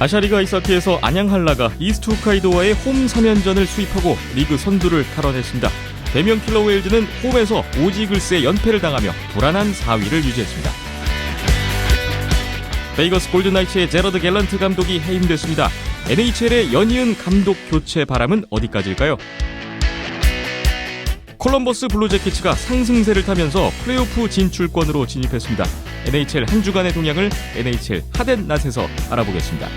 아시아리그 아이스하키에서 안양 한라가 이스트 홋카이도와의 홈 3연전을 수입하고 리그 선두를 탈환했습니다. 대명 킬러 웨일즈는 홈에서 오지글스의 연패를 당하며 불안한 4위를 유지했습니다. 베이거스 골든나이츠의 제러드 갤런트 감독이 해임됐습니다. NHL의 연이은 감독 교체 바람은 어디까지일까요? 콜럼버스 블루제키츠가 상승세를 타면서 플레이오프 진출권으로 진입했습니다. NHL 한 주간의 동향을 NHL 핫앤낫에서 알아보겠습니다.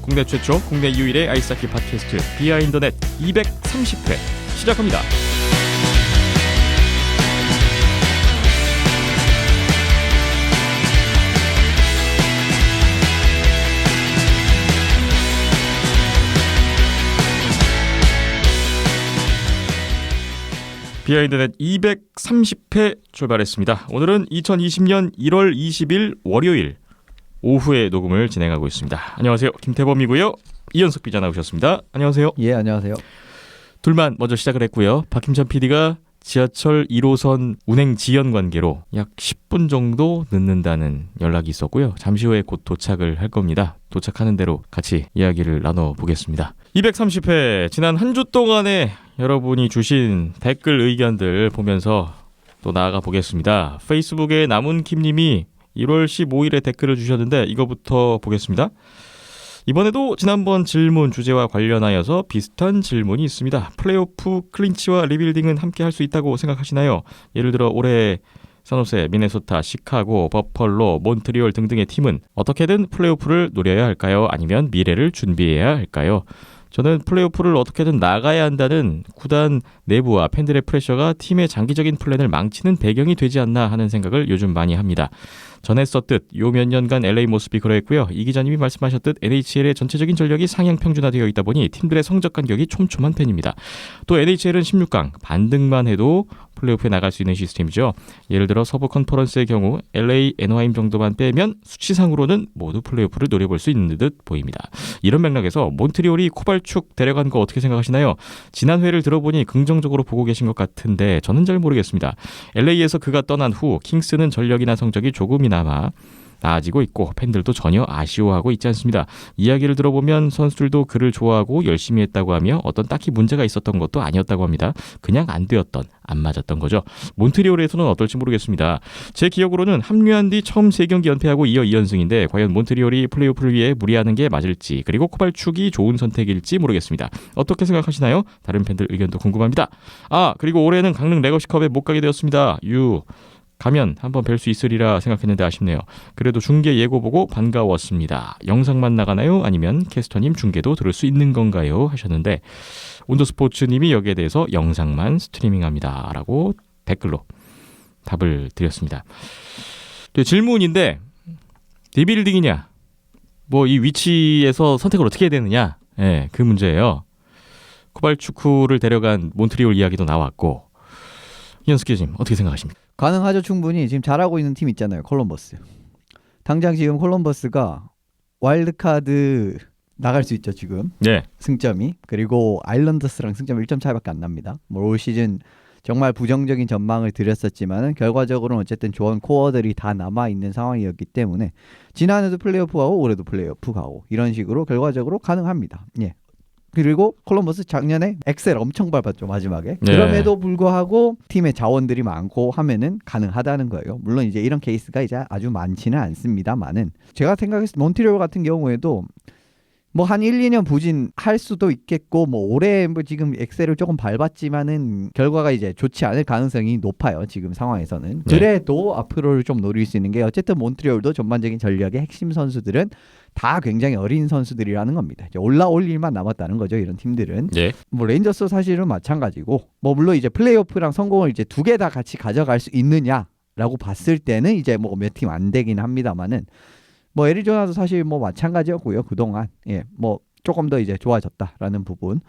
국내 최초, 국내 유일의 아이스하키 팟캐스트 비하인더넷 230회 시작합니다. 비하인드넷 230회 출발했습니다. 오늘은 2020년 1월 20일 월요일 오후에 녹음을 진행하고 있습니다. 안녕하세요. 김태범이고요. 이현석 기자 나오셨습니다. 안녕하세요. 예, 안녕하세요. 둘만 먼저 시작을 했고요. 박힘찬 PD가 지하철 1호선 운행 지연 관계로 약 10분 정도 늦는다는 연락이 있었고요. 잠시 후에 곧 도착을 할 겁니다. 도착하는 대로 같이 이야기를 나눠보겠습니다. 230회 지난 한 주 동안에 여러분이 주신 댓글 의견들 보면서 또 나아가 보겠습니다. 페이스북에 남은킴님이 1월 15일에 댓글을 주셨는데 이거부터 보겠습니다. 이번에도 지난번 질문 주제와 관련하여서 비슷한 질문이 있습니다. 플레이오프 클린치와 리빌딩은 함께 할 수 있다고 생각하시나요? 예를 들어 올해 산호세, 미네소타, 시카고, 버펄로, 몬트리올 등등의 팀은 어떻게든 플레이오프를 노려야 할까요? 아니면 미래를 준비해야 할까요? 저는 플레이오프를 어떻게든 나가야 한다는 구단 내부와 팬들의 프레셔가 팀의 장기적인 플랜을 망치는 배경이 되지 않나 하는 생각을 요즘 많이 합니다. 전에 썼듯 요 몇 년간 LA 모습이 그러했고요. 이 기자님이 말씀하셨듯 NHL의 전체적인 전력이 상향 평준화되어 있다 보니 팀들의 성적 간격이 촘촘한 편입니다. 또 NHL은 16강 반등만 해도 플레이오프에 나갈 수 있는 시스템이죠. 예를 들어 서부 컨퍼런스의 경우 LA, 애너하임 정도만 빼면 수치상으로는 모두 플레이오프를 노려볼 수 있는 듯 보입니다. 이런 맥락에서 몬트리올이 코발축 데려간 거 어떻게 생각하시나요? 지난 회를 들어보니 긍정적으로 보고 계신 것 같은데 저는 잘 모르겠습니다. LA에서 그가 떠난 후 킹스는 전력이나 성적이 조금이나마 나아지고 있고 팬들도 전혀 아쉬워하고 있지 않습니다. 이야기를 들어보면 선수들도 그를 좋아하고 열심히 했다고 하며 어떤 딱히 문제가 있었던 것도 아니었다고 합니다. 그냥 안 되었던, 안 맞았던 거죠. 몬트리올에서는 어떨지 모르겠습니다. 제 기억으로는 합류한 뒤 처음 3경기 연패하고 이어 2연승인데 과연 몬트리올이 플레이오프를 위해 무리하는 게 맞을지 그리고 코발축이 좋은 선택일지 모르겠습니다. 어떻게 생각하시나요? 다른 팬들 의견도 궁금합니다. 그리고 올해는 강릉 레거시컵에 못 가게 되었습니다. 가면 한번 뵐 수 있으리라 생각했는데 아쉽네요. 그래도 중계 예고 보고 반가웠습니다. 영상만 나가나요? 아니면 캐스터님 중계도 들을 수 있는 건가요? 하셨는데 온더스포츠님이 여기에 대해서 영상만 스트리밍합니다 라고 댓글로 답을 드렸습니다. 질문인데 리빌딩이냐 이 위치에서 선택을 어떻게 해야 되느냐 그 문제예요. 코발추크를 데려간 몬트리올 이야기도 나왔고 이현석 기자님 어떻게 생각하십니까? 가능하죠. 충분히. 지금 잘하고 있는 팀 있잖아요. 콜럼버스. 당장 지금 콜럼버스가 와일드카드 나갈 수 있죠. 지금 네. 승점이. 그리고 아일랜더스랑 승점 1점 차이밖에 안 납니다. 올 시즌 정말 부정적인 전망을 드렸었지만 결과적으로는 어쨌든 좋은 코어들이 다 남아있는 상황이었기 때문에 지난해도 플레이오프 가고 올해도 플레이오프 가고 이런 식으로 결과적으로 가능합니다. 예. 그리고 콜럼버스 작년에 엑셀 엄청 밟았죠. 마지막에. 네. 그럼에도 불구하고 팀의 자원들이 많고 하면은 가능하다는 거예요. 물론 이제 이런 케이스가 이제 아주 많지는 않습니다만은 제가 생각했을 때 몬트리올 같은 경우에도 한 1, 2년 부진할 수도 있겠고 올해 지금 엑셀을 조금 밟았지만은 결과가 이제 좋지 않을 가능성이 높아요. 지금 상황에서는. 네. 그래도 앞으로를 좀 노릴 수 있는 게 어쨌든 몬트리올도 전반적인 전력의 핵심 선수들은 다 굉장히 어린 선수들이라는 겁니다. 이제 올라올 일만 남았다는 거죠. 이런 팀들은. 네. 레인저스 사실은 마찬가지고 물론 이제 플레이오프랑 성공을 이제 두 개 다 같이 가져갈 수 있느냐라고 봤을 때는 이제 몇 팀 안 되긴 합니다만은 애리조나도 사실 마찬가지였고요. 그동안 조금 더 이제 좋아졌다라는 부분.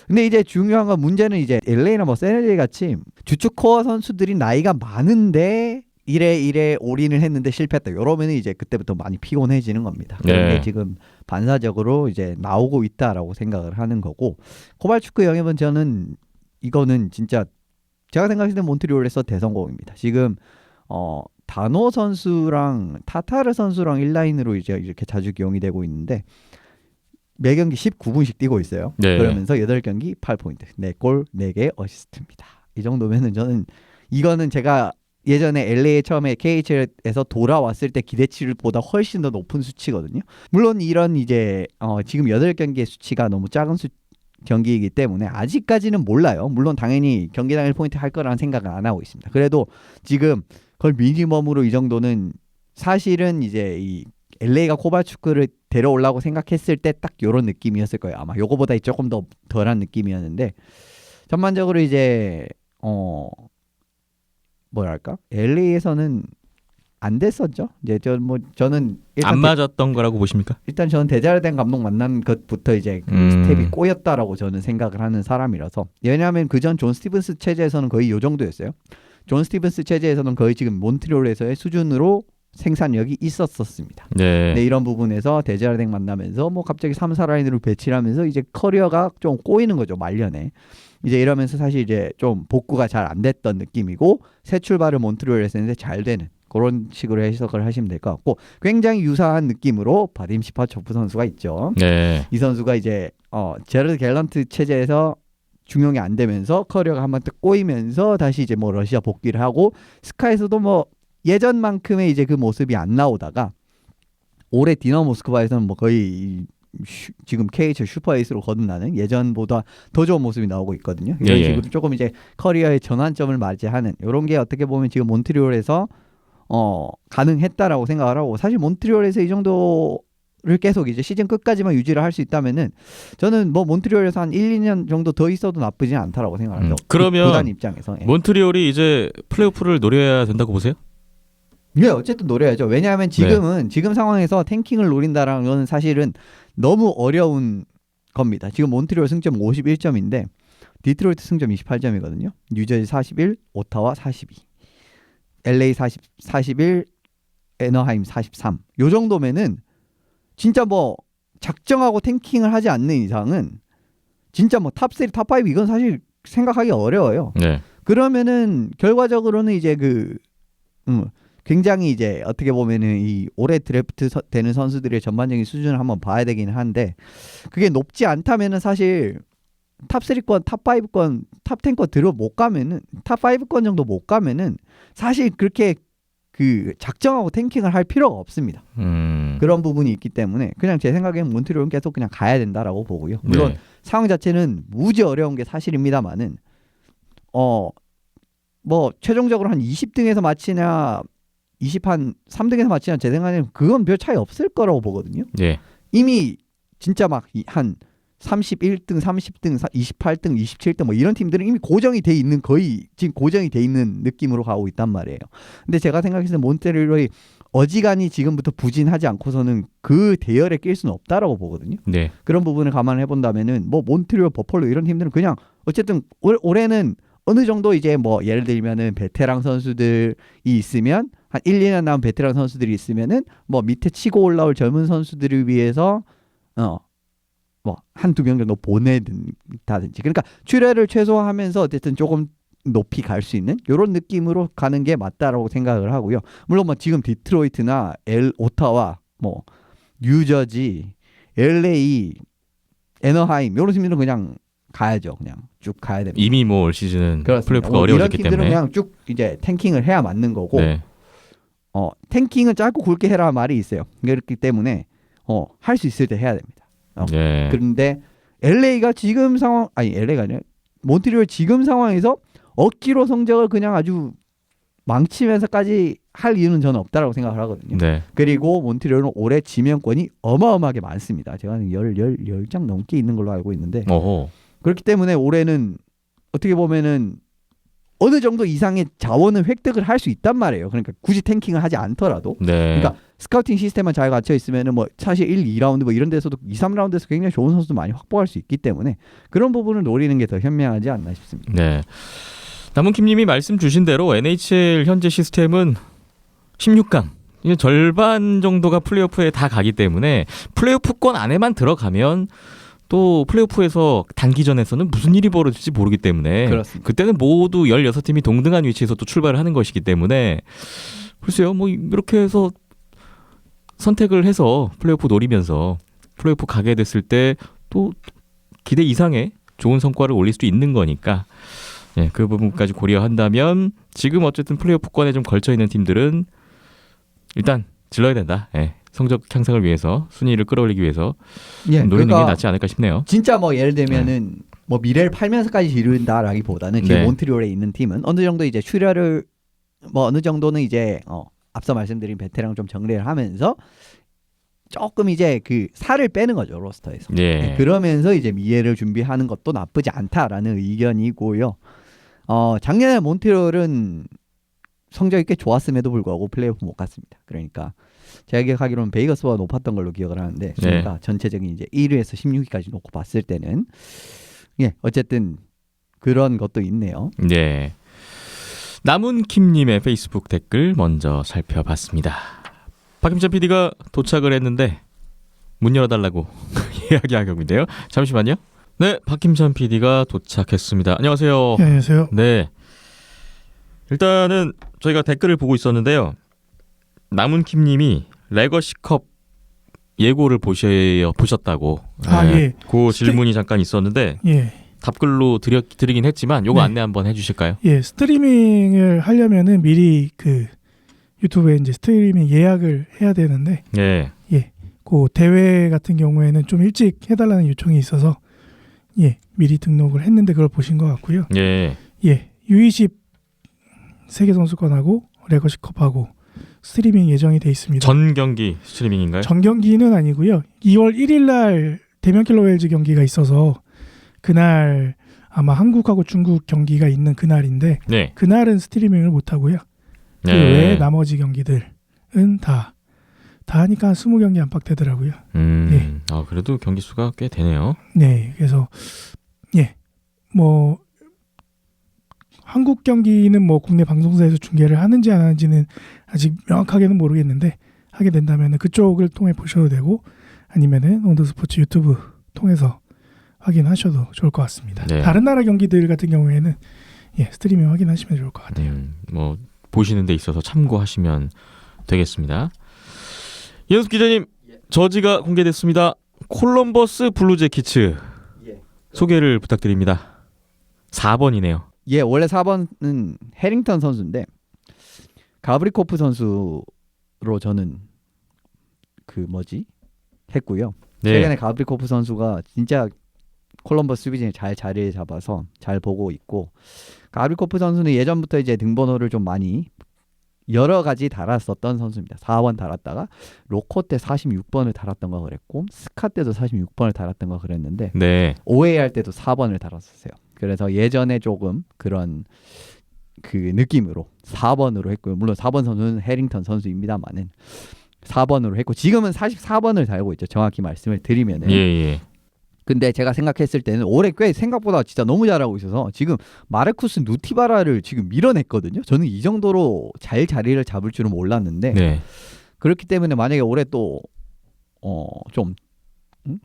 근데 이제 중요한 건 문제는 이제 LA나 샌LA 같이 주축 코어 선수들이 나이가 많은데 이래 올인을 했는데 실패했다. 이러면 이제 그때부터 많이 피곤해지는 겁니다. 그런데 네. 지금 반사적으로 이제 나오고 있다라고 생각을 하는 거고 코발추크 영입은 저는 이거는 진짜 제가 생각했을 때 몬트리올에서 대성공입니다. 지금 다노 선수랑 타타르 선수랑 1라인으로 이제 이렇게 자주 기용이 되고 있는데 매 경기 19분씩 뛰고 있어요. 네. 그러면서 8경기 8포인트, 4골 4개 어시스트입니다. 이 정도면은 저는 이거는 제가 예전에 LA에 처음에 KHL에서 돌아왔을 때 기대치보다 훨씬 더 높은 수치거든요. 물론 이런 이제 지금 8경기의 수치가 너무 작은 경기이기 때문에 아직까지는 몰라요. 물론 당연히 경기 당일 포인트 할 거라는 생각은 안 하고 있습니다. 그래도 지금 거의 미니멈으로 이 정도는 사실은 이제 이 LA가 코발추크를 데려오려고 생각했을 때 딱 이런 느낌이었을 거예요. 아마 요거보다 조금 더 덜한 느낌이었는데 전반적으로 이제 뭐랄까 LA에서는 안 됐었죠. 이제 저는 일단 안 맞았던 거라고 보십니까? 일단 저는 데자르덴 감독 만난 것부터 이제 그 스텝이 꼬였다라고 저는 생각을 하는 사람이라서 왜냐하면 그전 존 스티븐스 체제에서는 거의 요 정도였어요. 존 스티븐스 체제에서는 거의 지금 몬트리올에서의 수준으로 생산력이 있었습니다. 네. 네, 이런 부분에서 데자르덴 만나면서 뭐 갑자기 3, 4라인으로 배치를 하면서 이제 커리어가 좀 꼬이는 거죠. 말년에. 이제 이러면서 사실 이제 좀 복구가 잘 안 됐던 느낌이고 새 출발을 몬트리올에서 했는데 잘 되는 그런 식으로 해석을 하시면 될 것 같고 굉장히 유사한 느낌으로 바딤 시파초프 선수가 있죠. 네. 이 선수가 이제 제르드 갤런트 체제에서 중용이 안 되면서 커리어가 한번 딱 꼬이면서 다시 이제 뭐 러시아 복귀를 하고 스카에서도 뭐 예전만큼의 이제 그 모습이 안 나오다가 올해 디너 모스크바에서는 뭐 거의 지금 KHL 슈퍼에이스로 거듭나는 예전보다 더 좋은 모습이 나오고 있거든요. 이런 예, 예. 식으로 조금 이제 커리어의 전환점을 맞이하는 이런 게 어떻게 보면 지금 몬트리올에서 가능했다라고 생각을 하고 사실 몬트리올에서 이 정도를 계속 이제 시즌 끝까지만 유지를 할 수 있다면은 저는 뭐 몬트리올에서 한 1, 2년 정도 더 있어도 나쁘지 않다라고 생각하죠. 그러면 구단 입장에서. 예. 몬트리올이 이제 플레이오프를 노려야 된다고 보세요? 예, 어쨌든 노려야죠. 왜냐하면 지금은 지금 상황에서 탱킹을 노린다라는 건 사실은 너무 어려운 겁니다. 지금 몬트리올 승점 51점인데 디트로이트 승점 28점이거든요. 뉴저지 41, 오타와 42, LA 41, 애너하임 43. 요 정도면은 진짜 뭐 작정하고 탱킹을 하지 않는 이상은 진짜 뭐 탑3, 탑5 이건 사실 생각하기 어려워요. 네. 그러면은 결과적으로는 이제 굉장히 이제 어떻게 보면은 이 올해 드래프트 되는 선수들의 전반적인 수준을 한번 봐야 되긴 한데 그게 높지 않다면은 사실 탑3권, 탑5권, 탑10권 들어 못 가면은 탑5권 정도 못 가면은 사실 그렇게 그 작정하고 탱킹을 할 필요가 없습니다. 그런 부분이 있기 때문에 그냥 제 생각에는 몬트리올은 계속 그냥 가야 된다라고 보고요. 물론 네. 상황 자체는 무지 어려운 게 사실입니다만은 뭐 최종적으로 한 20등에서 마치냐 20한 3등에서 마치냐 제 생각에는 그건 별 차이 없을 거라고 보거든요. 네. 이미 진짜 막 한 31등, 30등, 28등, 27등 뭐 이런 팀들은 이미 고정이 돼 있는 거의 지금 고정이 돼 있는 느낌으로 가고 있단 말이에요. 근데 제가 생각했을 때 몬트리올이 어지간히 지금부터 부진하지 않고서는 그 대열에 낄 수는 없다라고 보거든요. 네. 그런 부분을 감안해 본다면은 뭐 몬트리올, 버펄로 이런 팀들은 그냥 어쨌든 올해는 어느 정도 이제 뭐 예를 들면은 베테랑 선수들이 있으면 한 1, 2년 남은 베테랑 선수들이 있으면은 뭐 밑에 치고 올라올 젊은 선수들을 위해서 뭐 한두 명 정도 보내든다든지 그러니까 출혈을 최소화하면서 어쨌든 조금 높이 갈 수 있는 이런 느낌으로 가는 게 맞다라고 생각을 하고요. 물론 뭐 지금 디트로이트나 오타와 뭐 뉴저지, LA, 애너하임 이런 팀들은 그냥 가야죠. 그냥 쭉 가야 됩니다. 이미 뭐 올 시즌은 그렇습니다. 플레이오프가 뭐 어려워졌기 이런 팀들은 때문에. 그냥 쭉 이제 탱킹을 해야 맞는 거고 네. 탱킹은 짧고 굵게 해라 말이 있어요. 그렇기 때문에 할 수 있을 때 해야 됩니다. 네. 그런데 LA가 지금 상황 LA가 아니라 몬트리올 지금 상황에서 억지로 성적을 그냥 아주 망치면서까지 할 이유는 저는 없다라고 생각을 하거든요. 네. 그리고 몬트리올은 올해 지명권이 어마어마하게 많습니다. 제가 한 10장 넘게 있는 걸로 알고 있는데 오호. 그렇기 때문에 올해는 어떻게 보면은 어느 정도 이상의 자원을 획득을 할 수 있단 말이에요. 그러니까 굳이 탱킹을 하지 않더라도. 네. 그러니까 스카우팅 시스템만 잘 갖춰 있으면은 뭐 사실 1, 2라운드 뭐 이런 데서도 2, 3라운드에서 굉장히 좋은 선수도 많이 확보할 수 있기 때문에 그런 부분을 노리는 게 더 현명하지 않나 싶습니다. 네. 남은킴님이 말씀 주신 대로 NHL 현재 시스템은 16강 이제 절반 정도가 플레이오프에 다 가기 때문에 플레이오프권 안에만 들어가면 또 플레이오프에서 단기전에서는 무슨 일이 벌어질지 모르기 때문에 그렇습니다. 그때는 모두 16팀이 동등한 위치에서 또 출발을 하는 것이기 때문에 글쎄요, 뭐 이렇게 해서 선택을 해서 플레이오프 노리면서 플레이오프 가게 됐을 때 또 기대 이상의 좋은 성과를 올릴 수도 있는 거니까 예, 그 부분까지 고려한다면 지금 어쨌든 플레이오프권에 좀 걸쳐 있는 팀들은 일단 질러야 된다. 예, 성적 향상을 위해서 순위를 끌어올리기 위해서 예, 노리는 그러니까 게 낫지 않을까 싶네요. 진짜 뭐 예를 들면은 뭐 미래를 팔면서까지 지른다라기보다는 지금 네. 몬트리올에 있는 팀은 어느 정도 이제 출혈을 뭐 어느 정도는 이제 앞서 말씀드린 베테랑 좀 정리를 하면서 조금 이제 그 살을 빼는 거죠 로스터에서. 예. 네, 그러면서 이제 미래를 준비하는 것도 나쁘지 않다라는 의견이고요. 작년에 몬트리올은 성적이 꽤 좋았음에도 불구하고 플레이오프 못 갔습니다. 그러니까 제가 기억하기로는 베이거스보다 높았던 걸로 기억을 하는데 그러니까 전체적인 이제 1위에서 16위까지 놓고 봤을 때는 예 어쨌든 그런 것도 있네요. 네. 남은킴님의 페이스북 댓글 먼저 살펴봤습니다. 박김찬 PD가 도착을 했는데 문 열어달라고 이야기하경인데요. 잠시만요. 네, 박김찬 PD가 도착했습니다. 안녕하세요. 네, 안녕하세요. 네. 일단은 저희가 댓글을 보고 있었는데요. 남은킴님이 레거시컵 예고를 보셨다고. 예. 그 질문이 잠깐 있었는데 예. 답글로 드리긴 했지만 요거 네. 안내 한번 해주실까요? 예, 스트리밍을 하려면은 미리 그 유튜브에 이제 스트리밍 예약을 해야 되는데 네. 그 대회 같은 경우에는 좀 일찍 해달라는 요청이 있어서 예, 미리 등록을 했는데 그걸 보신 것 같고요. 예. 예, U20 세계 선수권하고 레거시컵하고 스트리밍 예정이 돼 있습니다. 전 경기 스트리밍인가요? 전 경기는 아니고요. 2월 1일 날 대면 킬로웰즈 경기가 있어서 그날 아마 한국하고 중국 경기가 있는 그날인데 네. 그날은 스트리밍을 못 하고요. 그 외에 나머지 경기들은 다 하니까 한 20경기 안팎 되더라고요. 아, 그래도 경기 수가 꽤 되네요. 네, 그래서 예, 뭐 한국 경기는 뭐 국내 방송사에서 중계를 하는지 안 하는지는 아직 명확하게는 모르겠는데 하게 된다면 그쪽을 통해 보셔도 되고 아니면은 온더스포츠 유튜브 통해서 확인하셔도 좋을 것 같습니다. 네. 다른 나라 경기들 같은 경우에는 예, 스트리밍 확인하시면 좋을 것 같아요. 뭐 보시는 데 있어서 참고하시면 되겠습니다. 이현숙 기자님, 저지가 공개됐습니다. 콜럼버스 블루제키츠 소개를 부탁드립니다. 4번이네요. 예, 원래 4번은 해링턴 선수인데 가브리코프 선수로 저는 했고요. 네. 최근에 가브리코프 선수가 진짜 콜럼버스 수비진에 잘 자리를 잡아서 잘 보고 있고 가브리코프 선수는 예전부터 이제 등번호를 좀 많이 여러 가지 달았었던 선수입니다. 4번 달았다가 로코 때 46번을 달았던 거 그랬고 스카 때도 46번을 달았던 거 그랬는데 네. OA 할 때도 4번을 달았었어요. 그래서 예전에 조금 그런 그 느낌으로 4번으로 했고요. 물론 4번 선수는 해링턴 선수입니다만은 4번으로 했고 지금은 44번을 달고 있죠. 정확히 말씀을 드리면은. 예. 근데 제가 생각했을 때는 올해 꽤 생각보다 진짜 너무 잘하고 있어서 지금 마르쿠스 누티바라를 지금 밀어냈거든요. 저는 이 정도로 잘 자리를 잡을 줄은 몰랐는데 네. 그렇기 때문에 만약에 올해 또 좀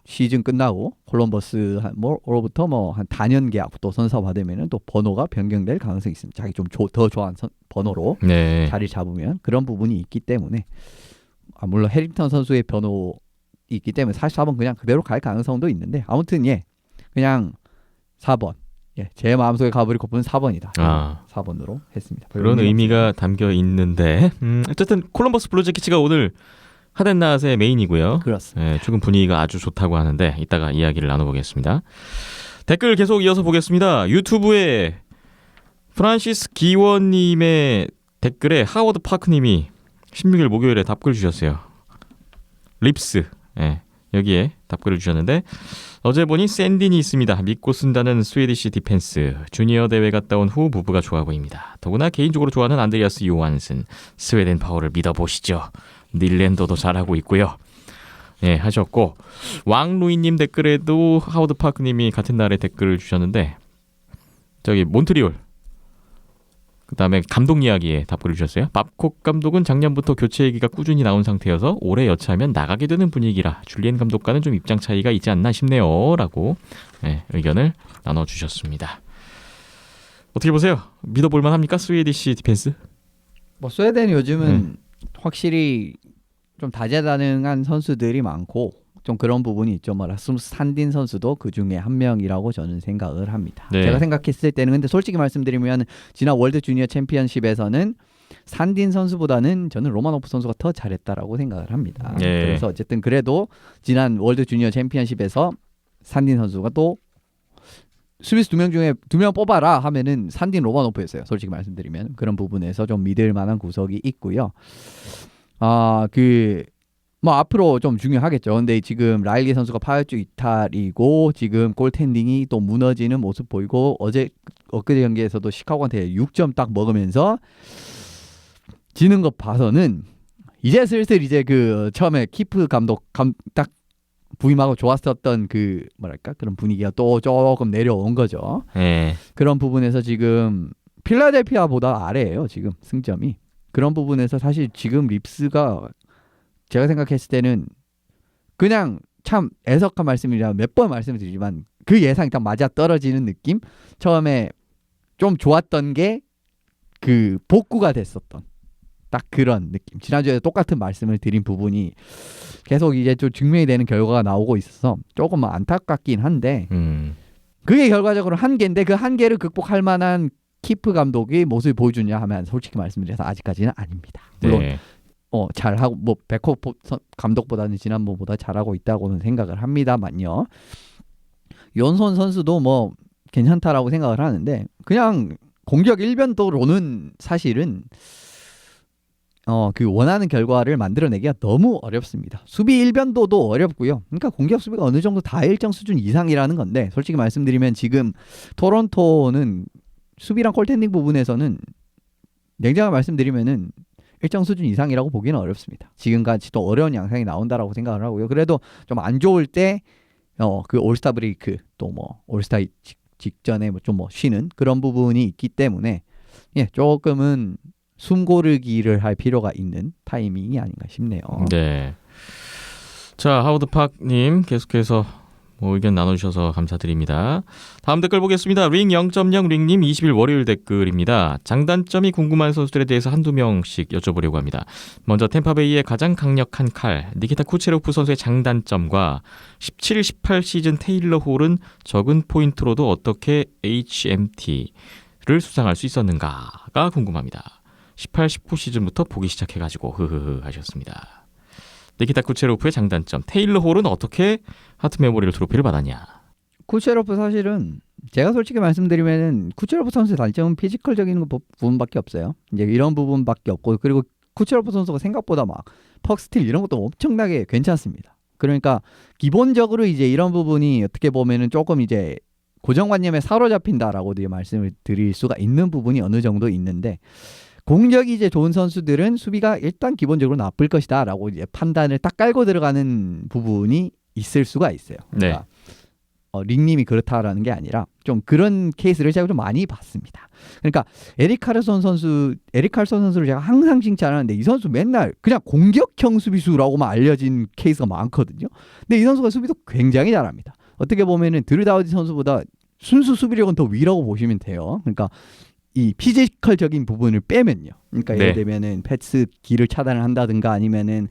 시즌 끝나고 콜럼버스 로부터 뭐 한 단연 계약 또 선서 받으면은 또 번호가 변경될 가능성이 있습니다. 자기 좀 더 좋아하는 번호로 네. 자리 잡으면 그런 부분이 있기 때문에 물론 해링턴 선수의 번호 있기 때문에 44번 그냥 그대로 갈 가능성도 있는데 아무튼 예 그냥 4번 예 제 마음속에 가브리코프는 4번이다. 4번으로 했습니다. 그런 의미가 담겨 있는데 어쨌든 콜럼버스 블루제키츠가 오늘 하덴낫의 메인이고요. 그렇습니다. 예, 최근 분위기가 아주 좋다고 하는데 이따가 이야기를 나눠보겠습니다. 댓글 계속 이어서 보겠습니다. 유튜브에 프란시스 기원님의 댓글에 하워드 파크님이 16일 목요일에 답글 주셨어요. 립스 여기에 답글을 주셨는데 어제 보니 샌딘이 있습니다. 믿고 쓴다는 스웨디시 디펜스. 주니어 대회 갔다 온 후 부부가 좋아 보입니다. 더구나 개인적으로 좋아하는 안드레아스 요한슨. 스웨덴 파워를 믿어보시죠. 닐랜더도 잘하고 있고요. 하셨고 왕루이님 댓글에도 하워드 파크님이 같은 날에 댓글을 주셨는데 저기 몬트리올 그다음에 감독 이야기에 답글을 주셨어요. 밥콕 감독은 작년부터 교체 얘기가 꾸준히 나온 상태여서 올해 여차하면 나가게 되는 분위기라 줄리엔 감독과는 좀 입장 차이가 있지 않나 싶네요. 라고 의견을 나눠주셨습니다. 어떻게 보세요? 믿어볼 만합니까? 스웨디시 디펜스? 뭐 스웨덴 요즘은 확실히 좀 다재다능한 선수들이 많고 좀 그런 부분이 있죠. 뭐 라스무스 산딘 선수도 그 중에 한 명이라고 저는 생각을 합니다. 네. 제가 생각했을 때는 근데 솔직히 말씀드리면 지난 월드 주니어 챔피언십에서는 산딘 선수보다는 저는 로마노프 선수가 더 잘했다라고 생각을 합니다. 네. 그래서 어쨌든 그래도 지난 월드 주니어 챔피언십에서 산딘 선수가 또 수비수 2명 중에 2명 뽑아라 하면은 산딘 로마노프였어요. 솔직히 말씀드리면 그런 부분에서 좀 믿을 만한 구석이 있고요. 뭐 앞으로 좀 중요하겠죠. 근데 지금 라일리 선수가 파열주 이탈이고 지금 골텐딩이 또 무너지는 모습 보이고 엊그제 경기에서도 시카고한테 6점 딱 먹으면서 지는 것 봐서는 이제 슬슬 이제 그 처음에 키프 감독 딱 부임하고 좋았었던 그 뭐랄까 그런 분위기가 또 조금 내려온 거죠. 네. 그런 부분에서 지금 필라델피아보다 아래예요. 지금 승점이. 그런 부분에서 사실 지금 립스가 제가 생각했을 때는 그냥 참 애석한 말씀이라 몇 번 말씀드리지만 그 예상이 딱 맞아 떨어지는 느낌. 처음에 좀 좋았던 게 그 복구가 됐었던 딱 그런 느낌. 지난주에 똑같은 말씀을 드린 부분이 계속 이제 좀 증명이 되는 결과가 나오고 있어서 조금 안타깝긴 한데 그게 결과적으로 한계인데 그 한계를 극복할 만한 키프 감독이 모습을 보여주냐 하면 솔직히 말씀드려서 아직까지는 아닙니다. 물론 네. 잘하고 뭐 베코 감독보다는 지난번보다 잘하고 있다고는 생각을 합니다만요. 연손 선수도 뭐 괜찮다라고 생각을 하는데 그냥 공격 일변도로는 사실은 그 원하는 결과를 만들어내기가 너무 어렵습니다. 수비 일변도도 어렵고요. 그러니까 공격 수비가 어느 정도 다 일정 수준 이상이라는 건데 솔직히 말씀드리면 지금 토론토는 수비랑 골텐딩 부분에서는 냉정하게 말씀드리면은 일정 수준 이상이라고 보기는 어렵습니다. 지금같이 또 어려운 양상이 나온다라고 생각을 하고요. 그래도 좀 안 좋을 때 그 올스타 브레이크 또 뭐 올스타 직전에 좀 쉬는 그런 부분이 있기 때문에 조금은 숨 고르기를 할 필요가 있는 타이밍이 아닌가 싶네요. 네. 자, 하워드팍님 계속해서 의견 나눠주셔서 감사드립니다. 다음 댓글 보겠습니다. 링 0.0 링님 20일 월요일 댓글입니다. 장단점이 궁금한 선수들에 대해서 한두 명씩 여쭤보려고 합니다. 먼저 템파베이의 가장 강력한 칼 니키타 쿠체로프 선수의 장단점과 17, 18 시즌 테일러 홀은 적은 포인트로도 어떻게 HMT를 수상할 수 있었는가가 궁금합니다. 18, 19 시즌부터 보기 시작해가지고 흐흐흐 하셨습니다. 니키타 쿠체로프의 장단점, 테일러 홀은 어떻게 하트 메모리얼 트로피를 받았냐? 쿠체로프 사실은 제가 솔직히 말씀드리면은 쿠체로프 선수의 단점은 피지컬적인 부분밖에 없어요. 이제 이런 부분밖에 없고 그리고 쿠체로프 선수가 생각보다 막 퍽스틸 이런 것도 엄청나게 괜찮습니다. 그러니까 기본적으로 이제 이런 부분이 어떻게 보면은 조금 이제 고정관념에 사로잡힌다라고 말씀을 드릴 수가 있는 부분이 어느 정도 있는데. 공격이 이제 좋은 선수들은 수비가 일단 기본적으로 나쁠 것이다라고 이제 판단을 딱 깔고 들어가는 부분이 있을 수가 있어요. 그러니까 링님이 그렇다라는 게 아니라 좀 그런 케이스를 제가 좀 많이 봤습니다. 그러니까 에릭 칼сон 선수를 제가 항상 칭찬하는데 이 선수 맨날 그냥 공격형 수비수라고만 알려진 케이스가 많거든요. 근데 이 선수가 수비도 굉장히 잘합니다. 어떻게 보면은 드루다우디 선수보다 순수 수비력은 더 위라고 보시면 돼요. 그러니까 이 피지컬적인 부분을 빼면요. 그러니까 예를 들면은 패스 길을 차단을 한다든가 아니면은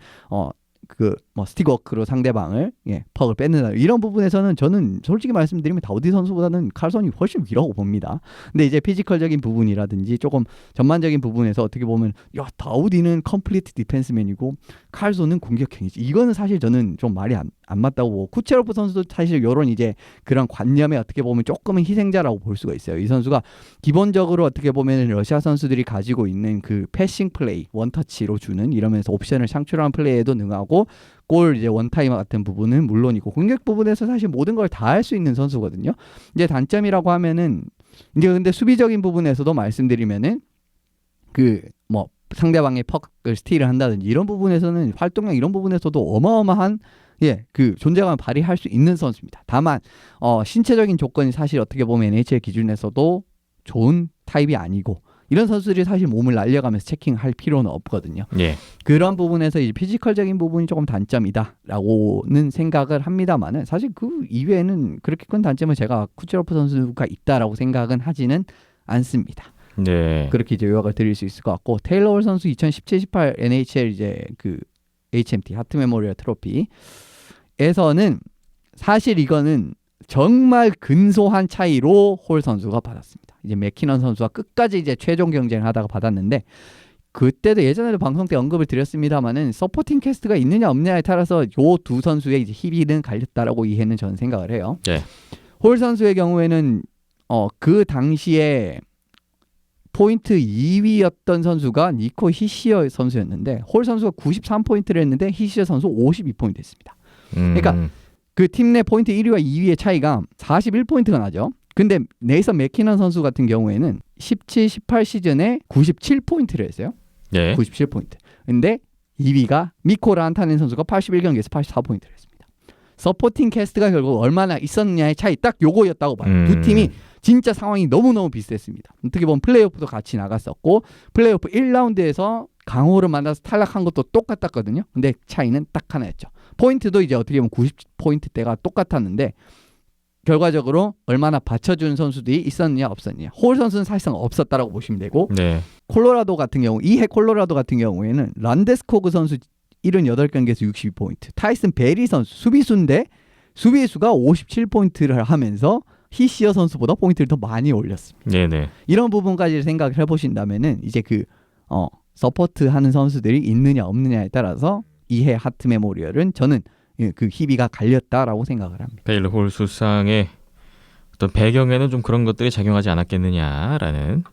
스틱워크로 상대방을 퍽을 뺏는다 이런 부분에서는 저는 솔직히 말씀드리면 다우디 선수보다는 칼슨이 훨씬 위라고 봅니다. 근데 이제 피지컬적인 부분이라든지 조금 전반적인 부분에서 어떻게 보면 다우디는 컴플리트 디펜스맨이고 칼슨은 공격형이지. 이거는 사실 저는 좀 말이 안 맞다고 보고 쿠체로프 선수도 사실 이런 이제 그런 관념에 어떻게 보면 조금은 희생자라고 볼 수가 있어요. 이 선수가 기본적으로 어떻게 보면 러시아 선수들이 가지고 있는 그 패싱 플레이 원터치로 주는 이러면서 옵션을 창출하는 플레이에도 능하고 골 이제 원타임 같은 부분은 물론이고 공격 부분에서 사실 모든 걸 다 할 수 있는 선수거든요. 이제 단점이라고 하면은 이제 근데 수비적인 부분에서도 말씀드리면은 상대방의 퍽을 스틸을 한다든지 이런 부분에서는 활동량 이런 부분에서도 어마어마한 그 존재감을 발휘할 수 있는 선수입니다. 다만 신체적인 조건이 사실 어떻게 보면 NHL 기준에서도 좋은 타입이 아니고 이런 선수들이 사실 몸을 날려가면서 체킹할 필요는 없거든요. 예. 그런 부분에서 이제 피지컬적인 부분이 조금 단점이다라고는 생각을 합니다만은 사실 그 이외에는 그렇게 큰 단점은 제가 쿠체로프 선수가 있다라고 생각은 하지는 않습니다. 네. 그렇게 이제 요약을 드릴 수 있을 것 같고 테일러 홀 선수 2017-18 NHL 이제 그 HMT 하트 메모리얼 트로피에서는 사실 이거는 정말 근소한 차이로 홀 선수가 받았습니다. 이제 맥키넌 선수가 끝까지 이제 최종 경쟁을 하다가 받았는데 그때도 예전에도 방송 때 언급을 드렸습니다만은 서포팅 캐스트가 있느냐 없느냐에 따라서 요 두 선수의 이제 희비는 갈렸다라고 이해는 저는 생각을 해요. 네. 홀 선수의 경우에는 그 당시에 포인트 2위였던 선수가 니코 히시어 선수였는데 홀 선수가 93포인트를 했는데 히시어 선수 52포인트 했습니다. 그러니까 그 팀 내 포인트 1위와 2위의 차이가 41포인트가 나죠. 근데 네이선 맥키넌 선수 같은 경우에는 17, 18 시즌에 97포인트를 했어요. 네. 97포인트. 근데 2위가 미코 란타넨 선수가 81경기에서 84포인트를 했습니다. 서포팅 캐스트가 결국 얼마나 있었느냐의 차이 딱 요거였다고 봐요. 두 팀이 진짜 상황이 너무너무 비슷했습니다. 어떻게 보면 플레이오프도 같이 나갔었고 플레이오프 1라운드에서 강호를 만나서 탈락한 것도 똑같았거든요. 근데 차이는 딱 하나였죠. 포인트도 이제 어떻게 보면 90포인트대가 똑같았는데 결과적으로 얼마나 받쳐준 선수들이 있었느냐 없었느냐. 홀 선수는 사실상 없었다라고 보시면 되고 네. 콜로라도 같은 경우 이해 콜로라도 같은 경우에는 란데스코그 선수 78경기에서 62포인트 타이슨 베리 선수 수비수인데 수비수가 57포인트를 하면서 히시어 선수보다 포인트를 더 많이 올렸습니다. 네네. 이런 부분까지 생각을 해보신다면은 이제 그 서포트하는 선수들이 있느냐 없느냐에 따라서 이해 하트 메모리얼은 저는 그 희비가 갈렸다라고 생각을 합니다. 테일러 홀 수상의 어떤 배경에는 좀 그런 것들이 작용하지 않았겠느냐라는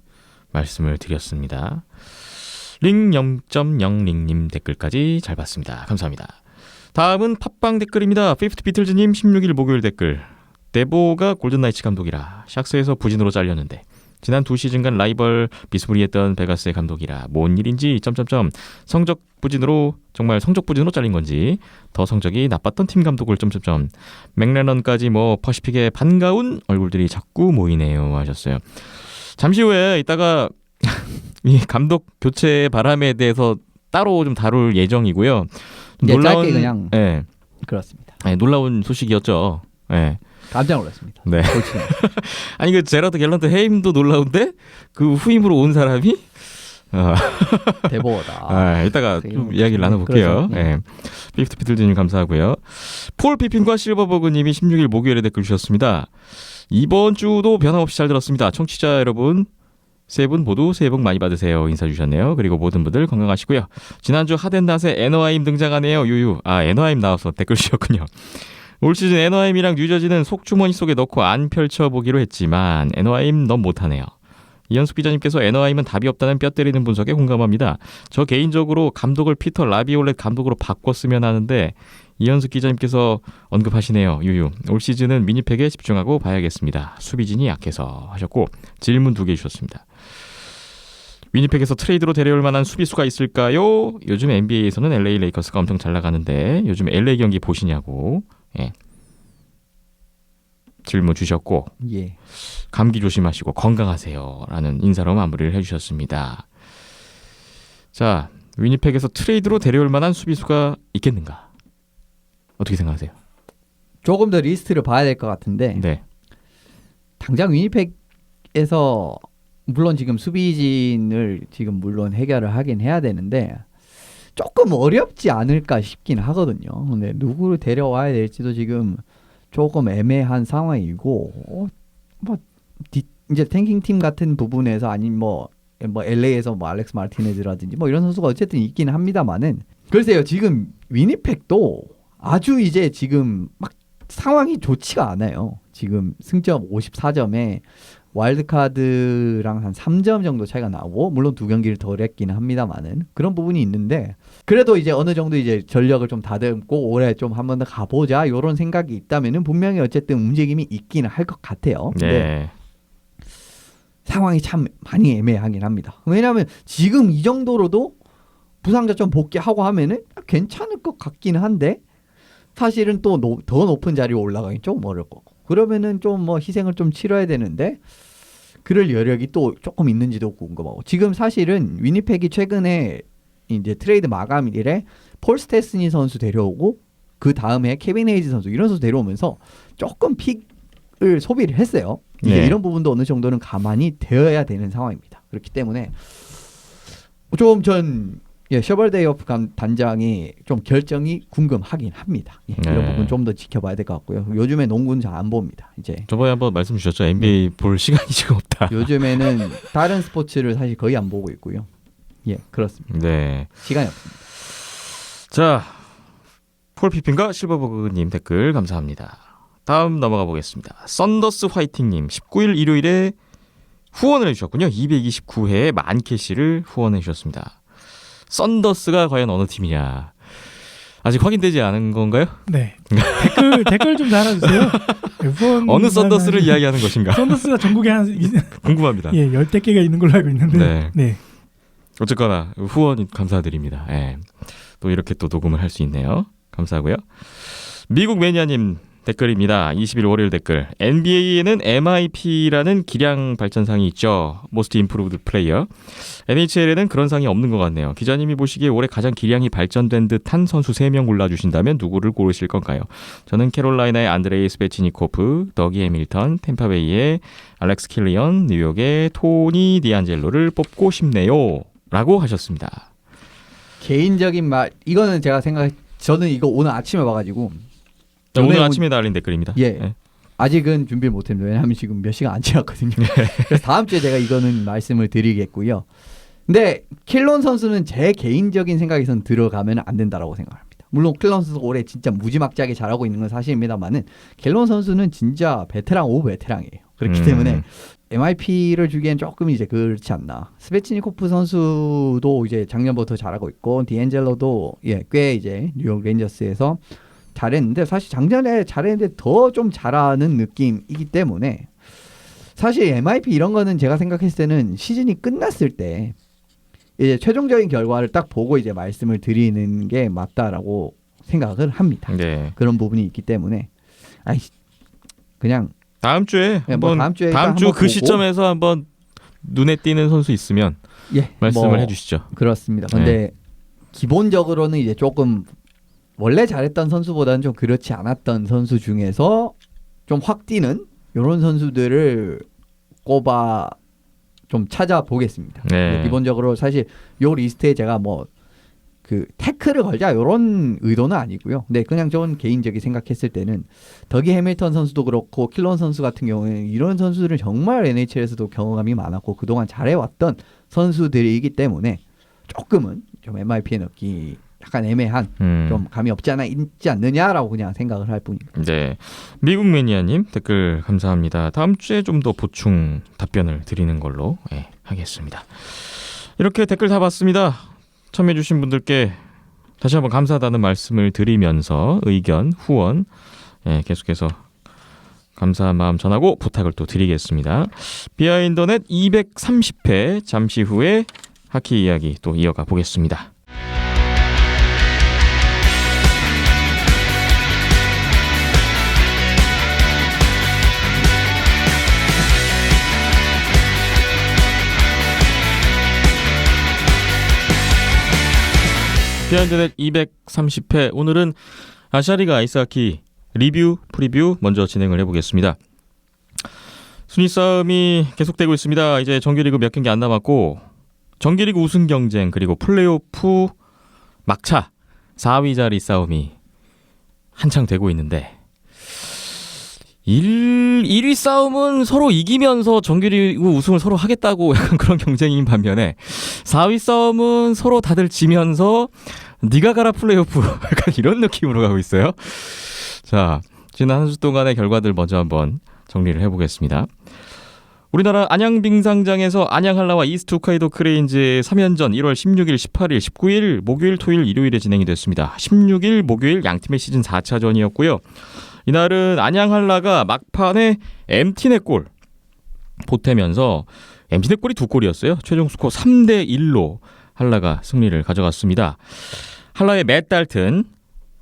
말씀을 드렸습니다. 링 0.0링님 댓글까지 잘 봤습니다. 감사합니다. 다음은 팟빵 댓글입니다. 피프트 비틀즈님 16일 목요일 댓글. 데보가 골든나이츠 감독이라 샥스에서 부진으로 잘렸는데 지난 2시즌간 라이벌 비스무리했던 베가스의 감독이라 뭔 일인지 성적 부진으로 잘린 건지 더 성적이 나빴던 팀 감독을 맥레넌까지 퍼시픽의 반가운 얼굴들이 자꾸 모이네요 하셨어요. 잠시 후에 이따가 이 감독 교체 바람에 대해서 따로 좀 다룰 예정이고요. 짧게 그냥 그렇습니다. 놀라운 소식이었죠. 네. 깜짝 놀랐습니다. 네. 아니 그 제라드 갤런트 해임도 놀라운데 그 후임으로 온 사람이 대보다. 이따가 좀 이야기를 나눠볼게요. 네. 피프트 피틀즈님 감사하고요. 폴 피핀과 실버버그님이 16일 목요일에 댓글 주셨습니다. 이번 주도 변함없이 잘 들었습니다. 청취자 여러분 세 분 모두 새해 복 많이 받으세요. 인사 주셨네요. 그리고 모든 분들 건강하시고요. 지난주 하덴닷에 애너하임 등장하네요. 유유. 애너하임 나와서 댓글 주셨군요. 올 시즌 애너하임이랑 뉴저지는 속주머니 속에 넣고 안 펼쳐보기로 했지만 애너하임 너무 못하네요. 이현숙 기자님께서 애너하임은 답이 없다는 뼈 때리는 분석에 공감합니다. 저 개인적으로 감독을 피터 라비올렛 감독으로 바꿨으면 하는데 이현숙 기자님께서 언급하시네요. 유유. 올 시즌은 미니팩에 집중하고 봐야겠습니다. 수비진이 약해서 하셨고 질문 2개 주셨습니다. 위니펙에서 트레이드로 데려올 만한 수비수가 있을까요? 요즘 NBA에서는 LA 레이커스가 엄청 잘 나가는데 요즘 LA 경기 보시냐고 질문 주셨고 감기 조심하시고 건강하세요 라는 인사로 마무리를 해주셨습니다. 자, 위니펙에서 트레이드로 데려올 만한 수비수가 있겠는가? 어떻게 생각하세요? 조금 더 리스트를 봐야 될 것 같은데 네. 당장 위니펙에서 물론 지금 수비진을 지금 물론 해결을 하긴 해야 되는데 조금 어렵지 않을까 싶긴 하거든요. 근데 누구를 데려와야 될지도 지금 조금 애매한 상황이고 이제 탱킹 팀 같은 부분에서 아니면 뭐 LA에서 알렉스 마르티네즈라든지 이런 선수가 어쨌든 있긴 합니다만은 글쎄요. 지금 위니펙도 아주 이제 지금 막 상황이 좋지가 않아요. 지금 승점 54점에 와일드카드랑 한 3점 정도 차이가 나고 물론 2경기를 덜 했기는 합니다만은 그런 부분이 있는데 그래도 이제 어느 정도 이제 전력을 좀 다듬고 올해 좀 한 번 더 가보자 이런 생각이 있다면은 분명히 어쨌든 움직임이 있기는 할 것 같아요. 근데 상황이 참 많이 애매하긴 합니다. 왜냐하면 지금 이 정도로도 부상자 좀 복귀하고 하면은 괜찮을 것 같기는 한데 사실은 또 더 높은 자리에 올라가기 좀 어려울 거고 그러면은 좀 희생을 좀 치러야 되는데 그럴 여력이 또 조금 있는지도 궁금하고 지금 사실은 위니펙이 최근에 이제 트레이드 마감일에 폴 스테스니 선수 데려오고 그 다음에 케빈 헤이즈 선수 이런 선수 데려오면서 조금 픽을 소비를 했어요. 이제 이런 부분도 어느 정도는 가만히 되어야 되는 상황입니다. 그렇기 때문에 좀 전 셔벌데이어프 단장이 좀 결정이 궁금하긴 합니다. 이런 부분 좀 더 지켜봐야 될 것 같고요. 요즘에 농구는 잘 안 봅니다. 이제 저번에 한번 말씀 주셨죠. NBA 볼 시간이 지금 없다. 요즘에는 다른 스포츠를 사실 거의 안 보고 있고요. 그렇습니다. 네. 시간이 없습니다. 자, 폴 피핀과 실버버그님 댓글 감사합니다. 다음 넘어가 보겠습니다. 썬더스 화이팅님 19일 일요일에 후원을 해주셨군요. 229회에 만캐시를 후원해 주셨습니다. 썬더스가 과연 어느 팀이냐 아직 확인되지 않은 건가요? 네. 댓글 좀 달아주세요. 어느 썬더스를 이야기하는 것인가? 썬더스가 전국에 한 궁금합니다. 10대 개가 있는 걸로 알고 있는데. 네. 어쨌거나 후원 감사드립니다. 또 이렇게 또 녹음을 할 수 있네요. 감사하고요. 미국 매니아님 댓글입니다. 20일 월요일 댓글. NBA에는 MIP라는 기량 발전상이 있죠. Most Improved Player. NHL에는 그런 상이 없는 것 같네요. 기자님이 보시기에 올해 가장 기량이 발전된 듯한 선수 3명 골라주신다면 누구를 고르실 건가요? 저는 캐롤라이나의 안드레이 스베치니코프, 더기 해밀턴, 템파베이의 알렉스 킬리언, 뉴욕의 토니 디안젤로를 뽑고 싶네요. 라고 하셨습니다. 개인적인 말 이거는 제가 저는 이거 오늘 아침에 봐가지고 오늘 아침에 달린 댓글입니다. 아직은 준비를 못했는데 왜냐하면 지금 몇 시간 안 지났거든요. 그래서 다음 주에 제가 이거는 말씀을 드리겠고요. 근데 킬런 선수는 제 개인적인 생각에선 들어가면 안 된다라고 생각합니다. 물론 킬런 선수 올해 진짜 무지막지하게 잘하고 있는 건 사실입니다만은 킬런 선수는 진짜 베테랑 오브 베테랑이에요. 그렇기 때문에 MIP를 주기엔 조금 이제 그렇지 않나. 스베치니코프 선수도 이제 작년부터 잘하고 있고 디앤젤로도 꽤 이제 뉴욕 레인저스에서 잘했는데 사실 작년에 잘했는데 더 좀 잘하는 느낌이기 때문에 사실 MIP 이런 거는 제가 생각했을 때는 시즌이 끝났을 때 이제 최종적인 결과를 딱 보고 이제 말씀을 드리는 게 맞다라고 생각을 합니다. 네. 그런 부분이 있기 때문에 그냥 다음 주에 한번 다음 주 그 시점에서 한번 눈에 띄는 선수 있으면 말씀을 해주시죠. 그렇습니다. 근데 기본적으로는 이제 조금 원래 잘했던 선수보다는 좀 그렇지 않았던 선수 중에서 좀 확 뛰는 이런 선수들을 꼽아 좀 찾아보겠습니다. 기본적으로 사실 요 리스트에 제가 그 태클을 걸자 이런 의도는 아니고요. 근데 그냥 저는 개인적인 생각했을 때는 더기 해밀턴 선수도 그렇고 킬런 선수 같은 경우에는 이런 선수들은 정말 NHL에서도 경험이 많았고 그동안 잘해왔던 선수들이기 때문에 조금은 좀 MIP에 넣기 약간 애매한 좀 감이 없지 않아 있지 않느냐라고 그냥 생각을 할 뿐입니다. 네, 미국 매니아님 댓글 감사합니다. 다음 주에 좀 더 보충 답변을 드리는 걸로 하겠습니다. 이렇게 댓글 다 봤습니다. 참여해주신 분들께 다시 한번 감사하다는 말씀을 드리면서 의견, 후원 계속해서 감사한 마음 전하고 부탁을 또 드리겠습니다. 비하인더넷 230회 잠시 후에 하키 이야기 또 이어가 보겠습니다. 비하인드넷 230회 오늘은 아시아리그 아이스하키 리뷰, 프리뷰 먼저 진행을 해보겠습니다. 순위 싸움이 계속되고 있습니다. 이제 정규리그 몇 경기 안 남았고 정규리그 우승 경쟁 그리고 플레이오프 막차 4위 자리 싸움이 한창 되고 있는데 1위 싸움은 서로 이기면서 정규리그 우승을 서로 하겠다고 약간 그런 경쟁인 반면에 4위 싸움은 서로 다들 지면서 네가 가라 플레이오프 약간 이런 느낌으로 가고 있어요. 자, 지난 한 주 동안의 결과들 먼저 한번 정리를 해보겠습니다. 우리나라 안양빙상장에서 안양한라와 이스트 홋카이도 크레인즈의 3연전 1월 16일, 18일, 19일, 목요일, 토요일, 일요일에 진행이 됐습니다. 16일 목요일 양팀의 시즌 4차전이었고요. 이날은 안양한라가 막판에 MT넷 골 보태면서 MT넷 골이 2골이었어요. 최종 스코어 3대1로 한라가 승리를 가져갔습니다. 한라의 맷 달튼,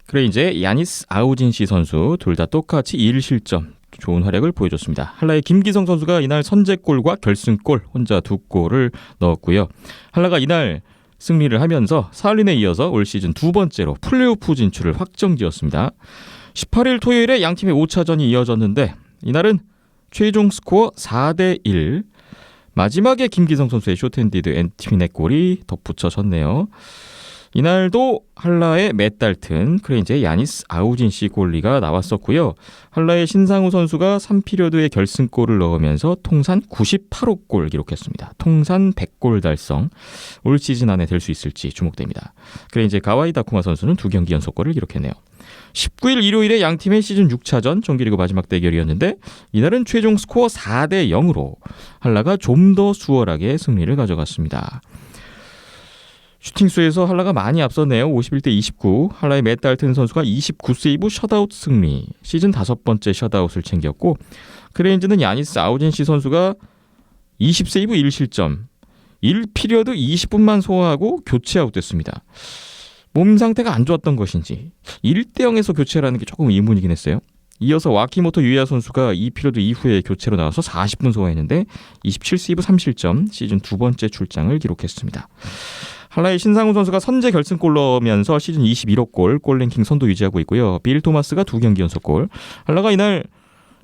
크레인즈의 야니스 아우진시 선수 둘 다 똑같이 1실점 좋은 활약을 보여줬습니다. 한라의 김기성 선수가 이날 선제골과 결승골 혼자 2골을 넣었고요. 한라가 이날 승리를 하면서 사흘린에 이어서 올 시즌 두 번째로 플레이오프 진출을 확정지었습니다. 18일 토요일에 양팀의 5차전이 이어졌는데 이날은 최종 스코어 4대1 마지막에 김기성 선수의 쇼트핸디드 엔티미넷 골이 덧붙여졌네요. 이날도 한라의 맷 달튼, 크레인즈의 야니스 아우진시 골리가 나왔었고요. 한라의 신상우 선수가 3피리어드에 결승골을 넣으면서 통산 98호 골 기록했습니다. 통산 100골 달성. 올 시즌 안에 될 수 있을지 주목됩니다. 크레인즈의 가와이 다쿠마 선수는 2경기 연속골을 기록했네요. 19일 일요일에 양팀의 시즌 6차전 정규리그 마지막 대결이었는데 이날은 최종 스코어 4대 0으로 한라가 좀 더 수월하게 승리를 가져갔습니다. 슈팅수에서 한라가 많이 앞섰네요. 51대 29. 한라의 맷 달튼 선수가 29세이브 셧아웃 승리. 시즌 5번째 셧아웃을 챙겼고 크레인즈는 야니스 아우젠시 선수가 20세이브 1실점. 1피리어드 20분만 소화하고 교체 아웃됐습니다. 몸 상태가 안 좋았던 것인지 1대 0에서 교체라는 게 조금 의문이긴 했어요. 이어서 와키모토 유야 선수가 2피리어드 이후에 교체로 나와서 40분 소화했는데 27세이브 3실점. 시즌 2번째 출장을 기록했습니다. 한라의 신상우 선수가 선제 결승골 넣으면서 시즌 21호 골 랭킹 선도 유지하고 있고요. 빌 토마스가 2경기 연속골. 한라가 이날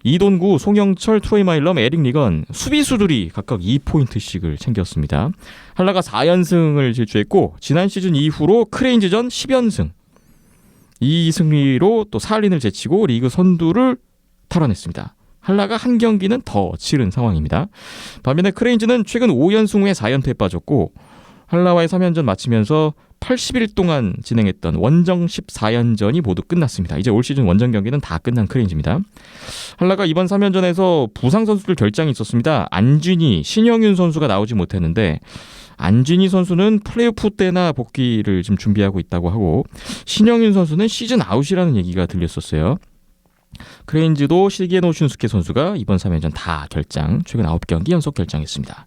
이돈구, 송영철, 트로이 마일럼, 에릭 리건 수비수들이 각각 2포인트씩을 챙겼습니다. 한라가 4연승을 질주했고 지난 시즌 이후로 크레인즈전 10연승. 이 승리로 또 사할린을 제치고 리그 선두를 탈환했습니다. 한라가 한 경기는 더 치른 상황입니다. 반면에 크레인즈는 최근 5연승 후에 4연패에 빠졌고 한라와의 3연전 마치면서 80일 동안 진행했던 원정 14연전이 모두 끝났습니다. 이제 올 시즌 원정 경기는 다 끝난 크레인즈입니다. 한라가 이번 3연전에서 부상 선수들 결장이 있었습니다. 안준희, 신영윤 선수가 나오지 못했는데 안준희 선수는 플레이오프 때나 복귀를 지금 준비하고 있다고 하고 신영윤 선수는 시즌 아웃이라는 얘기가 들렸었어요. 크레인즈도 시게노 슌스케 선수가 이번 3연전 다 결장, 최근 9경기 연속 결장했습니다.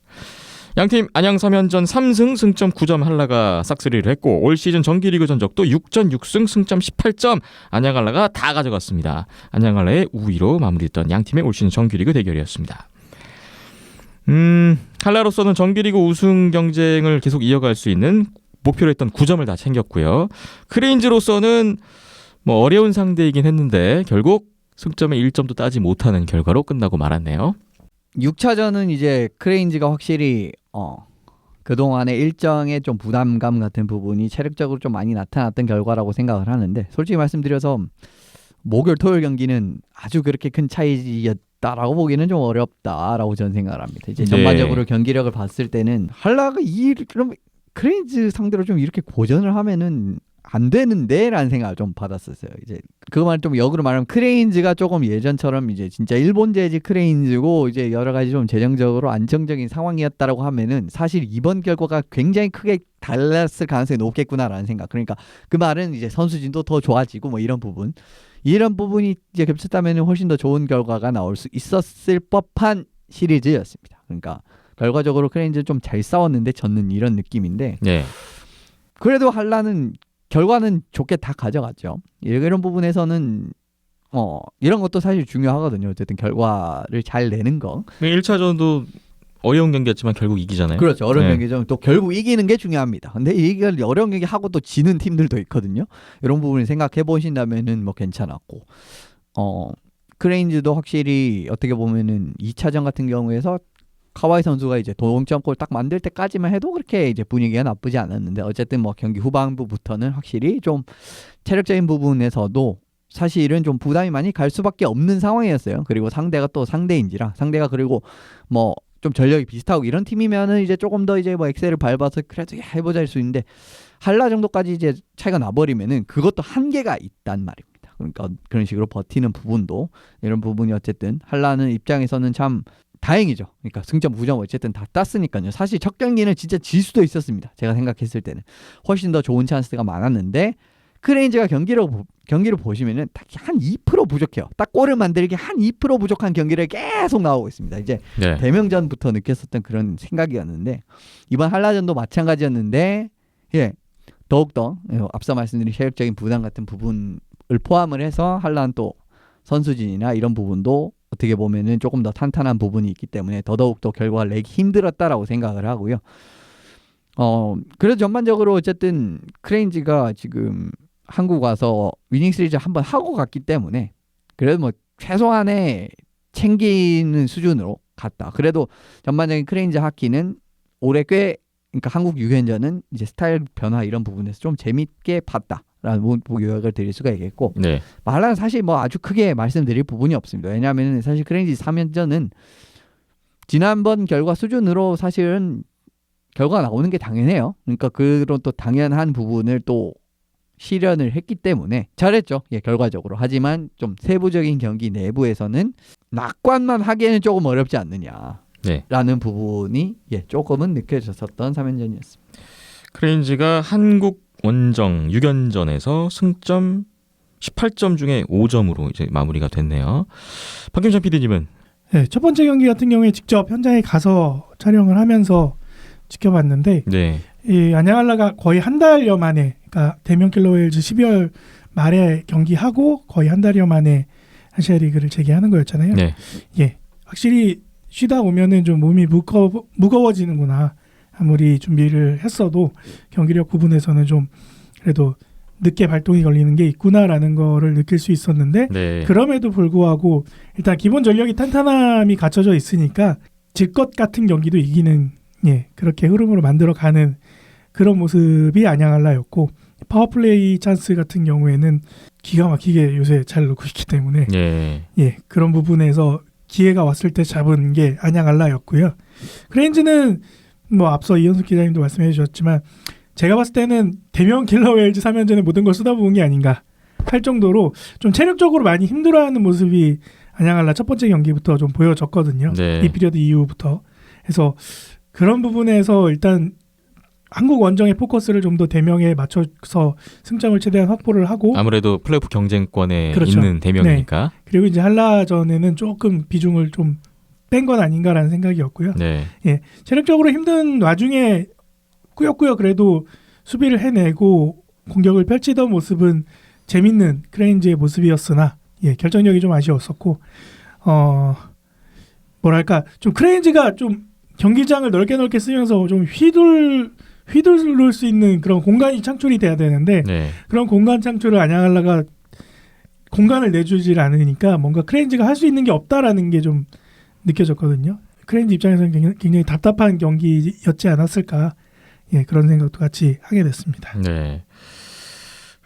양팀 안양 3연전 3승 승점 9점 한라가 싹쓸이를 했고 올 시즌 정규리그 전적도 6전 6승 승점 18점 안양 한라가 다 가져갔습니다. 안양 한라의 우위로 마무리했던 양팀의 올 시즌 정규리그 대결이었습니다. 한라로서는 정규리그 우승 경쟁을 계속 이어갈 수 있는 목표로 했던 9점을 다 챙겼고요. 크레인즈로서는 뭐 어려운 상대이긴 했는데 결국 승점의 1점도 따지 못하는 결과로 끝나고 말았네요. 6차전은 이제 크레인즈가 확실히 그동안의 일정의 좀 부담감 같은 부분이 체력적으로 좀 많이 나타났던 결과라고 생각을 하는데 솔직히 말씀드려서 목요일 토요일 경기는 아주 그렇게 큰 차이였다라고 보기는 좀 어렵다라고 저는 생각을 합니다. 이제 전반적으로 경기력을 봤을 때는 한라가 그럼 크레인즈 상대로 좀 이렇게 고전을 하면은 안 되는데 라는 생각을 좀 받았었어요. 이제 그말 좀 역으로 말하면 크레인즈가 조금 예전처럼 이제 진짜 일본 재즈 크레인즈고 이제 여러 가지 좀 재정적으로 안정적인 상황이었다라고 하면은 사실 이번 결과가 굉장히 크게 달랐을 가능성이 높겠구나라는 생각. 그러니까 그 말은 이제 선수진도 더 좋아지고 뭐 이런 부분이 이제 겹쳤다면 훨씬 더 좋은 결과가 나올 수 있었을 법한 시리즈였습니다. 그러니까 결과적으로 크레인즈 좀 잘 싸웠는데 졌는 이런 느낌인데 네. 그래도 한라는 결과는 좋게 다 가져갔죠. 이런 부분에서는 이런 것도 사실 중요하거든요. 어쨌든 결과를 잘 내는 거. 1차전도 어려운 경기였지만 결국 이기잖아요. 그렇죠. 어려운 경기죠. 또 결국 이기는 게 중요합니다. 근데 이게 어려운 경기 하고 또 지는 팀들도 있거든요. 이런 부분을 생각해 보신다면은 뭐 괜찮았고. 크레인즈도 확실히 어떻게 보면은 2차전 같은 경우에서 카와이 선수가 이제 동점골 딱 만들 때까지만 해도 그렇게 이제 분위기가 나쁘지 않았는데 어쨌든 뭐 경기 후반부부터는 확실히 좀 체력적인 부분에서도 사실은 좀 부담이 많이 갈 수밖에 없는 상황이었어요. 그리고 상대가 또 상대인지라 상대가 그리고 뭐 좀 전력이 비슷하고 이런 팀이면은 이제 조금 더 이제 뭐 엑셀을 밟아서 그래도 해보자 할 수 있는데 한라 정도까지 이제 차이가 나버리면은 그것도 한계가 있단 말입니다. 그러니까 그런 식으로 버티는 부분도 이런 부분이 어쨌든 한라는 입장에서는 참 다행이죠. 그러니까 승점 9점 어쨌든 다 땄으니까요. 사실 첫 경기는 진짜 질 수도 있었습니다. 제가 생각했을 때는 훨씬 더 좋은 찬스가 많았는데 크레인즈가 경기를 보시면은 딱 한 2% 부족해요. 딱 골을 만들기 한 2% 부족한 경기를 계속 나오고 있습니다. 이제 네. 대명전부터 느꼈었던 그런 생각이었는데 이번 한라전도 마찬가지였는데 더욱더 앞서 말씀드린 체력적인 부담 같은 부분을 포함을 해서 한라는 또 선수진이나 이런 부분도 어떻게 보면은 조금 더 탄탄한 부분이 있기 때문에 더더욱 더 결과를 내기 힘들었다라고 생각을 하고요. 그래도 전반적으로 어쨌든 크레인즈가 지금 한국 와서 위닝 시리즈 한번 하고 갔기 때문에 그래도 뭐 최소한의 챙기는 수준으로 같다. 그래도 전반적인 크레인즈 하키는 올해 꽤 그러니까 한국 유현전은 이제 스타일 변화 이런 부분에서 좀 재밌게 봤다라는 요약을 드릴 수가 있겠고 네. 한라는 사실 뭐 아주 크게 말씀드릴 부분이 없습니다. 왜냐하면 사실 크레인즈 3연전은 지난번 결과 수준으로 사실은 결과가 나오는 게 당연해요. 그러니까 그런 또 당연한 부분을 또 실현을 했기 때문에 잘했죠. 예, 결과적으로. 하지만 좀 세부적인 경기 내부에서는 낙관만 하기에는 조금 어렵지 않느냐. 네. 라는 부분이 조금은 느껴졌었던 3연전이었습니다. 크레인즈가 한국 원정 6연전에서 승점 18점 중에 5점으로 이제 마무리가 됐네요. 박김찬 PD님은 네, 첫 번째 경기 같은 경우에 직접 현장에 가서 촬영을 하면서 지켜봤는데 네. 이 안양알라가 거의 한 달여 만에 그러니까 대면 킬러웨일즈 12월 말에 경기하고 거의 한 달여 만에 아시아 리그를 재개하는 거였잖아요. 네. 예, 확실히 쉬다 오면은 좀 몸이 무거워지는구나. 아무리 준비를 했어도 경기력 부분에서는 좀 그래도 늦게 발동이 걸리는 게 있구나라는 거를 느낄 수 있었는데 네. 그럼에도 불구하고 일단 기본 전력이 탄탄함이 갖춰져 있으니까 질 것 같은 경기도 이기는 그렇게 흐름으로 만들어가는 그런 모습이 안양알라였고 파워플레이 찬스 같은 경우에는 기가 막히게 요새 잘 넣고 있기 때문에 네. 그런 부분에서 기회가 왔을 때 잡은 게 안양알라였고요. 크레인즈는 뭐 앞서 이현숙 기자님도 말씀해 주셨지만 제가 봤을 때는 대면 킬러웨일즈 3연전에 모든 걸 쏟아부은 게 아닌가 할 정도로 좀 체력적으로 많이 힘들어하는 모습이 안양알라 첫 번째 경기부터 좀 보여졌거든요. 네. 이 피리어드 이후부터. 그래서 그런 부분에서 일단 한국 원정의 포커스를 좀 더 대명에 맞춰서 승점을 최대한 확보를 하고 아무래도 플레이오프 경쟁권에 그렇죠. 있는 대명이니까. 그리고 이제 한라전에는 조금 비중을 좀 뺀 건 아닌가라는 생각이었고요. 네. 체력적으로 힘든 와중에 꾸역꾸역 그래도 수비를 해내고 공격을 펼치던 모습은 재밌는 크레인즈의 모습이었으나 결정력이 좀 아쉬웠었고 뭐랄까 좀 크레인즈가 좀 경기장을 넓게 쓰면서 좀 휘둘를 수 있는 그런 공간이 창출이 돼야 되는데 네. 그런 공간 창출을 안양알라가 공간을 내주질 않으니까 뭔가 크레인즈가 할 수 있는 게 없다라는 게 좀 느껴졌거든요. 크레인즈 입장에서는 굉장히 답답한 경기였지 않았을까 그런 생각도 같이 하게 됐습니다. 네.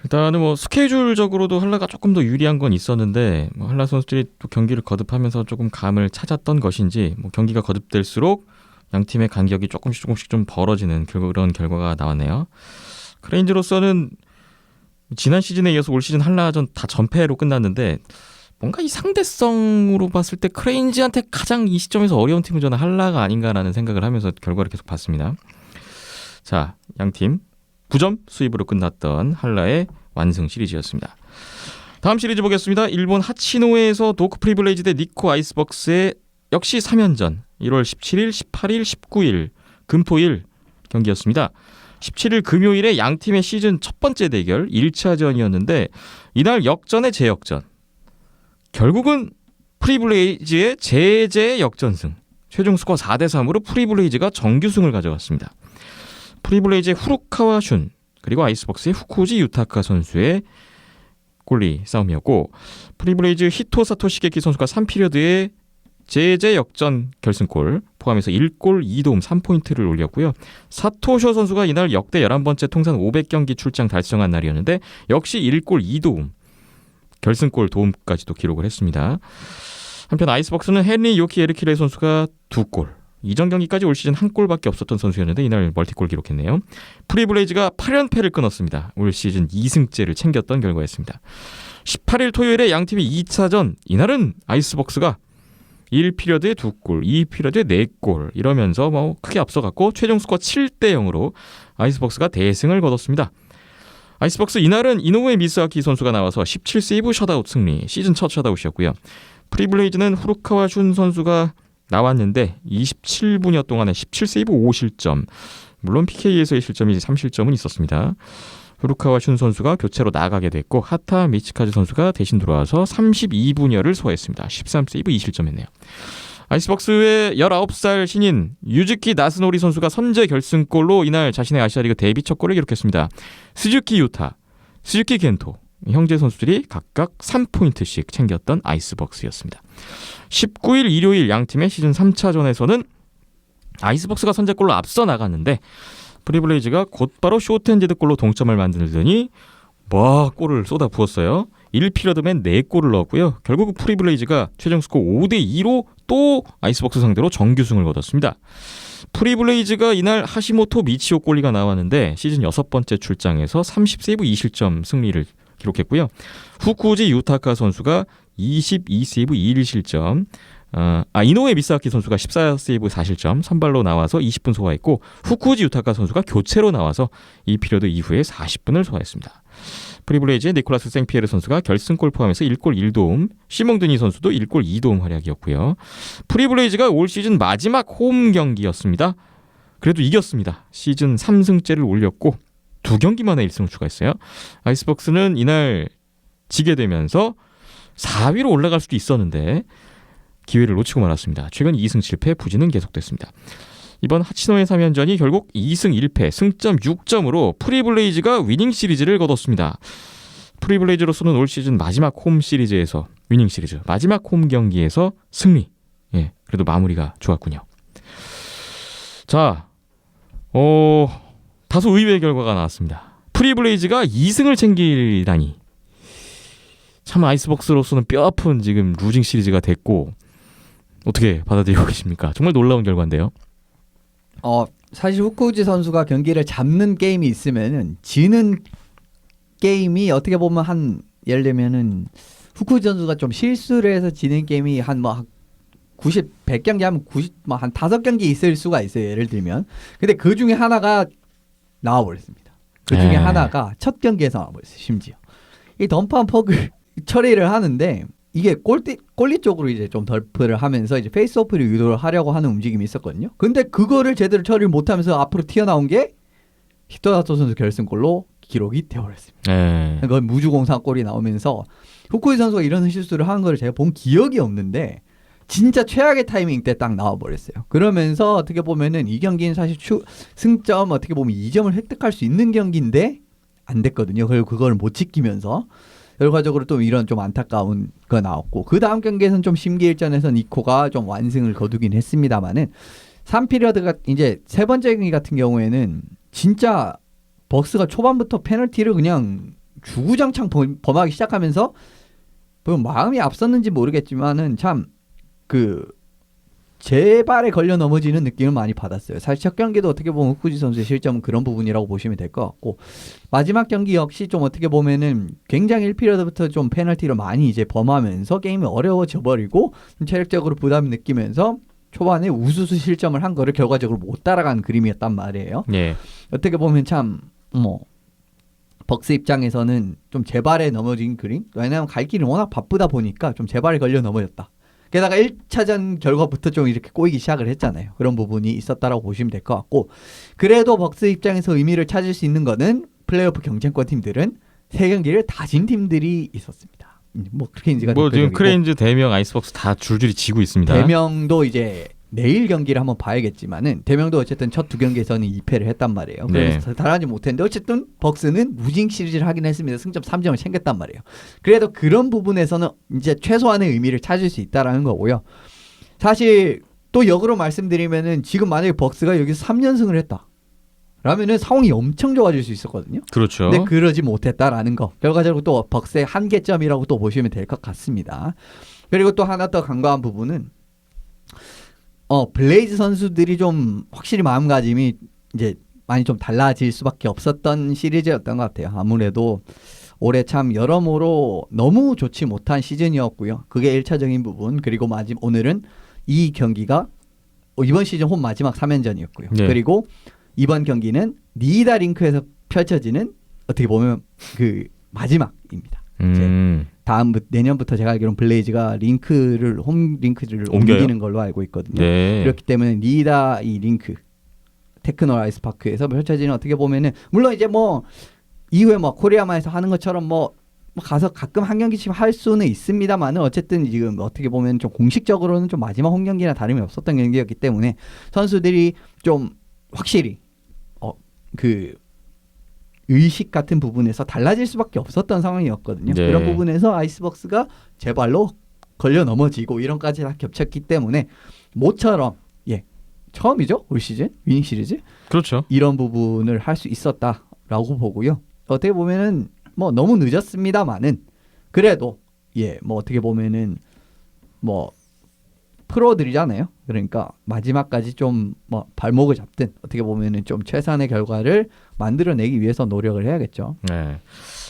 일단은 뭐 스케줄적으로도 한라가 조금 더 유리한 건 있었는데 뭐 한라 선수들이 또 경기를 거듭하면서 조금 감을 찾았던 것인지 뭐 경기가 거듭될수록 양 팀의 간격이 조금씩 좀 벌어지는 그런 결과가 나왔네요. 크레인즈로서는 지난 시즌에 이어서 올 시즌 한라전 다 전패로 끝났는데 뭔가 이 상대성으로 봤을 때 크레인즈한테 가장 이 시점에서 어려운 팀은 저는 한라가 아닌가라는 생각을 하면서 결과를 계속 봤습니다. 자, 양 팀 9점 수입으로 끝났던 한라의 완승 시리즈였습니다. 다음 시리즈 보겠습니다. 일본 하치노에서 도크 프리블레이즈 대 니코 아이스벅스의 역시 3연전 1월 17일, 18일, 19일 금토일 경기였습니다. 17일 금요일에 양 팀의 시즌 첫 번째 대결 1차전이었는데 이날 역전의 재역전. 결국은 프리블레이즈의 제재 역전승. 최종 스코어 4대3으로 프리블레이즈가 정규승을 가져갔습니다. 프리블레이즈의 후루카와 슌 그리고 아이스벅스의 후쿠지 유타카 선수의 골리 싸움이었고 프리블레이즈 히토 사토시게키 선수가 3피리어드에 제재 역전 결승골 포함해서 1골 2도움 3포인트를 올렸고요. 사토쇼 선수가 이날 역대 11번째 통산 500경기 출장 달성한 날이었는데 역시 1골 2도움 결승골 도움까지도 기록을 했습니다. 한편 아이스벅스는 헨리 요키 에르키레 선수가 2골 이전 경기까지 올 시즌 1골밖에 없었던 선수였는데 이날 멀티골 기록했네요. 프리블레이즈가 8연패를 끊었습니다. 올 시즌 2승째를 챙겼던 결과였습니다. 18일 토요일에 양팀이 2차전 이날은 아이스벅스가 1피리어드에 2골, 2피리어드에 4골 이러면서 뭐 크게 앞서갔고 최종 스코어 7대0으로 아이스벅스가 대승을 거뒀습니다. 아이스벅스 이날은 이노우에 미스아키 선수가 나와서 17세이브 셧아웃 승리, 시즌 첫 셧아웃이었고요. 프리블레이즈는 후루카와 슌 선수가 나왔는데 27분여 동안에 17세이브 5실점, 물론 PK에서의 실점이 3실점은 있었습니다. 후루카와 슌 선수가 교체로 나가게 됐고 하타 미치카즈 선수가 대신 들어와서 32분여를 소화했습니다. 13세이브 2실점했네요. 아이스벅스의 19살 신인 유즈키 나스노리 선수가 선제 결승골로 이날 자신의 아시아리그 데뷔 첫 골을 기록했습니다. 스즈키 유타, 스즈키 겐토, 형제 선수들이 각각 3포인트씩 챙겼던 아이스벅스였습니다. 19일 일요일 양 팀의 시즌 3차전에서는 아이스벅스가 선제골로 앞서 나갔는데 프리블레이즈가 곧바로 쇼트핸디드 골로 동점을 만들더니 골을 쏟아 부었어요. 1피리어드맨 4골을 넣었고요. 결국 프리블레이즈가 최종 스코어 5대2로 또 아이스벅스 상대로 정규승을 거뒀습니다. 프리블레이즈가 이날 하시모토 미치오 골리가 나왔는데 시즌 6번째 출장에서 30세이브 2실점 승리를 기록했고요. 후쿠지 유타카 선수가 22세이브 2실점, 이노에 미사키 선수가 14세이브 4실점 선발로 나와서 20분 소화했고 후쿠지 유타카 선수가 교체로 나와서 이 피리어드 이후에 40분을 소화했습니다. 프리블레이즈의 니콜라스 생피에르 선수가 결승골 포함해서 1골 1도움, 시몽드니 선수도 1골 2도움 활약이었고요. 프리블레이즈가 올 시즌 마지막 홈 경기였습니다. 그래도 이겼습니다. 시즌 3승째를 올렸고 2경기 만에 1승을 추가했어요. 아이스벅스는 이날 지게 되면서 4위로 올라갈 수도 있었는데 기회를 놓치고 말았습니다. 최근 2승 7패 부진은 계속됐습니다. 이번 하치노의 3연전이 결국 2승 1패 승점 6점으로 프리블레이즈가 위닝 시리즈를 거뒀습니다. 프리블레이즈로서는 올 시즌 마지막 홈 시리즈에서 위닝 시리즈 마지막 홈 경기에서 승리. 그래도 마무리가 좋았군요. 자, 다소 의외의 결과가 나왔습니다. 프리블레이즈가 2승을 챙기다니. 참 아이스벅스로서는 뼈아픈 지금 루징 시리즈가 됐고 어떻게 받아들이고 계십니까? 정말 놀라운 결과인데요. 사실 후쿠지 선수가 경기를 잡는 게임이 있으면은 지는 게임이 어떻게 보면 예를 들면은 후쿠지 선수가 좀 실수를 해서 지는 게임이 한 100경기 하면 한 5경기 있을 수가 있어요. 예를 들면. 근데 그 중에 하나가 나와버렸습니다. 그 중에 하나가 첫 경기에서 나와버렸어요. 심지어. 이 덤프한 퍽을 처리를 하는데 이게 골리 쪽으로 이제 좀 덜프를 하면서 이제 페이스오프를 유도를 하려고 하는 움직임이 있었거든요. 근데 그거를 제대로 처리를 못하면서 앞으로 튀어나온 게 히토나토 선수 결승골로 기록이 되어버렸습니다. 그건 무주공사골이 나오면서 후쿠이 선수가 이런 실수를 하는 걸 제가 본 기억이 없는데 진짜 최악의 타이밍 때 딱 나와버렸어요. 그러면서 어떻게 보면은 이 경기는 사실 승점 어떻게 보면 2점을 획득할 수 있는 경기인데 안 됐거든요. 그리고 그걸 못 지키면서 결과적으로 또 이런 좀 안타까운 거 나왔고 그 다음 경기에서는 좀 심기일전에서 니코가 좀 완승을 거두긴 했습니다만은 3피리어드가 이제 세 번째 경기 같은 경우에는 진짜 벅스가 초반부터 페널티를 그냥 주구장창 범하기 시작하면서 마음이 앞섰는지 모르겠지만은 참 제 발에 걸려 넘어지는 느낌을 많이 받았어요. 사실 첫 경기도 어떻게 보면 후쿠지 선수의 실점은 그런 부분이라고 보시면 될 것 같고 마지막 경기 역시 좀 어떻게 보면은 굉장히 1피리어드부터 좀 페널티를 많이 이제 범하면서 게임이 어려워져 버리고 체력적으로 부담을 느끼면서 초반에 우수수 실점을 한 거를 결과적으로 못 따라간 그림이었단 말이에요. 어떻게 보면 참 벅스 입장에서는 좀 제 발에 넘어진 그림? 왜냐하면 갈 길이 워낙 바쁘다 보니까 좀 제 발에 걸려 넘어졌다. 게다가 1차전 결과부터 좀 이렇게 꼬이기 시작을 했잖아요. 그런 부분이 있었다라고 보시면 될 것 같고 그래도 벅스 입장에서 의미를 찾을 수 있는 거는 플레이오프 경쟁권 팀들은 3경기를 다 진 팀들이 있었습니다. 크레인즈가 지금 크레인즈, 대명, 아이스벅스 다 줄줄이 지고 있습니다. 대명도 이제 내일 경기를 한번 봐야겠지만은 대명도 어쨌든 첫 2경기에서는 2패를 했단 말이에요. 그래서 달아나지 못했는데 어쨌든 벅스는 무징 시리즈를 하긴 했습니다. 승점 3점을 챙겼단 말이에요. 그래도 그런 부분에서는 이제 최소한의 의미를 찾을 수 있다라는 거고요. 사실 또 역으로 말씀드리면은 지금 만약에 벅스가 여기서 3연승을 했다. 라면은 상황이 엄청 좋아질 수 있었거든요. 그렇죠. 근데 그러지 못했다라는 거. 결과적으로 또 벅스의 한계점이라고 또 보시면 될 것 같습니다. 그리고 또 하나 더 간과한 부분은 블레이즈 선수들이 좀 확실히 마음가짐이 이제 많이 좀 달라질 수밖에 없었던 시리즈였던 것 같아요. 아무래도 올해 참 여러모로 너무 좋지 못한 시즌이었고요. 그게 1차적인 부분. 그리고 오늘은 이 경기가 이번 시즌 홈 마지막 3연전이었고요. 그리고 이번 경기는 니이다 링크에서 펼쳐지는 어떻게 보면 그 마지막입니다. 내년부터 제가 알기로는 블레이즈가 홈 링크를 옮기는 걸로 알고 있거든요. 그렇기 때문에 니이다 이 링크 테크노 아이스파크에서 펼쳐지는 어떻게 보면은 물론 이제 이후에 코리아마에서 하는 것처럼 가서 가끔 한 경기씩 할 수는 있습니다만은 어쨌든 지금 어떻게 보면 좀 공식적으로는 좀 마지막 홈 경기나 다름이 없었던 경기였기 때문에 선수들이 좀 확실히 의식 같은 부분에서 달라질 수밖에 없었던 상황이었거든요. 네. 그런 부분에서 아이스박스가 제 발로 걸려 넘어지고 이런까지 다 겹쳤기 때문에 모처럼 처음이죠 올 시즌 위닝 시리즈 그렇죠. 이런 부분을 할 수 있었다라고 보고요. 어떻게 보면은 뭐 너무 늦었습니다만은 그래도 뭐 어떻게 보면은 뭐 프로들이잖아요. 그러니까 마지막까지 좀 뭐 발목을 잡든 어떻게 보면은 좀 최선의 결과를 만들어내기 위해서 노력을 해야겠죠. 네.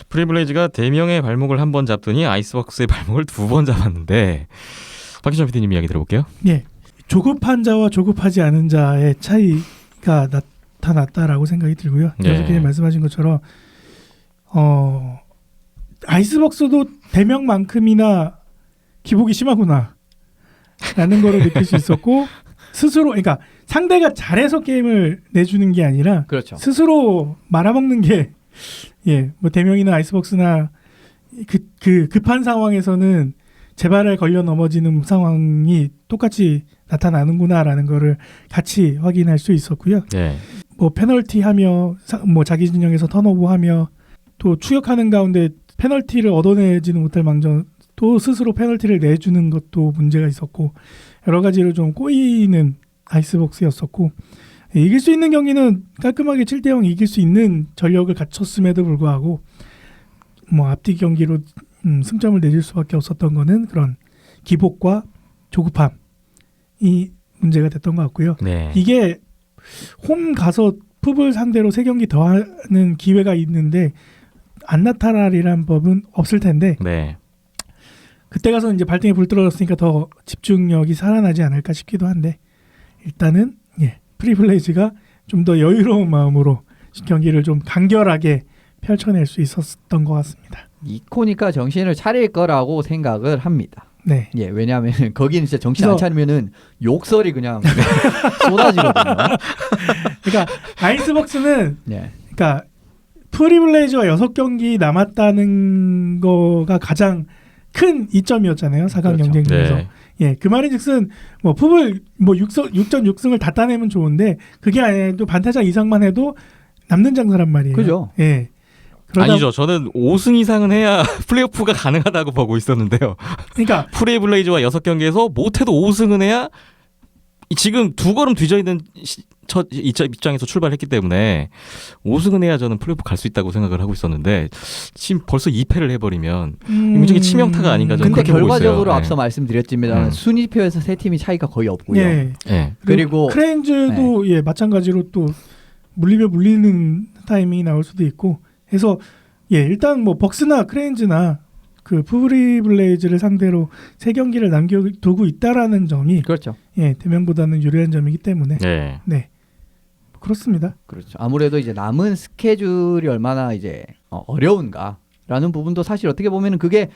프리블레이즈가 대명의 발목을 한 번 잡더니 아이스박스의 발목을 2번 잡았는데 박희철 PD님 이야기 들어볼게요. 예, 조급한 자와 조급하지 않은 자의 차이가 나타났다라고 생각이 들고요. 네. 교수님이 말씀하신 것처럼 아이스박스도 대명만큼이나 기복이 심하구나 라는 거를 느낄 수 있었고 스스로 그러니까 상대가 잘해서 게임을 내주는 게 아니라 그렇죠. 스스로 말아먹는 게 뭐 대명이나 아이스박스나 그 급한 상황에서는 제발에 걸려 넘어지는 상황이 똑같이 나타나는구나라는 거를 같이 확인할 수 있었고요. 네. 뭐 페널티하며 뭐 자기 진영에서 턴오버하며 또 추격하는 가운데 페널티를 얻어내지는 못할 망정 또 스스로 페널티를 내주는 것도 문제가 있었고 여러 가지로 좀 꼬이는 아이스박스였었고 이길 수 있는 경기는 깔끔하게 7대0 이길 수 있는 전력을 갖췄음에도 불구하고 뭐 앞뒤 경기로 승점을 내줄 수밖에 없었던 거는 그런 기복과 조급함이 문제가 됐던 것 같고요. 네. 이게 홈 가서 풋을 상대로 3경기 더 하는 기회가 있는데 안 나타나리란 법은 없을 텐데 네. 그때 가서 이제 발등에 불 떨어졌으니까 더 집중력이 살아나지 않을까 싶기도 한데 일단은 프리블레이즈가 좀 더 여유로운 마음으로 경기를 좀 간결하게 펼쳐낼 수 있었던 것 같습니다. 이코니까 정신을 차릴 거라고 생각을 합니다. 네. 왜냐하면 거기는 진짜 정신 안 그래서- 차리면은 욕설이 그냥 쏟아지거든요. 그러니까 아이스박스는 네. 그러니까 프리블레이즈가 6경기 남았다는 거가 가장 큰 이점이었잖아요. 4강 그렇죠. 경쟁 중에서. 네. 그 말인즉슨 뭐 풋을 뭐 6전 6승을 다 따내면 좋은데 그게 아니라도 반타작 이상만 해도 남는 장사란 말이에요. 그죠. 그러다 아니죠. 저는 5승 이상은 해야 플레이오프가 가능하다고 보고 있었는데요. 그러니까 프리블레이즈와 6경기에서 못해도 5승은 해야 지금 2걸음 뒤져있는 첫 입장에서 출발했기 때문에 5승은 해야 저는 플레이오프 갈 수 있다고 생각을 하고 있었는데 지금 벌써 2패를 해버리면 굉장히 치명타가 아닌가 저는 근데 그렇게 보고 결과적으로 있어요. 앞서 말씀드렸지만 순위표에서 세 팀이 차이가 거의 없고요. 예. 네. 그리고 크레인즈도 마찬가지로 또 물리면 물리는 타이밍이 나올 수도 있고 해서 일단 뭐 벅스나 크레인즈나 그 프리블레이즈를 상대로 3경기를 남겨두고 있다라는 점이 그렇죠. 대면보다는 유리한 점이기 때문에 네. 그렇습니다. 그렇죠. 아무래도 이제 남은 스케줄이 얼마나 이제 어려운가라는 부분도 사실 어떻게 보면은 그게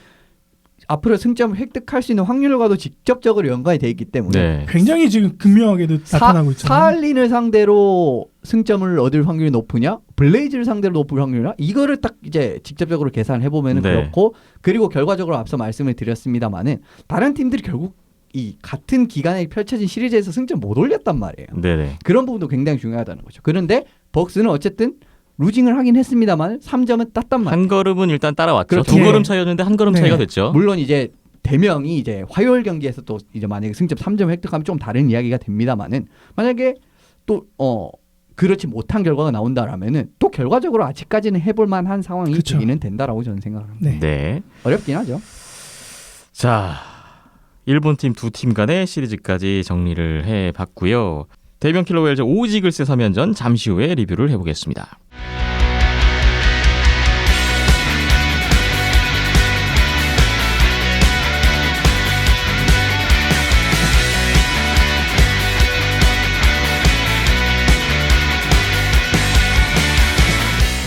앞으로 승점을 획득할 수 있는 확률과도 직접적으로 연관이 돼 있기 때문에 네. 굉장히 지금 극명하게 나타나고 있잖아요. 사할린을 상대로 승점을 얻을 확률이 높으냐, 블레이즈를 상대로 높을 확률이냐, 이거를 딱 이제 직접적으로 계산해 보면은 네. 그렇고, 그리고 결과적으로 앞서 말씀을 드렸습니다만은 다른 팀들이 결국 이 같은 기간에 펼쳐진 시리즈에서 승점 못 올렸단 말이에요. 네네. 그런 부분도 굉장히 중요하다는 거죠. 그런데 벅스는 어쨌든 루징을 하긴 했습니다만 3점은 땄단 말이에요. 한 걸음은 일단 따라왔죠. 그렇죠. 2걸음 차이였는데 한 걸음 네. 차이가 됐죠. 물론 이제 대명이 이제 화요일 경기에서 또 이제 만약에 승점 3점 획득하면 좀 다른 이야기가 됩니다만은 만약에 또 그렇지 못한 결과가 나온다라면은 또 결과적으로 아직까지는 해볼 만한 상황이 그렇죠. 되기는 된다라고 저는 생각합니다. 네. 네. 어렵긴 하죠. 자, 일본 팀 두 팀 간의 시리즈까지 정리를 해봤고요. 대명 킬러 웰즈 오지글스 3연전 잠시 후에 리뷰를 해보겠습니다.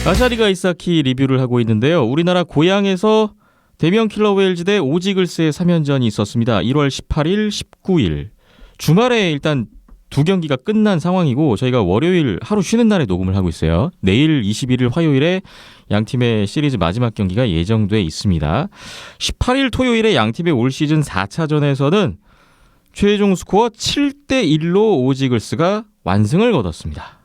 아샤리가 이사키 리뷰를 하고 있는데요. 우리나라 고향에서 대명 킬러 웨일즈 대 오지글스의 3연전이 있었습니다. 1월 18일, 19일. 주말에 일단 두 경기가 끝난 상황이고 저희가 월요일 하루 쉬는 날에 녹음을 하고 있어요. 내일 21일 화요일에 양팀의 시리즈 마지막 경기가 예정돼 있습니다. 18일 토요일에 양팀의 올 시즌 4차전에서는 최종 스코어 7대1로 오지글스가 완승을 거뒀습니다.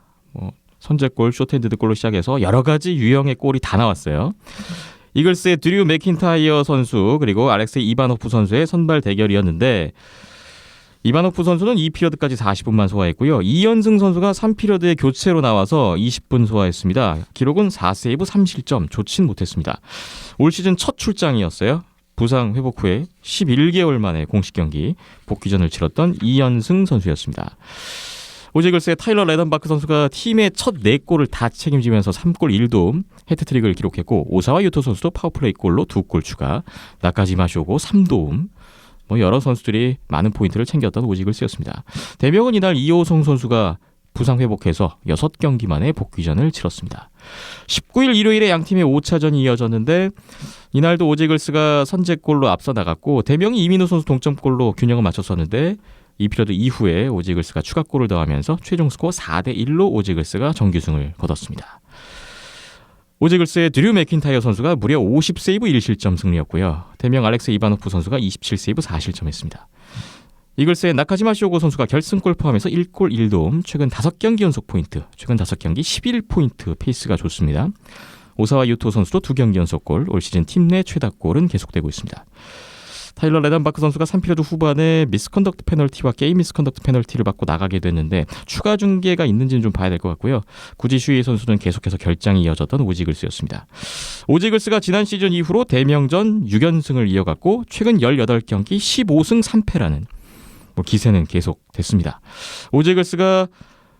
선제골, 쇼트핸드 골로 시작해서 여러 가지 유형의 골이 다 나왔어요. 이글스의 드류 맥킨타이어 선수 그리고 알렉세이 이바노프 선수의 선발 대결이었는데 이바노프 선수는 2피리어드까지 40분만 소화했고요. 이현승 선수가 3피리어드에 교체로 나와서 20분 소화했습니다. 기록은 4세이브 3실점, 좋진 못했습니다. 올 시즌 첫 출장이었어요. 부상 회복 후에 11개월 만에 공식 경기 복귀전을 치렀던 이현승 선수였습니다. 오지글스의 타일러 레던바크 선수가 팀의 첫 4골을 다 책임지면서 3골 1도움 해트트릭을 기록했고 오사와 유토 선수도 파워플레이 골로 2골 추가, 나카지마 쇼고 3도움, 여러 선수들이 많은 포인트를 챙겼던 오지글스였습니다. 대명은 이날 이호성 선수가 부상 회복해서 6경기 만에 복귀전을 치렀습니다. 19일 일요일에 양팀의 5차전이 이어졌는데 이날도 오지글스가 선제골로 앞서 나갔고 대명이 이민우 선수 동점골로 균형을 맞췄었는데 이 피리어드 이후에 오지글스가 추가골을 더하면서 최종 스코어 4대1로 오지글스가 정규승을 거뒀습니다. 오지글스의 드류 맥킨타이어 선수가 무려 50세이브 1실점 승리였고요. 대명 알렉세이 이바노프 선수가 27세이브 4실점했습니다. 이글스의 나카지마 쇼고 선수가 결승골 포함해서 1골 1도움, 최근 5경기 연속 포인트, 최근 5경기 11포인트 페이스가 좋습니다. 오사와 유토 선수도 2경기 연속골, 올 시즌 팀 내 최다골은 계속되고 있습니다. 타일러 레던바크 선수가 3피리어드 후반에 미스컨덕트 페널티와 게임 미스컨덕트 페널티를 받고 나가게 됐는데 추가 중계가 있는지는 좀 봐야 될 것 같고요. 구지 슈이 선수는 계속해서 결장이 이어졌던 오지글스였습니다. 오지글스가 지난 시즌 이후로 대명전 6연승을 이어갔고 최근 18경기 15승 3패라는 기세는 계속됐습니다. 오지글스가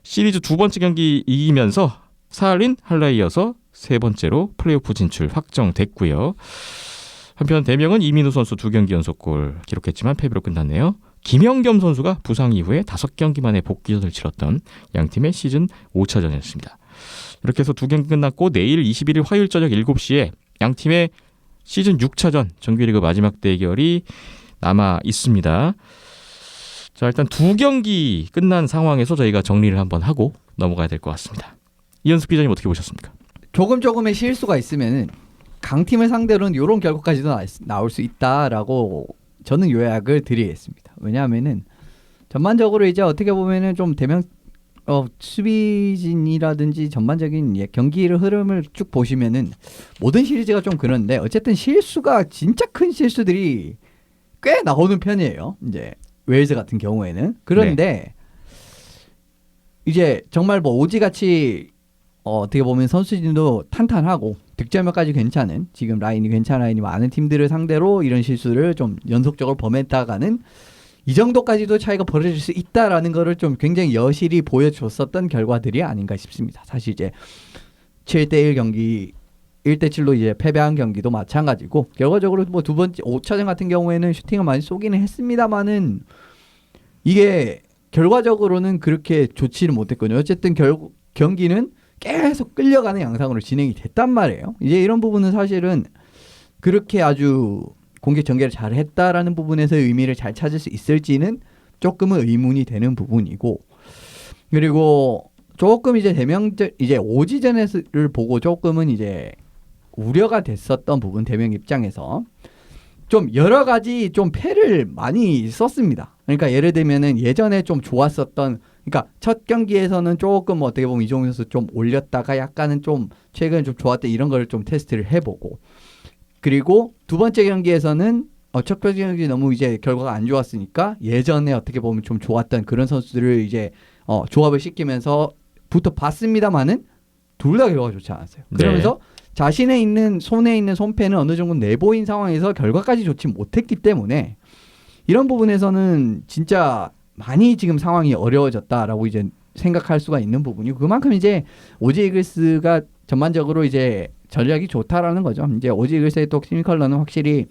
시리즈 2번째 경기 이기면서 사할린 할라에 이어서 3번째로 플레이오프 진출 확정됐고요. 한편 대명은 이민우 선수 2경기 연속골 기록했지만 패배로 끝났네요. 김영겸 선수가 부상 이후에 5경기 만에 복귀전을 치렀던 양팀의 시즌 5차전이었습니다. 이렇게 해서 2경기 끝났고 내일 21일 화요일 저녁 7시에 양팀의 시즌 6차전 정규리그 마지막 대결이 남아 있습니다. 자, 일단 2경기 끝난 상황에서 저희가 정리를 한번 하고 넘어가야 될 것 같습니다. 이현숙 기자님 어떻게 보셨습니까? 조금의 실수가 있으면은 강팀을 상대로는 이런 결과까지도 나올 수 있다라고 저는 요약을 드리겠습니다. 왜냐하면은 전반적으로 이제 어떻게 보면은 좀 대명 수비진이라든지 전반적인 경기를 흐름을 쭉 보시면은 모든 시리즈가 좀 그런데 어쨌든 실수가 진짜 큰 실수들이 꽤 나오는 편이에요. 이제 웨일즈 같은 경우에는 그런데 이제 정말 오지같이 어떻게 보면 선수진도 탄탄하고 득점력까지 괜찮은 지금 라인이 괜찮은 라인이 많은 팀들을 상대로 이런 실수를 좀 연속적으로 범했다가는 이 정도까지도 차이가 벌어질 수 있다라는 거를 좀 굉장히 여실히 보여줬었던 결과들이 아닌가 싶습니다. 사실 이제 7대1 경기 1대7로 이제 패배한 경기도 마찬가지고 결과적으로 두 번째 5차전 같은 경우에는 슈팅을 많이 쏘기는 했습니다만은 이게 결과적으로는 그렇게 좋지는 못했거든요. 어쨌든 경기는 계속 끌려가는 양상으로 진행이 됐단 말이에요. 이제 이런 부분은 사실은 그렇게 아주 공격 전개를 잘 했다라는 부분에서 의미를 잘 찾을 수 있을지는 조금은 의문이 되는 부분이고, 그리고 조금 이제 이제 오지전을 보고 조금은 이제 우려가 됐었던 부분, 대명 입장에서 좀 여러 가지 좀 패를 많이 썼습니다. 그러니까 예를 들면은 예전에 좀 좋았었던, 그러니까 첫 경기에서는 조금 어떻게 보면 이종훈 선수 좀 올렸다가 약간은 좀 최근에 좀 좋았다 이런 걸 좀 테스트를 해보고, 그리고 두 번째 경기에서는 첫 경기 너무 이제 결과가 안 좋았으니까 예전에 어떻게 보면 좀 좋았던 그런 선수들을 이제 조합을 시키면서 붙어봤습니다만은 둘 다 결과가 좋지 않았어요. 그러면서 자신의 있는 손에 있는 손패는 어느 정도 내보인 상황에서 결과까지 좋지 못했기 때문에 이런 부분에서는 진짜 많이 지금 상황이 어려워졌다라고 이제 생각할 수가 있는 부분이고, 그만큼 이제 오지 이글스가 전반적으로 이제 전략이 좋다라는 거죠. 이제 오지 이글스의 또 팀 컬러는 확실히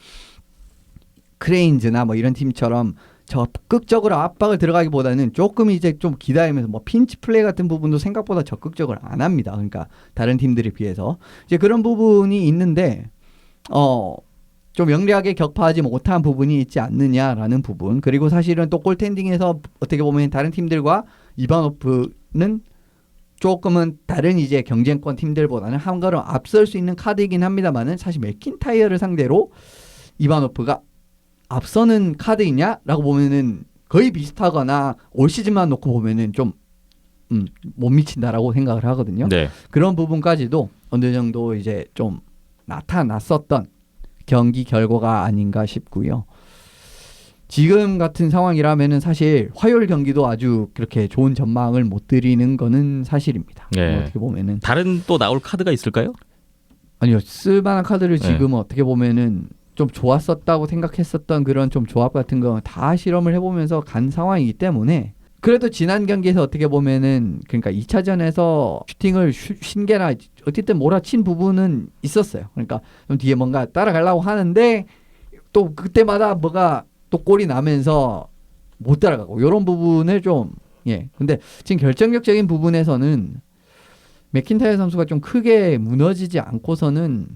크레인즈나 뭐 이런 팀처럼 적극적으로 압박을 들어가기보다는 조금 이제 좀 기다리면서 뭐 핀치 플레이 같은 부분도 생각보다 적극적으로 안 합니다. 그러니까 다른 팀들에 비해서 이제 그런 부분이 있는데 좀 영리하게 격파하지 못한 부분이 있지 않느냐라는 부분, 그리고 사실은 또 골텐딩에서 어떻게 보면 다른 팀들과 이바노프는 조금은 다른 이제 경쟁권 팀들보다는 한 걸음 앞설 수 있는 카드이긴 합니다만은 사실 맥킨타이어를 상대로 이바노프가 앞서는 카드이냐라고 보면은 거의 비슷하거나 올 시즌만 놓고 보면은 좀 못 미친다라고 생각을 하거든요. 네. 그런 부분까지도 어느 정도 이제 좀 나타났었던 경기 결과가 아닌가 싶고요. 지금 같은 상황이라면은 사실 화요일 경기도 아주 그렇게 좋은 전망을 못 드리는 거는 사실입니다. 네. 어떻게 보면은 다른 또 나올 카드가 있을까요? 아니요, 쓸만한 카드를 네. 지금 어떻게 보면은 좀 좋았었다고 생각했었던 그런 좀 조합 같은 거 다 실험을 해보면서 간 상황이기 때문에 그래도 지난 경기에서 어떻게 보면은 그러니까 2차전에서 슈팅을 신게나 어쨌든 몰아친 부분은 있었어요. 그러니까 좀 뒤에 뭔가 따라가려고 하는데 또 그때마다 뭐가 또 골이 나면서 못 따라가고 이런 부분을 좀 근데 지금 결정적인 부분에서는 맥킨타이어 선수가 좀 크게 무너지지 않고서는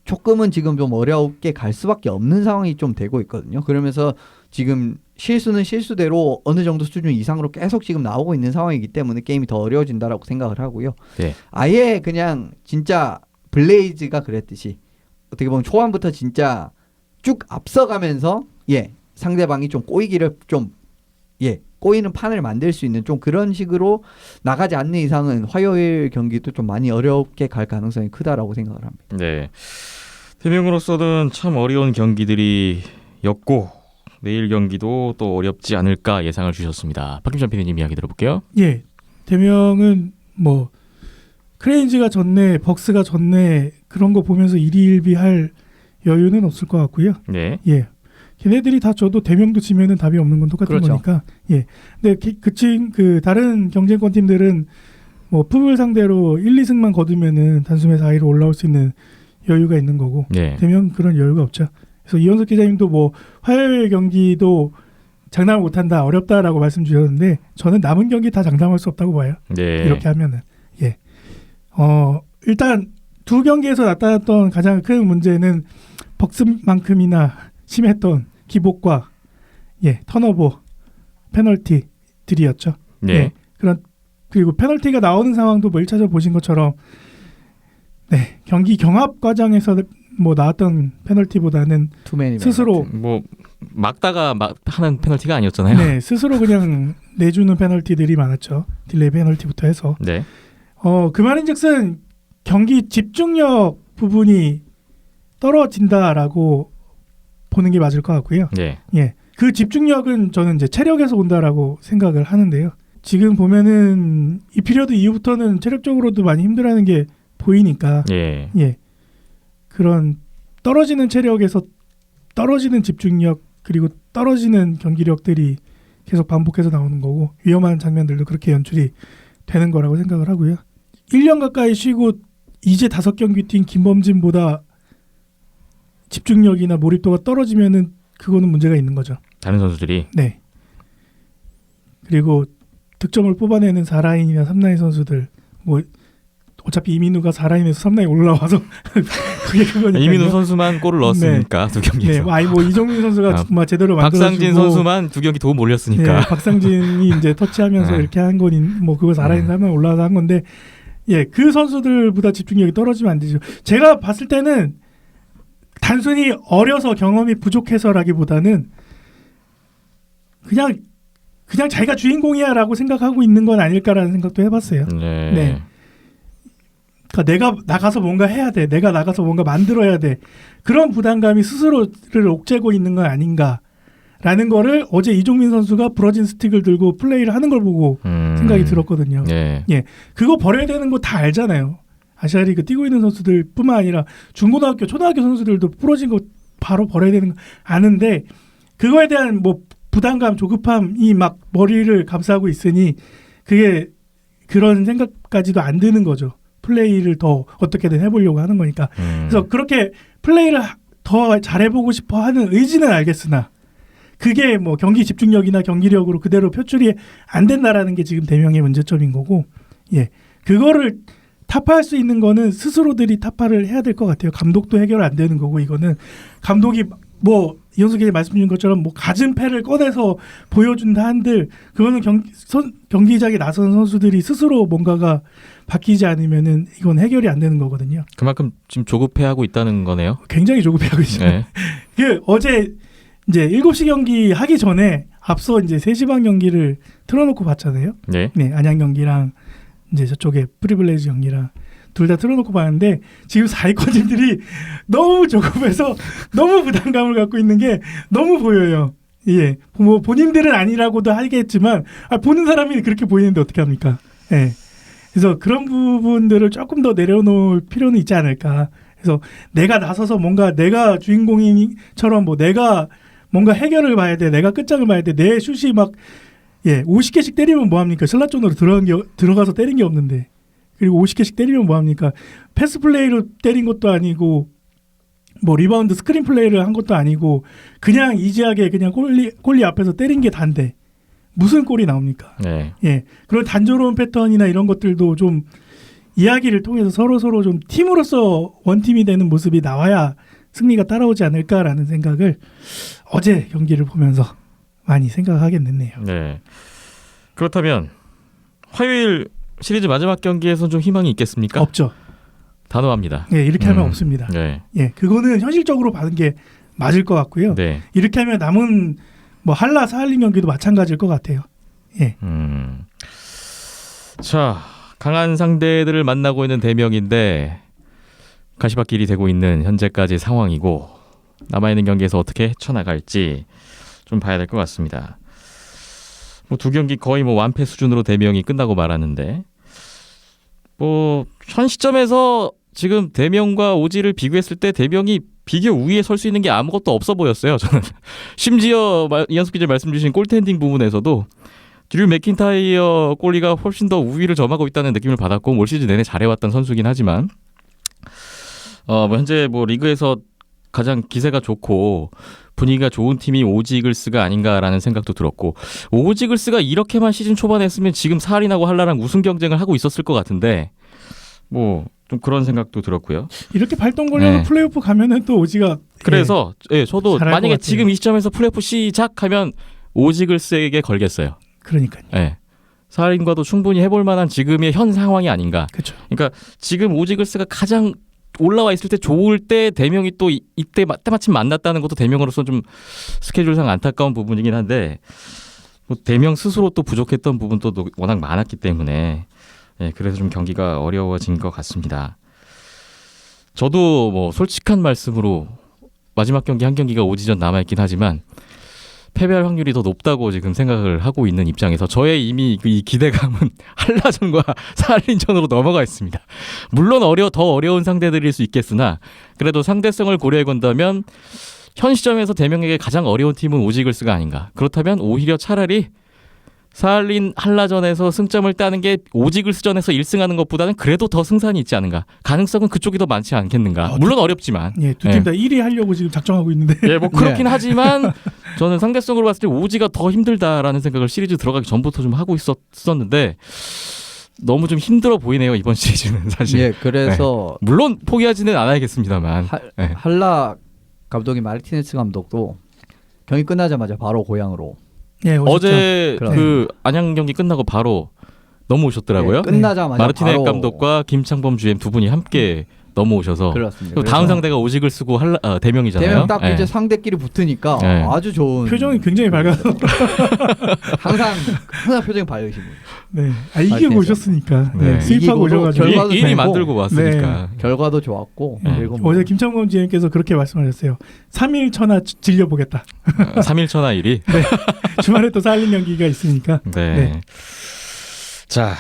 조금은 지금 좀 어렵게 갈 수밖에 없는 상황이 좀 되고 있거든요. 그러면서 지금 실수는 실수대로 어느 정도 수준 이상으로 계속 지금 나오고 있는 상황이기 때문에 게임이 더 어려워진다라고 생각을 하고요. 네. 아예 그냥 진짜 블레이즈가 그랬듯이 어떻게 보면 초반부터 진짜 쭉 앞서가면서 상대방이 좀 꼬이기를 좀 꼬이는 판을 만들 수 있는 좀 그런 식으로 나가지 않는 이상은 화요일 경기도 좀 많이 어렵게 갈 가능성이 크다라고 생각을 합니다. 네. 대명으로서는 참 어려운 경기들이었고 내일 경기도 또 어렵지 않을까 예상을 주셨습니다. 박김찬 PD님 이야기 들어볼게요. 예, 대명은 뭐 크레인즈가 졌네, 벅스가 졌네 그런 거 보면서 일희일비할 여유는 없을 것 같고요. 네. 예, 걔네들이 다 져도 대명도 지면은 답이 없는 건 똑같은 그렇죠. 거니까. 예, 근데 그 다른 경쟁권 팀들은 뭐 푸블 상대로 1, 2승만 거두면은 단숨에 4위로 올라올 수 있는 여유가 있는 거고 네. 대명 그런 여유가 없죠. 그래서 이현석 기자님도 뭐 화요일 경기도 장담을 못한다, 어렵다라고 말씀 주셨는데 저는 남은 경기 다 장담할 수 없다고 봐요. 네. 이렇게 하면은 일단 두 경기에서 나타났던 가장 큰 문제는 벅스만큼이나 심했던 기복과 턴오버, 페널티들이었죠. 네. 그리고 페널티가 나오는 상황도 뭐 1차전 보신 것처럼 경기 경합 과정에서 뭐 나왔던 페널티보다는 투맨이 스스로 뭐 막다가 막 하는 페널티가 아니었잖아요. 스스로 그냥 내주는 페널티들이 많았죠. 딜레이 페널티부터 해서. 네. 그 말인즉슨 경기 집중력 부분이 떨어진다라고 보는 게 맞을 것 같고요. 네. 그 집중력은 저는 이제 체력에서 온다라고 생각을 하는데요. 지금 보면은 이 피리어드 이후부터는 체력적으로도 많이 힘들어하는 게 보이니까 예. 그런 떨어지는 체력에서 떨어지는 집중력 그리고 떨어지는 경기력들이 계속 반복해서 나오는 거고 위험한 장면들도 그렇게 연출이 되는 거라고 생각을 하고요. 1년 가까이 쉬고 이제 5경기 뛴 김범진보다 집중력이나 몰입도가 떨어지면은 그거는 문제가 있는 거죠. 다른 선수들이 네. 그리고 득점을 뽑아내는 4라인이나 3라인 선수들 뭐 어차피 이민우가 4라인에서 3라인 올라와서 그게 그거니까요. 이민우 선수만 골을 넣었으니까 두 경기에서. 뭐 이정민 선수가 정말 제대로 만들어주고 박상진 선수만 두 경기 도움 올렸으니까. 박상진이 이제 터치하면서 이렇게 한 거니 뭐 그거 4라인 하면 올라와서 한 건데 그 선수들보다 집중력이 떨어지면 안 되죠. 제가 봤을 때는 단순히 어려서 경험이 부족해서라기보다는 그냥 자기가 주인공이야라고 생각하고 있는 건 아닐까라는 생각도 해봤어요. 네. 그러니까 내가 나가서 뭔가 해야 돼. 내가 나가서 뭔가 만들어야 돼. 그런 부담감이 스스로를 옥죄고 있는 건 아닌가라는 거를 어제 이종민 선수가 부러진 스틱을 들고 플레이를 하는 걸 보고 생각이 들었거든요. 네. 그거 버려야 되는 거 다 알잖아요. 아시아리그 뛰고 있는 선수들뿐만 아니라 중고등학교, 초등학교 선수들도 부러진 거 바로 버려야 되는 거 아는데 그거에 대한 뭐 부담감, 조급함이 막 머리를 감싸고 있으니 그게 그런 생각까지도 안 드는 거죠. 플레이를 더 어떻게든 해보려고 하는 거니까. 그래서 그렇게 플레이를 더 잘해보고 싶어 하는 의지는 알겠으나 그게 뭐 경기 집중력이나 경기력으로 그대로 표출이 안 된다라는 게 지금 대명의 문제점인 거고 그거를 타파할 수 있는 거는 스스로들이 타파를 해야 될 것 같아요. 감독도 해결 안 되는 거고 이거는 감독이 뭐 이현수 기자 말씀 주신 것처럼 뭐 갖은 패를 꺼내서 보여준다 한들 그거는 경기장에 나선 선수들이 스스로 뭔가가 바뀌지 않으면은 이건 해결이 안 되는 거거든요. 그만큼 지금 조급해하고 있다는 거네요. 굉장히 조급해하고 있죠. 네. 어제 이제 7시 경기 하기 전에 앞서 이제 3시 반 경기를 틀어놓고 봤잖아요. 네. 네, 안양 경기랑 이제 저쪽에 프리블레이즈 경기랑 둘 다 틀어놓고 봤는데 지금 4위권들이 너무 조급해서 너무 부담감을 갖고 있는 게 너무 보여요. 예, 뭐 본인들은 아니라고도 하겠지만 보는 사람이 그렇게 보이는데 어떻게 합니까? 예, 그래서 그런 부분들을 조금 더 내려놓을 필요는 있지 않을까. 그래서 내가 나서서 뭔가 내가 주인공인처럼 뭐 내가 뭔가 해결을 봐야 돼, 내가 끝장을 봐야 돼, 내 슛이 막 50개씩 때리면 뭐 합니까? 슬라존으로 들어가서 때린 게 없는데. 그리고 50개씩 때리면 뭐합니까? 패스 플레이로 때린 것도 아니고 뭐 리바운드 스크린 플레이를 한 것도 아니고 그냥 이지하게 그냥 골리 앞에서 때린 게 단데 무슨 골이 나옵니까? 네. 예, 그런 단조로운 패턴이나 이런 것들도 좀 이야기를 통해서 서로 좀 팀으로서 원팀이 되는 모습이 나와야 승리가 따라오지 않을까라는 생각을 어제 경기를 보면서 많이 생각하게 됐네요. 네. 그렇다면 화요일 시리즈 마지막 경기에선 좀 희망이 있겠습니까? 없죠. 단호합니다. 예, 이렇게 하면 없습니다. 네. 예, 그거는 현실적으로 받은 게 맞을 것 같고요. 네. 이렇게 하면 남은 뭐 한라 사할린 경기도 마찬가지일 것 같아요. 예. 자, 강한 상대들을 만나고 있는 대명인데 가시밭길이 되고 있는 현재까지 상황이고 남아있는 경기에서 어떻게 헤쳐나갈지 좀 봐야 될 것 같습니다. 뭐 두 경기 거의 뭐 완패 수준으로 대명이 끝나고 말았는데 뭐 현 시점에서 지금 대명과 오지를 비교했을 때 대명이 비교 우위에 설 수 있는 게 아무것도 없어 보였어요. 저는 심지어 이한숙 기자 말씀 주신 골텐딩 부분에서도 드류 맥킨타이어 골리가 훨씬 더 우위를 점하고 있다는 느낌을 받았고 올 시즌 내내 잘해왔던 선수긴 하지만 뭐 현재 뭐 리그에서 가장 기세가 좋고 분위기가 좋은 팀이 오지 이글스가 아닌가라는 생각도 들었고 오지 이글스가 이렇게만 시즌 초반에 했으면 지금 사할린하고 한라랑 우승 경쟁을 하고 있었을 것 같은데 뭐 좀 그런 생각도 들었고요. 이렇게 발동 걸려서 네. 플레이오프 가면은 또 오지가 그래서 저도 잘할 만약에 것 같아요. 지금 이 시점에서 플레이오프 시작하면 오지 이글스에게 걸겠어요. 그러니까요. 예. 사할린과도 충분히 해볼 만한 지금의 현 상황이 아닌가. 그렇죠. 그러니까 지금 오지 이글스가 가장 올라와 있을 때 좋을 때 대명이 또 이때 때마침 만났다는 것도 대명으로서 좀 스케줄상 안타까운 부분이긴 한데 뭐 대명 스스로 또 부족했던 부분도 워낙 많았기 때문에 그래서 좀 경기가 어려워진 것 같습니다. 저도 뭐 솔직한 말씀으로 마지막 경기 한 경기가 오지전 남아있긴 하지만 패배할 확률이 더 높다고 지금 생각을 하고 있는 입장에서 저의 이미 이 기대감은 한라전과 사할린전으로 넘어가 있습니다. 물론 더 어려운 상대들일 수 있겠으나 그래도 상대성을 고려해 본다면 현 시점에서 대명에게 가장 어려운 팀은 오지 이글스가 아닌가. 그렇다면 오히려 차라리 사할린 한라전에서 승점을 따는 게 오지 이글스전에서 1승하는 것보다는 그래도 더 승산이 있지 않은가. 가능성은 그쪽이 더 많지 않겠는가. 물론 어렵지만. 예, 두 팀 다 1위 하려고 지금 작정하고 있는데. 예, 뭐 그렇긴 하지만 저는 상대성으로 봤을 때 오지가 더 힘들다라는 생각을 시리즈 들어가기 전부터 좀 하고 있었는데 너무 좀 힘들어 보이네요, 이번 시리즈는 사실. 예, 그래서 물론 포기하지는 않아야겠습니다만. 한라 감독이 마르티네스 감독도 경기 끝나자마자 바로 고향으로 예, 어제 그럼. 그 안양 경기 끝나고 바로 넘어오셨더라고요. 예, 끝나자마자 마르티네 바로 감독과 김창범 GM 두 분이 함께 넘어오셔서 그렇습니다. 또 다음 상대가 오지 이글스고 대명이잖아요. 대명 딱 예. 이제 상대끼리 붙으니까 네. 아주 좋은 표정이 굉장히 밝아서. 항상 표정이 밝으신 분. 네. 이기고 마르티네스. 오셨으니까. 네. 네. 수입하고 이기고도 오셔가지고. 결과도 일이 되고. 만들고 왔으니까. 결과도 좋았고 네. 그리고 뭐 어제 김창범 GM께서 그렇게 말씀하셨어요. 3일 천하 질려보겠다. 3일천하 일이. 주말에 또 사할린 경기가 있으니까. 네. 네. 자,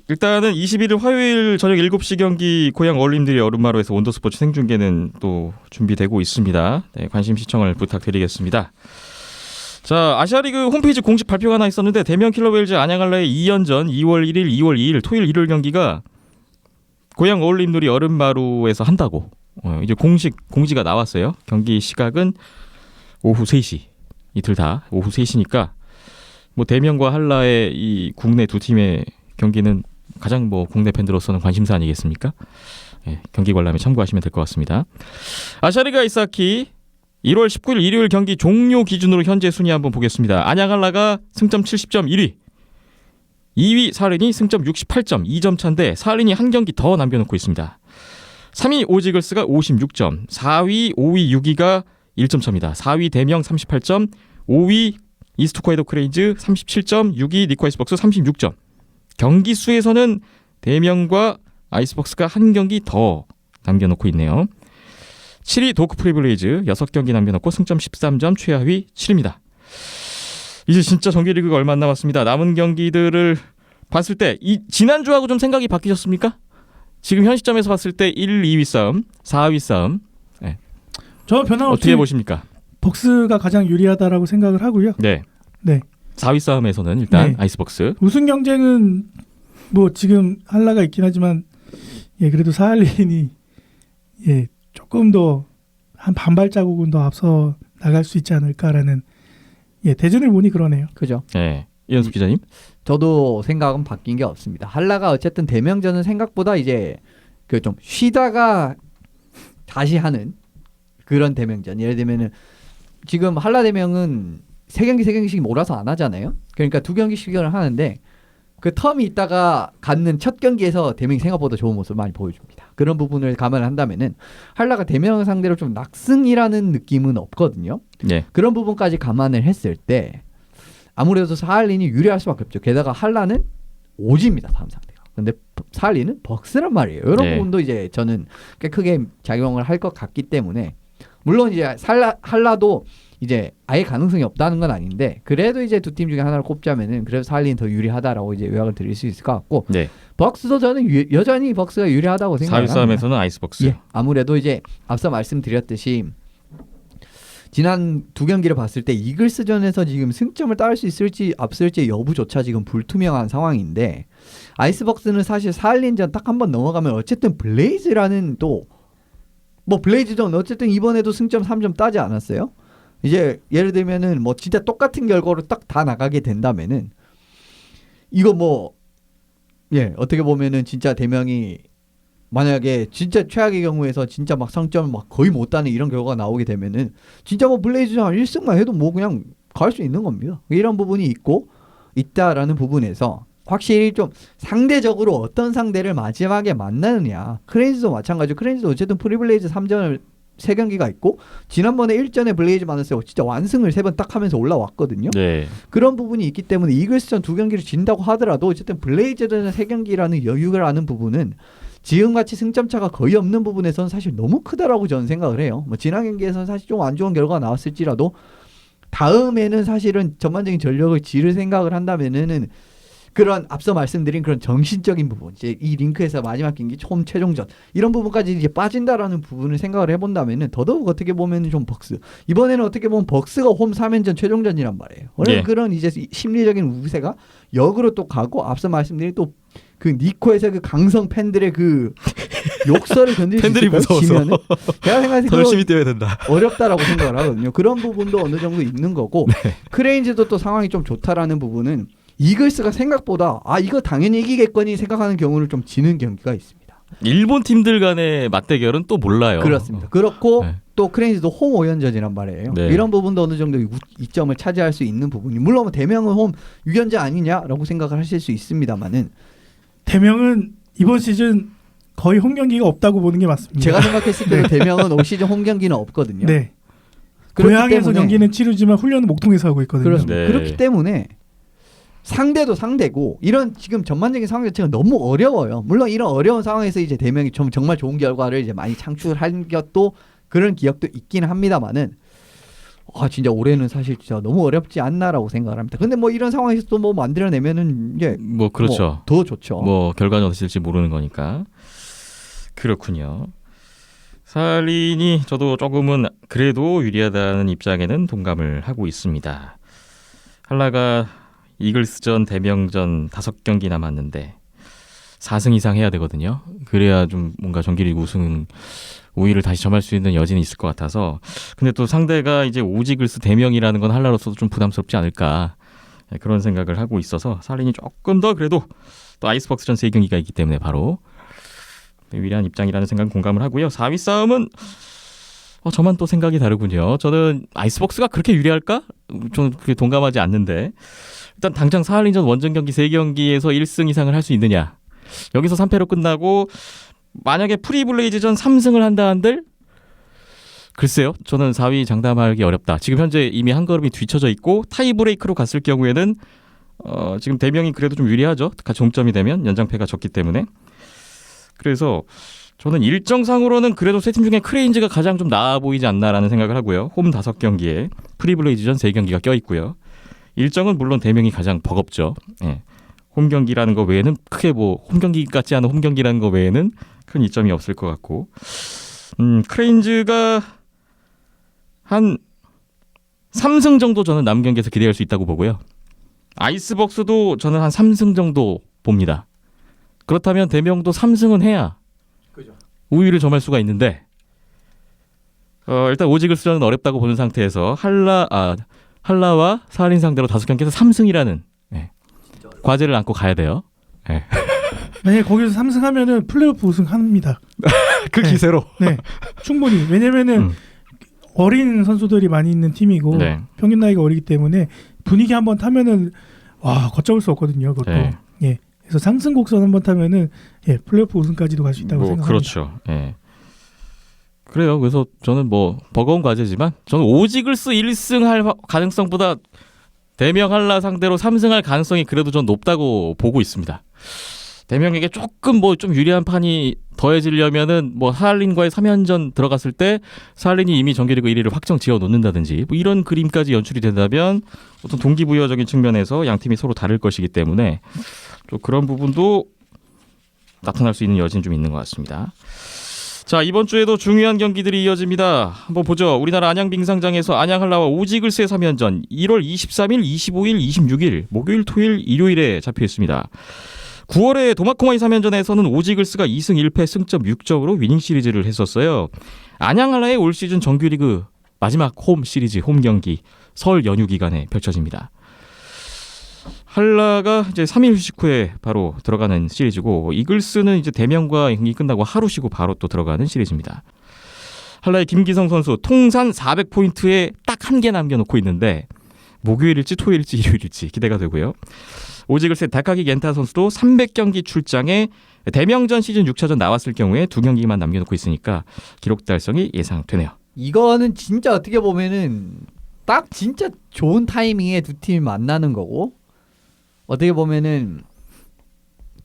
일단은 21일 화요일 저녁 7시 경기 고향 어울림들이 얼음마루에서 온더스포츠 생중계는 또 준비되고 있습니다. 네, 관심 시청을 부탁드리겠습니다. 자, 아시아리그 홈페이지 공식 발표가 하나 있었는데 대명 킬러웨일즈 안양할라의 2연전 2월 1일, 2월 2일 토요일 일요일 경기가 고향 어울림놀이 얼음마루에서 한다고 이제 공지가 나왔어요. 경기 시각은 오후 3시. 이틀 다 오후 3시니까 뭐 대명과 한라의 이 국내 두 팀의 경기는 가장 뭐 국내 팬들로서는 관심사 아니겠습니까? 경기 관람에 참고하시면 될 것 같습니다. 아시아리그 아이스하키 1월 19일 일요일 경기 종료 기준으로 현재 순위 한번 보겠습니다. 안양 한라가 승점 70점 1위, 2위 사할린이 승점 68점 2점 차인데 사할린이 한 경기 더 남겨놓고 있습니다. 3위 오지 이글스가 56점, 4위, 5위, 6위가 1점 차입니다. 4위 대명 38점, 5위 이스트코에도 크레이즈 37점, 6위 니코 아이스박스 36점. 경기 수에서는 대명과 아이스박스가 한 경기 더 남겨놓고 있네요. 7위 도크 프리블레이즈 6경기 남겨놓고 승점 13점, 최하위 7위입니다. 이제 진짜 정규리그가 얼마 안 남았습니다. 남은 경기들을 봤을 때 이 지난주하고 좀 생각이 바뀌셨습니까? 지금 현 시점에서 봤을 때 1, 2위 싸움, 4위 싸움 저 변함없이 어떻게 보십니까? 벅스가 가장 유리하다라고 생각을 하고요. 네. 네. 4위 싸움에서는 일단 네. 아이스박스. 우승 경쟁은 뭐 지금 한라가 있긴 하지만 그래도 사할린이 조금 더 한 반발자국은 더 앞서 나갈 수 있지 않을까라는 대전을 보니 그러네요. 그죠? 네. 이현수 기자님. 저도 생각은 바뀐 게 없습니다. 한라가 어쨌든 대명전은 생각보다 이제 그 좀 쉬다가 다시 하는 그런 대명전. 예를 들면은 지금 한라 대명은 3경기씩 몰아서 안 하잖아요. 그러니까 2경기씩을 하는데 그 텀이 있다가 갖는 첫 경기에서 대명이 생각보다 좋은 모습을 많이 보여줍니다. 그런 부분을 감안한다면은 한라가 대명을 상대로 좀 낙승이라는 느낌은 없거든요. 네. 그런 부분까지 감안을 했을 때 아무래도 사할린이 유리할 수밖에 없죠. 게다가 한라는 오지입니다. 다음 상대가. 근데 사할린은 벅스란 말이에요. 이런 네. 부분도 이제 저는 꽤 크게 작용을 할 것 같기 때문에 물론 이제 한라도 이제 아예 가능성이 없다는 건 아닌데 그래도 이제 두 팀 중에 하나를 꼽자면은 그래도 사할린이 더 유리하다라고 이제 요약을 드릴 수 있을 것 같고 네. 벅스도 저는 여전히 벅스가 유리하다고 4위 생각합니다. 싸움에서는 아이스박스. 예, 아무래도 이제 앞서 말씀드렸듯이 지난 2경기를 봤을 때 이글스전에서 지금 승점을 따를 수 있을지 앞설지 여부조차 지금 불투명한 상황인데 아이스박스는 사실 사할린전 딱 한 번 넘어가면 어쨌든 블레이즈라는 또 뭐 블레이즈전 어쨌든 이번에도 승점 3점 따지 않았어요? 이제 예를 들면은 뭐 진짜 똑같은 결과로 딱 다 나가게 된다면은 이거 뭐 어떻게 보면은 진짜 대명이 만약에 진짜 최악의 경우에서 진짜 막 성점을 막 거의 못 따는 이런 결과가 나오게 되면은 진짜 뭐 블레이즈전 1승만 해도 뭐 그냥 갈 수 있는 겁니다. 이런 부분이 있다라는 부분에서 확실히 좀 상대적으로 어떤 상대를 마지막에 만나느냐. 크레인즈도 마찬가지고 크레인즈도 어쨌든 프리블레이즈 3전을 3경기가 있고 지난번에 1전에 블레이즈 만났을 때 진짜 완승을 3번 딱 하면서 올라왔거든요. 네. 그런 부분이 있기 때문에 이글스전 2경기를 진다고 하더라도 어쨌든 블레이즈전은 3경기라는 여유라는 부분은 지금같이 승점차가 거의 없는 부분에서는 사실 너무 크다라고 저는 생각을 해요. 뭐 지난 경기에서는 사실 좀 안 좋은 결과가 나왔을지라도 다음에는 사실은 전반적인 전력을 지를 생각을 한다면은 그런 앞서 말씀드린 그런 정신적인 부분, 이제 이 링크에서 마지막 경기 홈 최종전 이런 부분까지 이제 빠진다라는 부분을 생각을 해본다면은 더더욱 어떻게 보면 좀 벅스. 이번에는 어떻게 보면 벅스가 홈 3연전 최종전이란 말이에요. 예. 그런 이제 심리적인 우세가 역으로 또 가고 앞서 말씀드린 또 그 니코에서 그 강성 팬들의 그 욕설을 건드릴 수 팬들이 있을까요? 무서워서. 지면은? 제가 생각해서 더 열심히 뛰어야 된다. 어렵다라고 생각을 하거든요. 그런 부분도 어느 정도 있는 거고 크레인즈도 또 상황이 좀 좋다라는 부분은 이글스가 생각보다 이거 당연히 이기겠거니 생각하는 경우를 좀 지는 경기가 있습니다. 일본 팀들 간의 맞대결은 또 몰라요. 그렇습니다. 그렇고 네. 또 크레인즈도 홈 5연전이란 말이에요. 네. 이런 부분도 어느 정도 이점을 차지할 수 있는 부분이 물론 대명은 홈 6연전 아니냐라고 생각을 하실 수 있습니다만은 대명은 이번 시즌 거의 홈 경기가 없다고 보는 게 맞습니다. 제가 생각했을 때는 대명은 올 시즌 홈 경기는 없거든요. 네. 그렇기 고향에서 때문에 경기는 치르지만 훈련은 목통에서 하고 있거든요. 그렇습니다. 네. 그렇기 때문에 상대도 상대고 이런 지금 전반적인 상황 자체가 너무 어려워요. 물론 이런 어려운 상황에서 이제 대명이 정말 좋은 결과를 이제 많이 창출한 것도 그런 기억도 있긴 합니다만은 진짜 올해는 사실 진짜 너무 어렵지 않나라고 생각을 합니다. 근데 뭐 이런 상황에서 또 뭐 만들어내면은 이제 뭐 그렇죠. 뭐 더 좋죠. 뭐 결과는 어떻게 될지 모르는 거니까. 그렇군요. 사할린이 저도 조금은 그래도 유리하다는 입장에는 동감을 하고 있습니다. 한라가 이글스전, 대명전 5경기 남았는데 4승 이상 해야 되거든요. 그래야 좀 뭔가 정규리그 우승 우위를 다시 점할 수 있는 여진이 있을 것 같아서. 근데 또 상대가 이제 오지글스 대명이라는 건 한라로서도 좀 부담스럽지 않을까, 그런 생각을 하고 있어서 사할린이 조금 더 그래도 또 아이스박스전 3경기가 있기 때문에 바로 유리한 입장이라는 생각은 공감을 하고요. 4위 싸움은 저만 또 생각이 다르군요. 저는 아이스박스가 그렇게 유리할까? 좀 그렇게 동감하지 않는데 일단 당장 사할린전 원정 경기 3경기에서 1승 이상을 할 수 있느냐. 여기서 3패로 끝나고 만약에 프리블레이즈전 3승을 한다 한들 글쎄요. 저는 4위 장담하기 어렵다. 지금 현재 이미 한 걸음이 뒤쳐져 있고 타이브레이크로 갔을 경우에는 지금 대명이 그래도 좀 유리하죠. 같이 동점이 되면 연장패가 적기 때문에. 그래서 저는 일정상으로는 그래도 세 팀 중에 크레인즈가 가장 좀 나아 보이지 않나라는 생각을 하고요. 홈 5경기에 프리블레이즈전 3경기가 껴있고요. 일정은 물론 대명이 가장 버겁죠. 예. 홈 경기라는 거 외에는 크게 홈 경기 같지 않은 홈 경기라는 거 외에는 큰 이점이 없을 것 같고 크레인즈가 한 3승 정도 저는 남 경기에서 기대할 수 있다고 보고요. 아이스벅스도 저는 한 3승 정도 봅니다. 그렇다면 대명도 3승은 해야 우위를 점할 수가 있는데 일단 오지글스전은 어렵다고 보는 상태에서 한라와 사할린 상대로 5경기에서 3승이라는 과제를 안고 가야 돼요. 네. 만약에 거기서 3승하면은 플레이오프 우승합니다. 그 기세로. 네, 충분히. 왜냐면은 어린 선수들이 많이 있는 팀이고 네. 평균 나이가 어리기 때문에 분위기 한번 타면은 와 걷잡을 수 없거든요. 그것도. 네. 예. 그래서 상승 곡선 한번 타면은 플레이오프 우승까지도 갈 수 있다고 생각합니다. 그렇죠. 예. 그래요. 그래서 저는 버거운 과제지만 저는 오지글스 1승 할 가능성보다 대명 한라 상대로 3승할 가능성이 그래도 전 높다고 보고 있습니다. 대명에게 조금 좀 유리한 판이 더해지려면은 사할린과의 3연전 들어갔을 때 사할린이 이미 정규리그 1위를 확정 지어 놓는다든지 이런 그림까지 연출이 된다면 어떤 동기부여적인 측면에서 양 팀이 서로 다를 것이기 때문에 또 그런 부분도 나타날 수 있는 여지는 좀 있는 것 같습니다. 자, 이번 주에도 중요한 경기들이 이어집니다. 한번 보죠. 우리나라 안양 빙상장에서 안양 한라와 오지글스의 3연전 1월 23일, 25일, 26일 목요일, 토요일, 일요일에 잡혀 있습니다. 9월에 도마코마이 3연전에서는 오지글스가 2승 1패 승점 6점으로 위닝 시리즈를 했었어요. 안양 한라의 올 시즌 정규리그 마지막 홈 시리즈 홈 경기 설 연휴 기간에 펼쳐집니다. 한라가 이제 3일 휴식 후에 바로 들어가는 시리즈고 이글스는 이제 대명과 경기 끝나고 하루 쉬고 바로 또 들어가는 시리즈입니다. 한라의 김기성 선수 통산 400포인트에 딱 한 개 남겨놓고 있는데 목요일일지 토요일일지 일요일일지 기대가 되고요. 오지글스의 다카기 겐타 선수도 300경기 출장에 대명전 시즌 6차전 나왔을 경우에 2경기만 남겨놓고 있으니까 기록 달성이 예상되네요. 이거는 진짜 어떻게 보면은 딱 진짜 좋은 타이밍에 두 팀이 만나는 거고 어떻게 보면은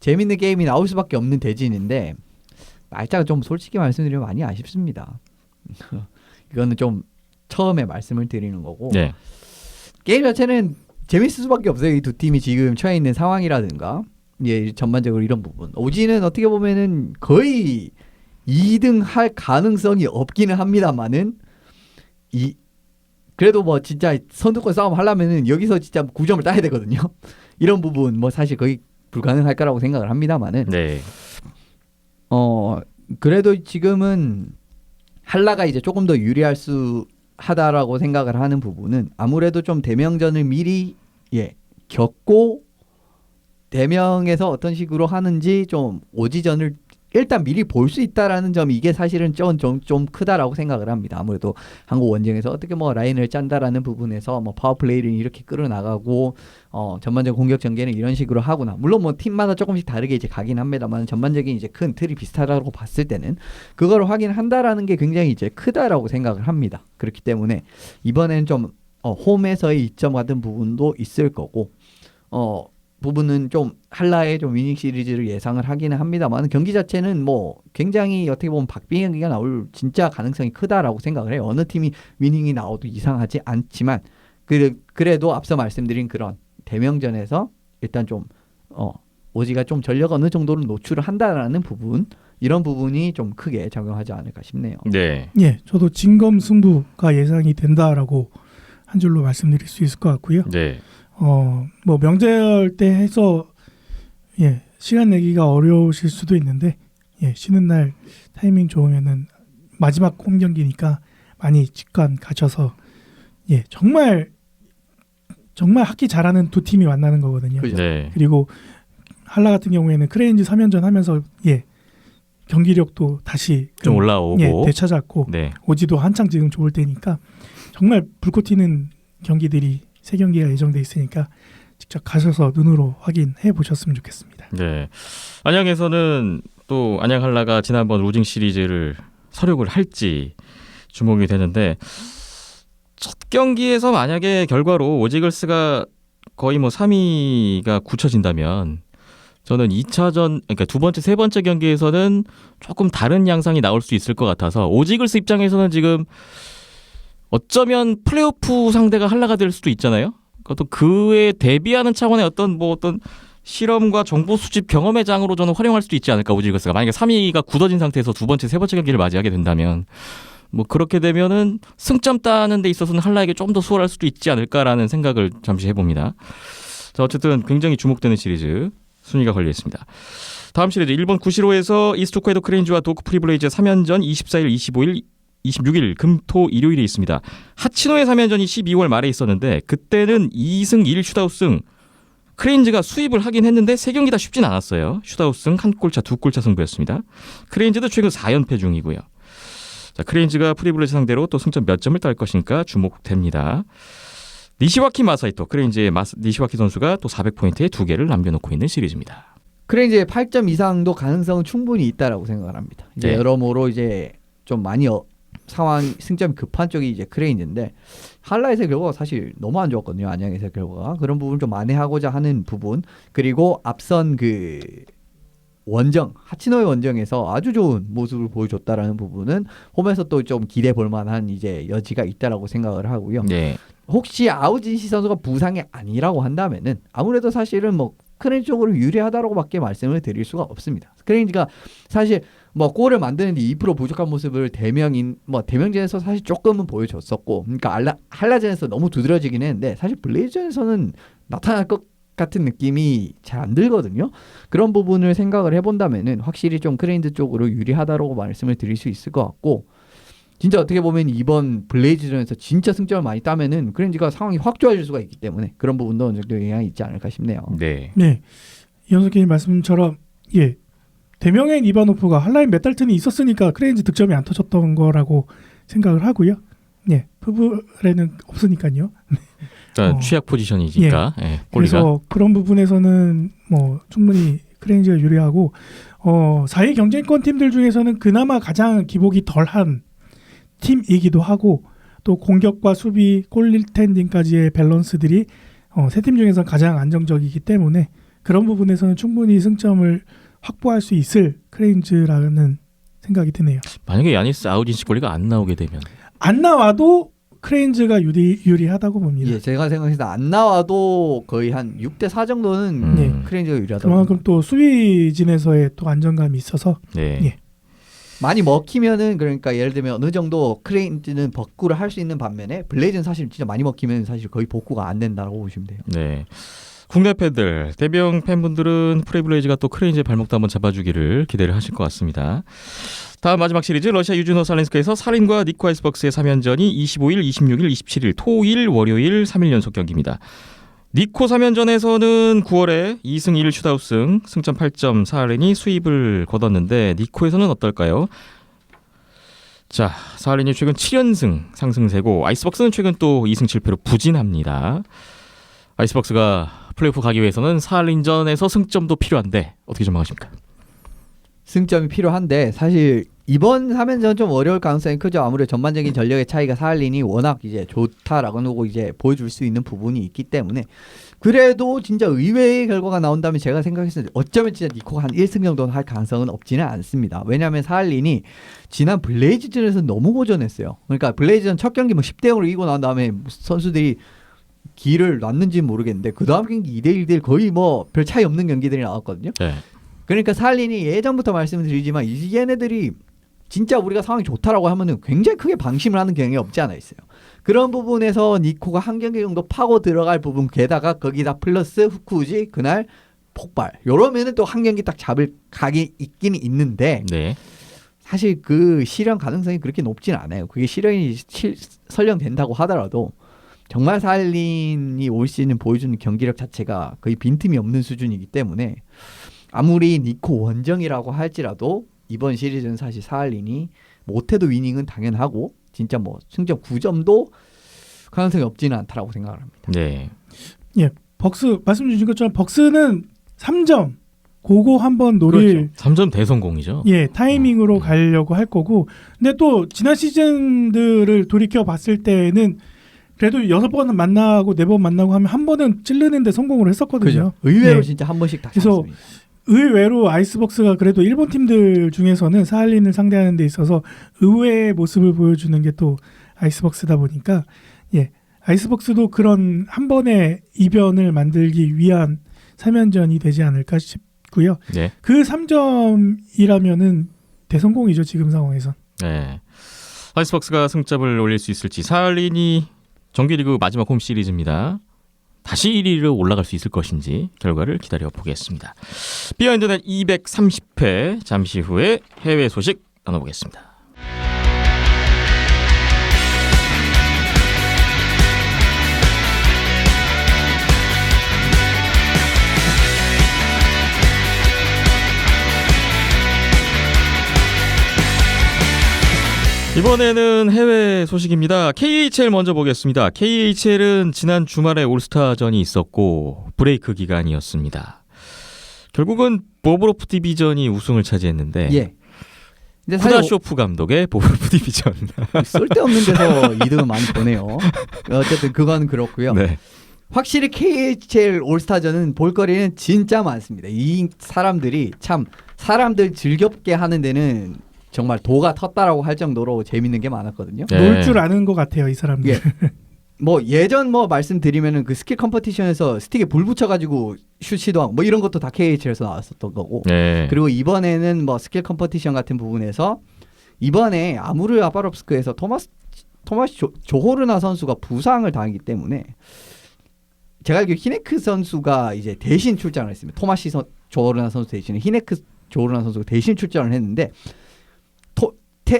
재밌는 게임이 나올 수밖에 없는 대진인데 날짜가 좀 솔직히 말씀드리면 많이 아쉽습니다. 이거는 좀 처음에 말씀을 드리는 거고 네. 게임 자체는 재밌을 수밖에 없어요. 이 두 팀이 지금 처해 있는 상황이라든가 전반적으로 이런 부분. 오지는 어떻게 보면은 거의 2등 할 가능성이 없기는 합니다만은 그래도 진짜 선두권 싸움 하려면은 여기서 진짜 9점을 따야 되거든요. 이런 부분 사실 거의 불가능할 거라고 생각을 합니다만은 네. 그래도 지금은 한라가 이제 조금 더 유리할 수 하다라고 생각을 하는 부분은 아무래도 좀 대명전을 미리 겪고 대명에서 어떤 식으로 하는지 좀 오지전을 일단 미리 볼 수 있다라는 점이 이게 사실은 좀 크다라고 생각을 합니다. 아무래도 한국 원정에서 어떻게 라인을 짠다라는 부분에서 파워플레이를 이렇게 끌어나가고 전반적 공격 전개는 이런 식으로 하구나. 물론 팀마다 조금씩 다르게 이제 가긴 합니다만 전반적인 이제 큰 틀이 비슷하다고 봤을 때는 그걸 확인한다라는 게 굉장히 이제 크다라고 생각을 합니다. 그렇기 때문에 이번엔 좀 홈에서의 이점 같은 부분도 있을 거고 부분은 좀 한라의 좀 위닝 시리즈를 예상을 하기는 합니다만 경기 자체는 굉장히 어떻게 보면 박빙 경기가 나올 진짜 가능성이 크다라고 생각을 해요. 어느 팀이 위닝이 나와도 이상하지 않지만 그래도 앞서 말씀드린 그런 대명전에서 일단 좀 오지가 좀 전력 어느 정도는 노출을 한다라는 부분 이런 부분이 좀 크게 작용하지 않을까 싶네요. 네. 예, 저도 진검승부가 예상이 된다라고 한 줄로 말씀드릴 수 있을 것 같고요. 네. 명절 때 해서 시간 내기가 어려우실 수도 있는데 쉬는 날 타이밍 좋으면은 마지막 홈 경기니까 많이 직관 가셔서 정말 학기 잘하는 두 팀이 만나는 거거든요. 그죠. 네. 그리고 한라 같은 경우에는 크레인즈 3연전 하면서 경기력도 다시 좀 올라오고 되찾았고 네. 오지도 한창 지금 좋을 때니까 정말 불꽃 튀는 경기들이 3경기가 예정돼 있으니까 직접 가셔서 눈으로 확인해 보셨으면 좋겠습니다. 네. 안양에서는 또 안양 한라가 지난번 로징 시리즈를 서력을 할지 주목이 되는데 첫 경기에서 만약에 결과로 오지글스가 거의 뭐 3위가 굳혀진다면 저는 2차전 그러니까 두 번째 세 번째 경기에서는 조금 다른 양상이 나올 수 있을 것 같아서 오지글스 입장에서는 지금 어쩌면 플레이오프 상대가 한라가 될 수도 있잖아요. 그것도 그에 대비하는 차원의 어떤 실험과 정보 수집 경험의 장으로 저는 활용할 수도 있지 않을까 오지글스가 만약에 3위가 굳어진 상태에서 두 번째 세 번째 경기를 맞이하게 된다면 뭐 그렇게 되면은 승점 따는 데 있어서는 한라에게 좀 더 수월할 수도 있지 않을까라는 생각을 잠시 해봅니다. 자 어쨌든 굉장히 주목되는 시리즈 순위가 걸려 있습니다. 다음 시리즈 일본 구시로에서 이스토쿠에도 크레인즈와 도쿠 프리블레이즈의 3연전 24일, 25일, 26일 금토 일요일에 있습니다. 하치노의 3연전이 12월 말에 있었는데 그때는 2승 1 슈다우승 크레인즈가 수입을 하긴 했는데 세 경기 다 쉽진 않았어요. 슈다우승 한 골차 두 골차 승부였습니다. 크레인즈도 최근 4연패 중이고요. 자, 크레인즈가 프리블레이즈 상대로 또 승점 몇 점을 딸 것인가 주목됩니다. 니시와키 마사이토 크레인즈의 니시와키 선수가 또 400포인트에 두 개를 남겨놓고 있는 시리즈입니다. 크레인즈의 8점 이상도 가능성은 충분히 있다라고 생각을 합니다. 이제 네. 여러모로 이제 좀 많이 상황 승점 급한 쪽이 이제 크레인즈인데 한라에서의 결과가 사실 너무 안 좋았거든요. 안양에서의 결과가 그런 부분 좀 만회하고자 하는 부분 그리고 앞선 그 원정 하치노의 원정에서 아주 좋은 모습을 보여줬다라는 부분은 홈에서 또 좀 기대 볼 만한 이제 여지가 있다라고 생각을 하고요. 네. 혹시 아우진시 선수가 부상이 아니라고 한다면은 아무래도 사실은 뭐 크레인즈 쪽으로 유리하다라고밖에 말씀을 드릴 수가 없습니다. 크레인즈가 사실 뭐 골을 만드는데 2% 부족한 모습을 대명전에서 사실 조금은 보여줬었고, 그러니까 한라전에서 너무 두드러지긴 했는데 사실 블레이즈전에서는 나타날 것 같은 느낌이 잘 안 들거든요. 그런 부분을 생각을 해본다면은 확실히 좀 크레인즈 쪽으로 유리하다라고 말씀을 드릴 수 있을 것 같고. 진짜 어떻게 보면 이번 블레이즈전에서 진짜 승점을 많이 따면은 크레인즈가 상황이 확 좋아질 수가 있기 때문에 그런 부분도 어느 정도 영향이 있지 않을까 싶네요. 네. 네, 이현석 기님 말씀처럼 대명행 이바노프가 한라인 메탈튼이 있었으니까 크레인즈 득점이 안 터졌던 거라고 생각을 하고요. 푸브레는 없으니까요. 일단 취약 포지션이니까 골리가. 그래서 그런 부분에서는 뭐 충분히 크레인즈가 유리하고 4위 경쟁권 팀들 중에서는 그나마 가장 기복이 덜한 팀이기도 하고 또 공격과 수비, 골리텐딩까지의 밸런스들이 세 팀 중에서 가장 안정적이기 때문에 그런 부분에서는 충분히 승점을 확보할 수 있을 크레인즈라는 생각이 드네요. 만약에 야니스 아우진시 골리가 안 나오게 되면 안 나와도 크레인즈가 유리하다고 봅니다. 예, 제가 생각해서 안 나와도 거의 한 6대4 정도는 크레인즈가 유리하다고. 그만큼 또 수비진에서의 또 안정감이 있어서 많이 먹히면은 그러니까 예를 들면 어느 정도 크레인즈는 복구를 할 수 있는 반면에 블레이즈는 사실 진짜 많이 먹히면 사실 거의 복구가 안 된다고 보시면 돼요. 네. 국내 팬들, 대병 팬분들은 프리블레이즈가 또 크레인즈의 발목도 한번 잡아주기를 기대를 하실 것 같습니다. 다음 마지막 시리즈 러시아 유즈노 살린스크에서 살인과 니코 아이스박스의 3연전이 25일, 26일, 27일, 토일, 월요일 3일 연속 경기입니다. 니코 3연전에서는 9월에 2승 1 슈다우승, 승점 8점 사할린이 수입을 거뒀는데 니코에서는 어떨까요? 자, 사할린이 최근 7연승 상승세고 아이스박스는 최근 또 2승 7패로 부진합니다. 아이스박스가 플레이오프 가기 위해서는 사할린전에서 승점도 필요한데 어떻게 전망하십니까? 승점이 필요한데 사실 이번 3연전 좀 어려울 가능성이 크죠. 아무래도 전반적인 전력의 차이가 사할린이 워낙 이제 좋다라고 하고 이제 보여줄 수 있는 부분이 있기 때문에 그래도 진짜 의외의 결과가 나온다면 제가 생각했을 때 어쩌면 진짜 니코가 한 1승 정도는 할 가능성은 없지는 않습니다. 왜냐하면 사할린이 지난 블레이즈전에서 너무 고전했어요. 그러니까 블레이즈전 첫 경기 뭐 10대 0으로 이기고 난 다음에 선수들이 기를 놨는지는 모르겠는데 그 다음 경기 2대 1대1 거의 뭐 별 차이 없는 경기들이 나왔거든요. 네. 그러니까 사할린이 예전부터 말씀을 드리지만 얘네들이 진짜 우리가 상황이 좋다라고 하면은 굉장히 크게 방심을 하는 경향이 없지 않아 있어요. 그런 부분에서 니코가 한 경기 정도 파고 들어갈 부분 게다가 거기다 플러스 후쿠지 그날 폭발 이러면은 또 한 경기 딱 잡을 각이 있긴 있는데 사실 그 실현 가능성이 그렇게 높진 않아요. 그게 실현이 설령 된다고 하더라도 정말 사할린이 올 시즌 보여주는 경기력 자체가 거의 빈틈이 없는 수준이기 때문에 아무리 니코 원정이라고 할지라도 이번 시리즈는 사실 사할린이 못해도 위닝은 당연하고 진짜 뭐 승점 9점도 가능성이 없지는 않다라고 생각을 합니다. 네. 벅스 말씀 주신 것처럼 벅스는 3점 그거 한번 노릴 3점 대성공이죠. 타이밍으로 가려고 할 거고. 근데 또 지난 시즌들을 돌이켜 봤을 때는 그래도 6번 만나고 4번 만나고 하면 한 번은 찌르는데 성공을 했었거든요. 의외로 네. 진짜 한 번씩 다 그래서 잡습니다. 의외로 아이스박스가 그래도 일본 팀들 중에서는 사할린을 상대하는 데 있어서 의외의 모습을 보여주는 게 또 아이스박스다 보니까 아이스박스도 그런 한 번의 이변을 만들기 위한 3연전이 되지 않을까 싶고요. 네. 그 3점이라면은 대성공이죠, 지금 상황에선. 네. 아이스박스가 승점을 올릴 수 있을지. 사할린이 정규리그 마지막 홈 시리즈입니다. 다시 1위로 올라갈 수 있을 것인지 결과를 기다려 보겠습니다. 비하인드넷 230회 잠시 후에 해외 소식 나눠보겠습니다. 이번에는 해외 소식입니다. KHL 먼저 보겠습니다. KHL은 지난 주말에 올스타전이 있었고 브레이크 기간이었습니다. 결국은 보브로프 디비전이 우승을 차지했는데 예. 근데 사실 쿠다쇼프 감독의 보브로프 디비전. 쓸데없는 데서 이득을 많이 보네요. 어쨌든 그건 그렇고요. 네. 확실히 KHL 올스타전은 볼거리는 진짜 많습니다. 이 사람들이 참 사람들 즐겁게 하는 데는 정말 도가 텄다라고 할 정도로 재밌는 게 많았거든요. 네. 놀 줄 아는 것 같아요, 이 사람들. 예. 뭐 예전 뭐 말씀드리면은 그 스킬 컴퍼티션에서 스틱에 불 붙여가지고 슛 시도하고 뭐 이런 것도 다 KHL에서 나왔었던 거고. 네. 그리고 이번에는 뭐 스킬 컴퍼티션 같은 부분에서 이번에 아무르 아바롭스크에서 토마스 조호르나 선수가 부상을 당했기 때문에 제가 알기로 히네크 선수가 이제 대신 출전을 했습니다. 조호르나 선수 대신에 히네크 조호르나 선수가 대신 출전을 했는데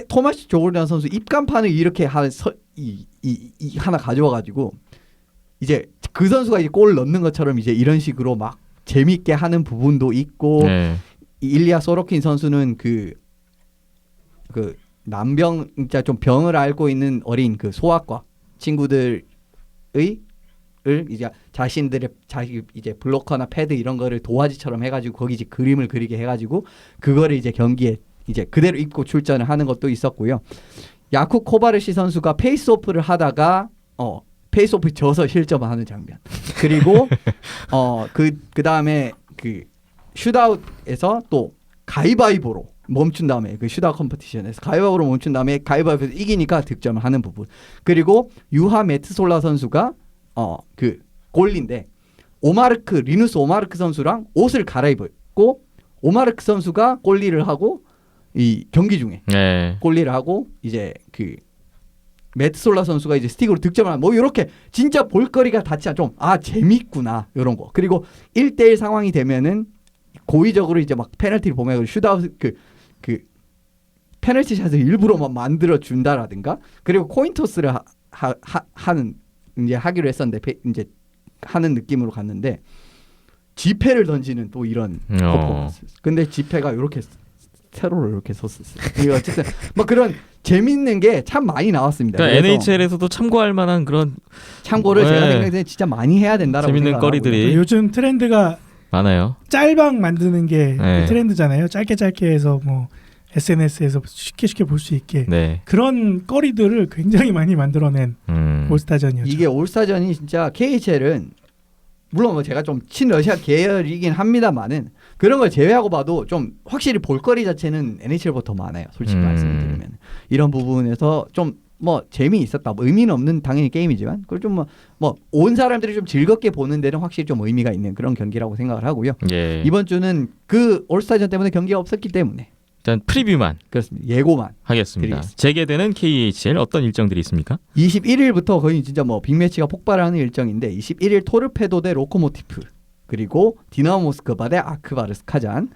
토마스 조호르나 선수 입간판을 이렇게 하나 가져와가지고 이제 그 선수가 이제 골을 넣는 것처럼 이제 이런 식으로 막 재밌게 하는 부분도 있고 네. 일리아 소로킨 선수는 그 난병 진짜 좀 병을 앓고 있는 어린 그 소아과 친구들을 이제 자신들의 자기 이제 블로커나 패드 이런 거를 도화지처럼 해가지고 거기 이제 그림을 그리게 해가지고 그거를 이제 경기에 이제 그대로 입고 출전을 하는 것도 있었고요. 야쿠 코바르시 선수가 페이스오프를 하다가 페이스오프 져서 실점하는 장면. 그리고 그 다음에 그 슛아웃에서 또 가위바위보로 멈춘 다음에 그 슛아웃 컴피티션에서 가위바위보로 멈춘 다음에 가위바위보에서 이기니까 득점을 하는 부분. 그리고 유하 메트솔라 선수가 그 골인데 리누스 오마르크 선수랑 옷을 갈아입었고 오마르크 선수가 골리를 하고 이 경기 중에 네. 골리를 하고 이제 그 메트솔라 선수가 이제 스틱으로 득점을 하는 뭐 이렇게 진짜 볼거리가 닿지 않 좀 재밌구나 이런 거. 그리고 1대1 상황이 되면은 고의적으로 이제 막 페널티를 보면 슛아웃 그 페널티 샷을 일부러 막 만들어 준다라든가 그리고 코인 토스를 하는 이제 하기로 했었는데 이제 하는 느낌으로 갔는데 지폐를 던지는 또 이런 퍼포먼스. 근데 지폐가 이렇게 세로로 이렇게 섰었어요. 어쨌든 뭐 그런 재밌는 게 참 많이 나왔습니다. 그러니까 NHL에서도 참고할 만한 그런 참고를 네. 제가 생각해 진짜 많이 해야 된다라고 재밌는 생각하고요. 거리들이 요즘 트렌드가 많아요. 짤방 만드는 게 네. 트렌드잖아요. 짧게 해서 뭐 SNS에서 쉽게 볼 수 있게 네. 그런 거리들을 굉장히 많이 만들어낸 올스타전이었죠. 이게 올스타전이 진짜 KHL은 물론 뭐 제가 좀 친러시아 계열이긴 합니다만은 그런 걸 제외하고 봐도 좀 확실히 볼거리 자체는 NHL보다 더 많아요. 솔직히 말씀을 드리면 이런 부분에서 좀 뭐 재미있었다. 뭐 의미는 없는 당연히 게임이지만 그걸 좀 뭐 온 사람들이 좀 즐겁게 보는 데는 확실히 좀 의미가 있는 그런 경기라고 생각을 하고요. 예. 이번 주는 그 올스타전 때문에 경기가 없었기 때문에 일단 프리뷰만 그렇습니다. 예고만 하겠습니다. 드리겠습니다. 재개되는 KHL 어떤 일정들이 있습니까? 21일부터 거의 진짜 뭐 빅매치가 폭발하는 일정인데 21일 토르페도 대 로코모티프 그리고 디나모 모스크바 대 아크바르스 카잔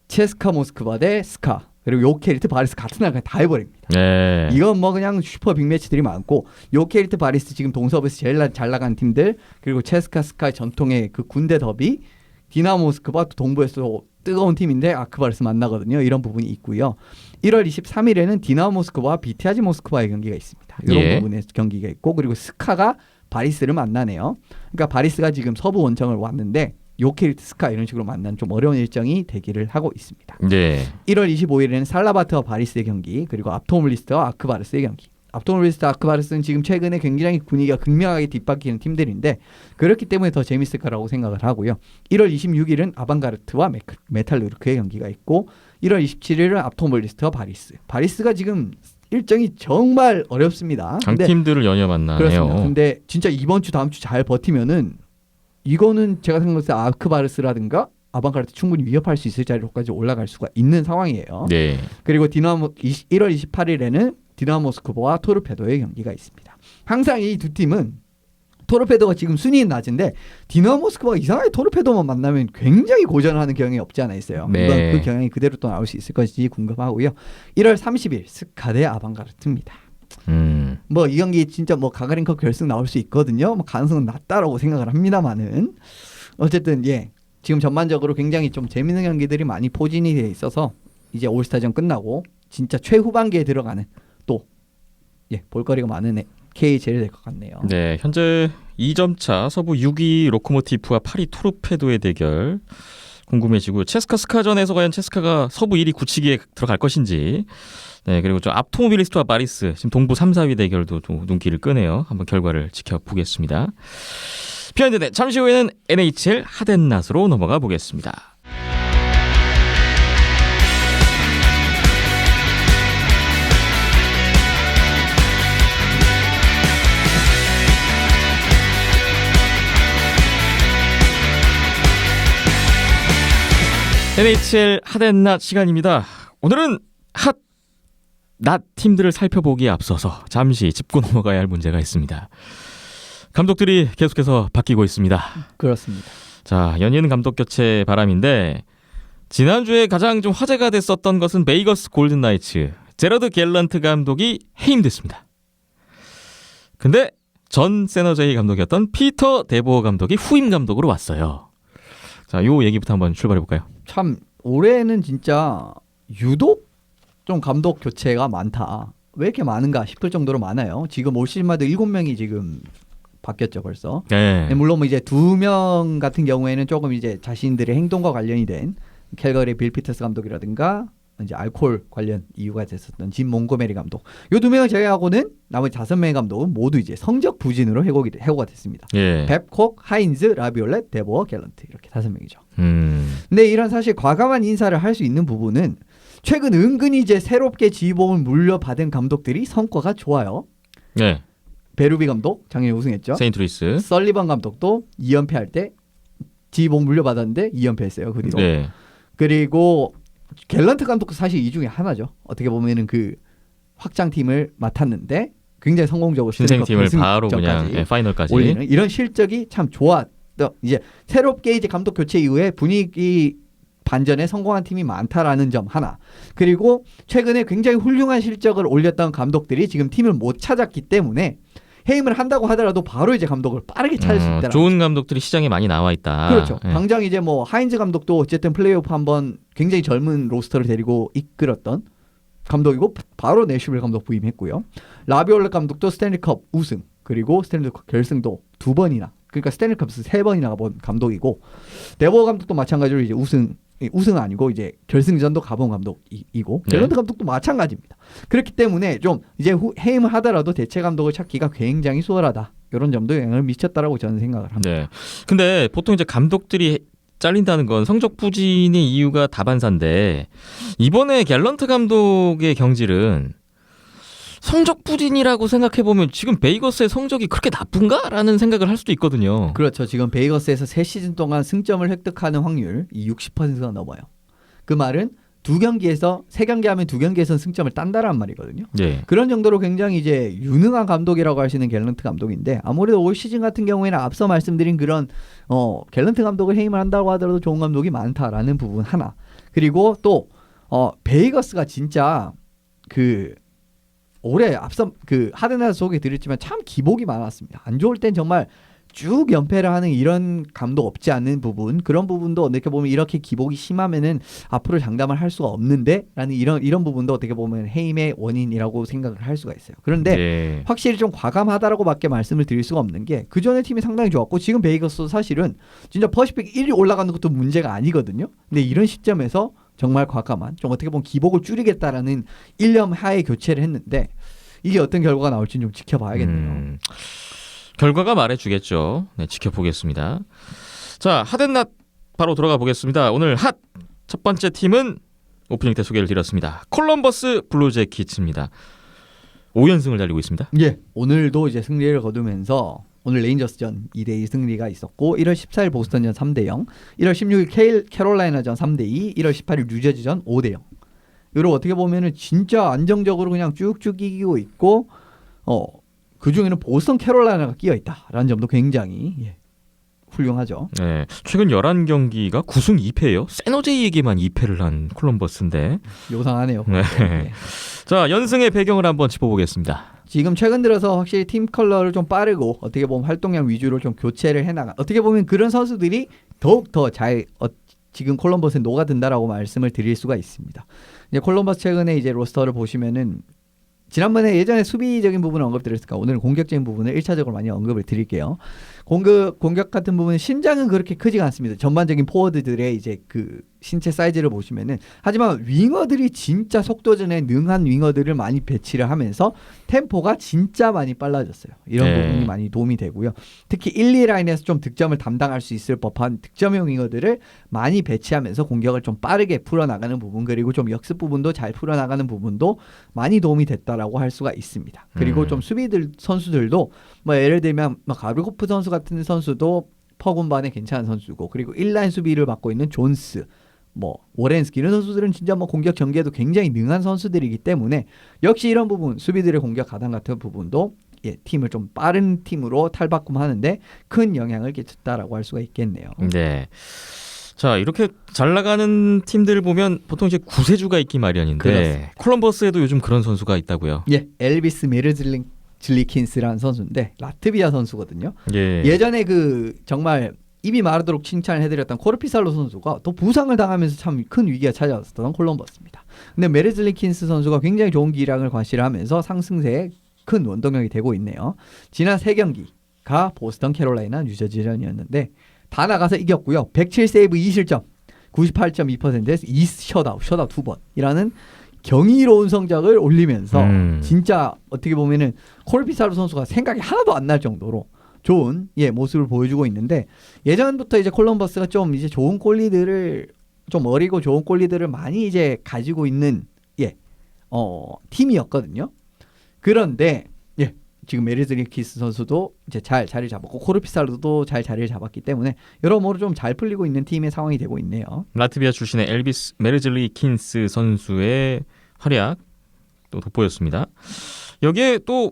체스카 모스크바 대 스카 그리고 요케리트 바리스 같은 날 그냥 다 해버립니다. 네. 이건 뭐 그냥 슈퍼 빅매치들이 많고 요케리트 바리스 지금 동서부에서 제일 잘 나간 팀들 그리고 체스카 스카의 전통의 그 군대 더비 디나모 모스크바 동부에서 뜨거운 팀인데 아크바르스 만나거든요. 이런 부분이 있고요. 1월 23일에는 디나모 모스크바와 비티아지 모스크바의 경기가 있습니다. 이런 예. 부분에 경기가 있고 그리고 스카가 바리스를 만나네요. 그러니까 바리스가 지금 서부 원정을 왔는데 요케리트 스카 이런 식으로 만나는 좀 어려운 일정이 대기를 하고 있습니다. 네. 1월 25일에는 살라바트와 바리스의 경기, 그리고 압토몰리스트와 아크바르스의 경기. 압토몰리스트, 아크바르스는 지금 최근에 굉장히 분위기가 극명하게 뒷바뀌는 팀들인데 그렇기 때문에 더 재밌을 거라고 생각을 하고요. 1월 26일은 아방가르트와 메탈루르크의 경기가 있고 1월 27일은 압토몰리스트와 바리스. 바리스가 지금 일정이 정말 어렵습니다. 강팀들을 연이어 만나네요. 그렇습니다. 근데 진짜 이번 주 다음 주 잘 버티면은 이거는 제가 생각했을 때 아크바르스라든가 아방가르트 충분히 위협할 수 있을 자리로까지 올라갈 수가 있는 상황이에요. 네. 그리고 1월 28일에는 디나모 모스크바와 토르페도의 경기가 있습니다. 항상 이 두 팀은 토르페도가 지금 순위는 낮은데 디나모 모스크바가 이상하게 토르페도만 만나면 굉장히 고전하는 경향이 없지 않아 있어요. 네. 이건 그 경향이 그대로 또 나올 수 있을 것인지 궁금하고요. 1월 30일 스카 대 아방가르트입니다. 뭐 이 경기 진짜 뭐 가가린컵 결승 나올 수 있거든요. 뭐 가능성은 낮다라고 생각을 합니다만은 어쨌든 예 지금 전반적으로 굉장히 좀 재밌는 경기들이 많이 포진이 돼 있어서 이제 올스타전 끝나고 진짜 최후반기에 들어가는 또 예 볼거리가 많은 KHL이 될 것 같네요. 네, 현재 2점 차 서부 6위 로코모티프와 8위 토르페도의 대결 궁금해지고 체스카 스카전에서 과연 체스카가 서부 1위 굳히기에 들어갈 것인지 네, 그리고 저 압토모빌리스트와 마리스 지금 동부 3, 4위 대결도 좀 눈길을 끄네요. 한번 결과를 지켜보겠습니다. 비하인드 잠시 후에는 NHL 하덴낫으로 넘어가 보겠습니다. NHL 하덴낫 시간입니다. 오늘은 낫 팀들을 살펴보기에 앞서서 잠시 짚고 넘어가야 할 문제가 있습니다. 감독들이 계속해서 바뀌고 있습니다. 그렇습니다. 자, 연이은 감독 교체 바람인데 지난주에 가장 좀 화제가 됐었던 것은 베이거스 골든 나이츠 제러드 갤런트 감독이 해임됐습니다. 근데 전 세너제이 감독이었던 피터 데보어 감독이 후임 감독으로 왔어요. 자, 요 얘기부터 한번 출발해 볼까요? 참 올해는 진짜 유독 좀 감독 교체가 많다. 왜 이렇게 많은가 싶을 정도로 많아요. 지금 올 시즌마다 7명이 지금 바뀌었죠 벌써. 네. 물론 뭐 이제 2명 같은 경우에는 조금 이제 자신들의 행동과 관련이 된 캘거리 빌 피터스 감독이라든가 이제 알코올 관련 이유가 됐었던 짐 몽고메리 감독. 요 2명을 제외하고는 나머지 5명의 감독은 모두 이제 성적 부진으로 해고가 됐습니다. 예. 뱁콕, 하인즈, 라비올렛, 데보어, 갤런트 이렇게 5명이죠. 음. 근데 이런 사실 과감한 인사를 할 수 있는 부분은 최근 은근히 이제 새롭게 지휘봉을 물려받은 감독들이 성과가 좋아요. 네. 베루비 감독 작년에 우승했죠. 세인트루이스. 설리번 감독도 2연패할 때 지휘봉 물려받았는데 2연패했어요. 그 뒤로. 네. 그리고 갤런트 감독도 사실 이 중에 하나죠. 어떻게 보면은 그 확장팀을 맡았는데 굉장히 성공적으로 신생팀을 바로 그냥 파이널까지 올리는 이런 실적이 참 좋았던 이제 새롭게 이제 감독 교체 이후에 분위기 반전에 성공한 팀이 많다라는 점 하나. 그리고 최근에 굉장히 훌륭한 실적을 올렸던 감독들이 지금 팀을 못 찾았기 때문에 해임을 한다고 하더라도 바로 이제 감독을 빠르게 찾을 수 있다. 좋은 감독들이 시장에 많이 나와 있다. 그렇죠. 네. 당장 이제 뭐 하인즈 감독도 어쨌든 플레이오프 한번 굉장히 젊은 로스터를 데리고 이끌었던 감독이고 바로 내슈빌 감독 부임했고요. 라비올렛 감독도 스탠리컵 우승 그리고 스탠리컵 결승도 2번이나 그러니까 스탠리컵 3번이나 가본 감독이고 데보어 감독도 마찬가지로 이제 우승은 아니고 이제 결승전도 가본 감독이고 네. 갤런트 감독도 마찬가지입니다. 그렇기 때문에 좀 이제 해임을 하더라도 대체 감독을 찾기가 굉장히 수월하다. 이런 점도 영향을 미쳤다라고 저는 생각을 합니다. 네. 근데 보통 이제 감독들이 잘린다는 건 성적 부진의 이유가 다반사인데 이번에 갤런트 감독의 경질은 성적 부진이라고 생각해보면 지금 베이거스의 성적이 그렇게 나쁜가라는 생각을 할 수도 있거든요. 그렇죠. 지금 베이거스에서 3시즌 동안 승점을 획득하는 확률 이 60%가 넘어요. 그 말은 3경기 하면 2경기에서는 승점을 딴다란 말이거든요. 네. 그런 정도로 굉장히 이제 유능한 감독이라고 할 수 있는 갤런트 감독인데 아무래도 올 시즌 같은 경우에는 앞서 말씀드린 그런 갤런트 감독을 해임을 한다고 하더라도 좋은 감독이 많다라는 부분 하나. 그리고 또 베이거스가 진짜 그 올해 앞서 그 하드나스 소개 드렸지만 참 기복이 많았습니다. 안 좋을 땐 정말 쭉 연패를 하는 이런 감도 없지 않은 부분, 그런 부분도 어떻게 보면 이렇게 기복이 심하면은 앞으로 장담을 할 수가 없는데라는 이런 부분도 어떻게 보면 해임의 원인이라고 생각을 할 수가 있어요. 그런데 네. 확실히 좀 과감하다라고밖에 말씀을 드릴 수가 없는 게 그 전에 팀이 상당히 좋았고 지금 베이거스 사실은 진짜 퍼시픽 1위 올라가는 것도 문제가 아니거든요. 근데 이런 시점에서 정말 과감한, 좀 어떻게 보면 기복을 줄이겠다라는 일념 하에 교체를 했는데 이게 어떤 결과가 나올지 좀 지켜봐야겠네요. 결과가 말해주겠죠. 네, 지켜보겠습니다. 자, 핫앤낫 바로 들어가 보겠습니다. 오늘 핫 첫 번째 팀은 오프닝 때 소개를 드렸습니다. 콜럼버스 블루제키츠입니다. 5연승을 달리고 있습니다. 예, 오늘도 이제 승리를 거두면서 오늘 레인저스전 2대2 승리가 있었고 1월 14일 보스턴전 3대0, 1월 16일 캐롤라이나전 3대2, 1월 18일 뉴저지전 5대0. 이걸 어떻게 보면은 진짜 안정적으로 그냥 쭉쭉 이기고 있고 그 중에는 보스턴 캐롤라이나가 끼어 있다라는 점도 굉장히 훌륭하죠. 네, 최근 11경기가 9승 2패예요. 세노제이에게만 2패를 한 콜럼버스인데. 요상하네요. 네. 자, 연승의 배경을 한번 짚어보겠습니다. 지금 최근 들어서 확실히 팀 컬러를 좀 빠르고 어떻게 보면 활동량 위주로 좀 교체를 해나가. 어떻게 보면 그런 선수들이 더욱 더 잘 지금 콜럼버스에 녹아든다라고 말씀을 드릴 수가 있습니다. 이제 콜럼버스 최근에 이제 로스터를 보시면은 지난번에 예전에 수비적인 부분을 언급드렸으니까 오늘은 공격적인 부분을 1차적으로 많이 언급을 드릴게요. 공격 같은 부분은 신장은 그렇게 크지가 않습니다. 전반적인 포워드들의 이제 그 신체 사이즈를 보시면은, 하지만 윙어들이 진짜 속도전에 능한 윙어들을 많이 배치를 하면서 템포가 진짜 많이 빨라졌어요. 이런 네. 부분이 많이 도움이 되고요. 특히 1, 2라인에서 좀 득점을 담당할 수 있을 법한 득점형 윙어들을 많이 배치하면서 공격을 좀 빠르게 풀어나가는 부분, 그리고 좀 역습 부분도 잘 풀어나가는 부분도 많이 도움이 됐다라고 할 수가 있습니다. 그리고 좀 수비들 선수들도 뭐 예를 들면 막 가르고프 선수 같은 선수도 퍼군반에 괜찮은 선수고, 그리고 1라인 수비를 맡고 있는 존스, 뭐 워렌스키 이런 선수들은 진짜 뭐 공격 전개에도 굉장히 능한 선수들이기 때문에 역시 이런 부분, 수비들의 공격 가담 같은 부분도 팀을 좀 빠른 팀으로 탈바꿈하는데 큰 영향을 끼쳤다라고 할 수가 있겠네요. 네. 자, 이렇게 잘 나가는 팀들 보면 보통 이제 구세주가 있기 마련인데 그렇습니다. 콜럼버스에도 요즘 그런 선수가 있다고요. 예, 엘비스 메르즐리킨스라는 선수인데 라트비아 선수거든요. 예. 예전에 그 정말 입이 마르도록 칭찬을 해드렸던 코르피살로 선수가 또 부상을 당하면서 참 큰 위기가 찾아왔었던 콜럼버스입니다. 근데 메르즐리킨스 선수가 굉장히 좋은 기량을 과시하면서 상승세에 큰 원동력이 되고 있네요. 지난 3경기가 보스턴 캐롤라이나 뉴저지전이었는데 다 나가서 이겼고요. 107세이브 2실점 98.2%에서 2셧아웃 2번이라는 경이로운 성적을 올리면서 진짜 어떻게 보면은 코르피살로 선수가 생각이 하나도 안 날 정도로 좋은 모습을 보여주고 있는데, 예전부터 이제 콜럼버스가 좀 이제 좋은 골리들을 좀 어리고 좋은 골리들을 많이 이제 가지고 있는 팀이었거든요. 그런데 지금 메르즐리킨스 선수도 이제 잘 자리를 잡았고 코르피살로도 잘 자리를 잡았기 때문에 여러모로 좀 잘 풀리고 있는 팀의 상황이 되고 있네요. 라트비아 출신의 엘비스 메르즐리킨스 선수의 활약 또 돋보였습니다. 여기에 또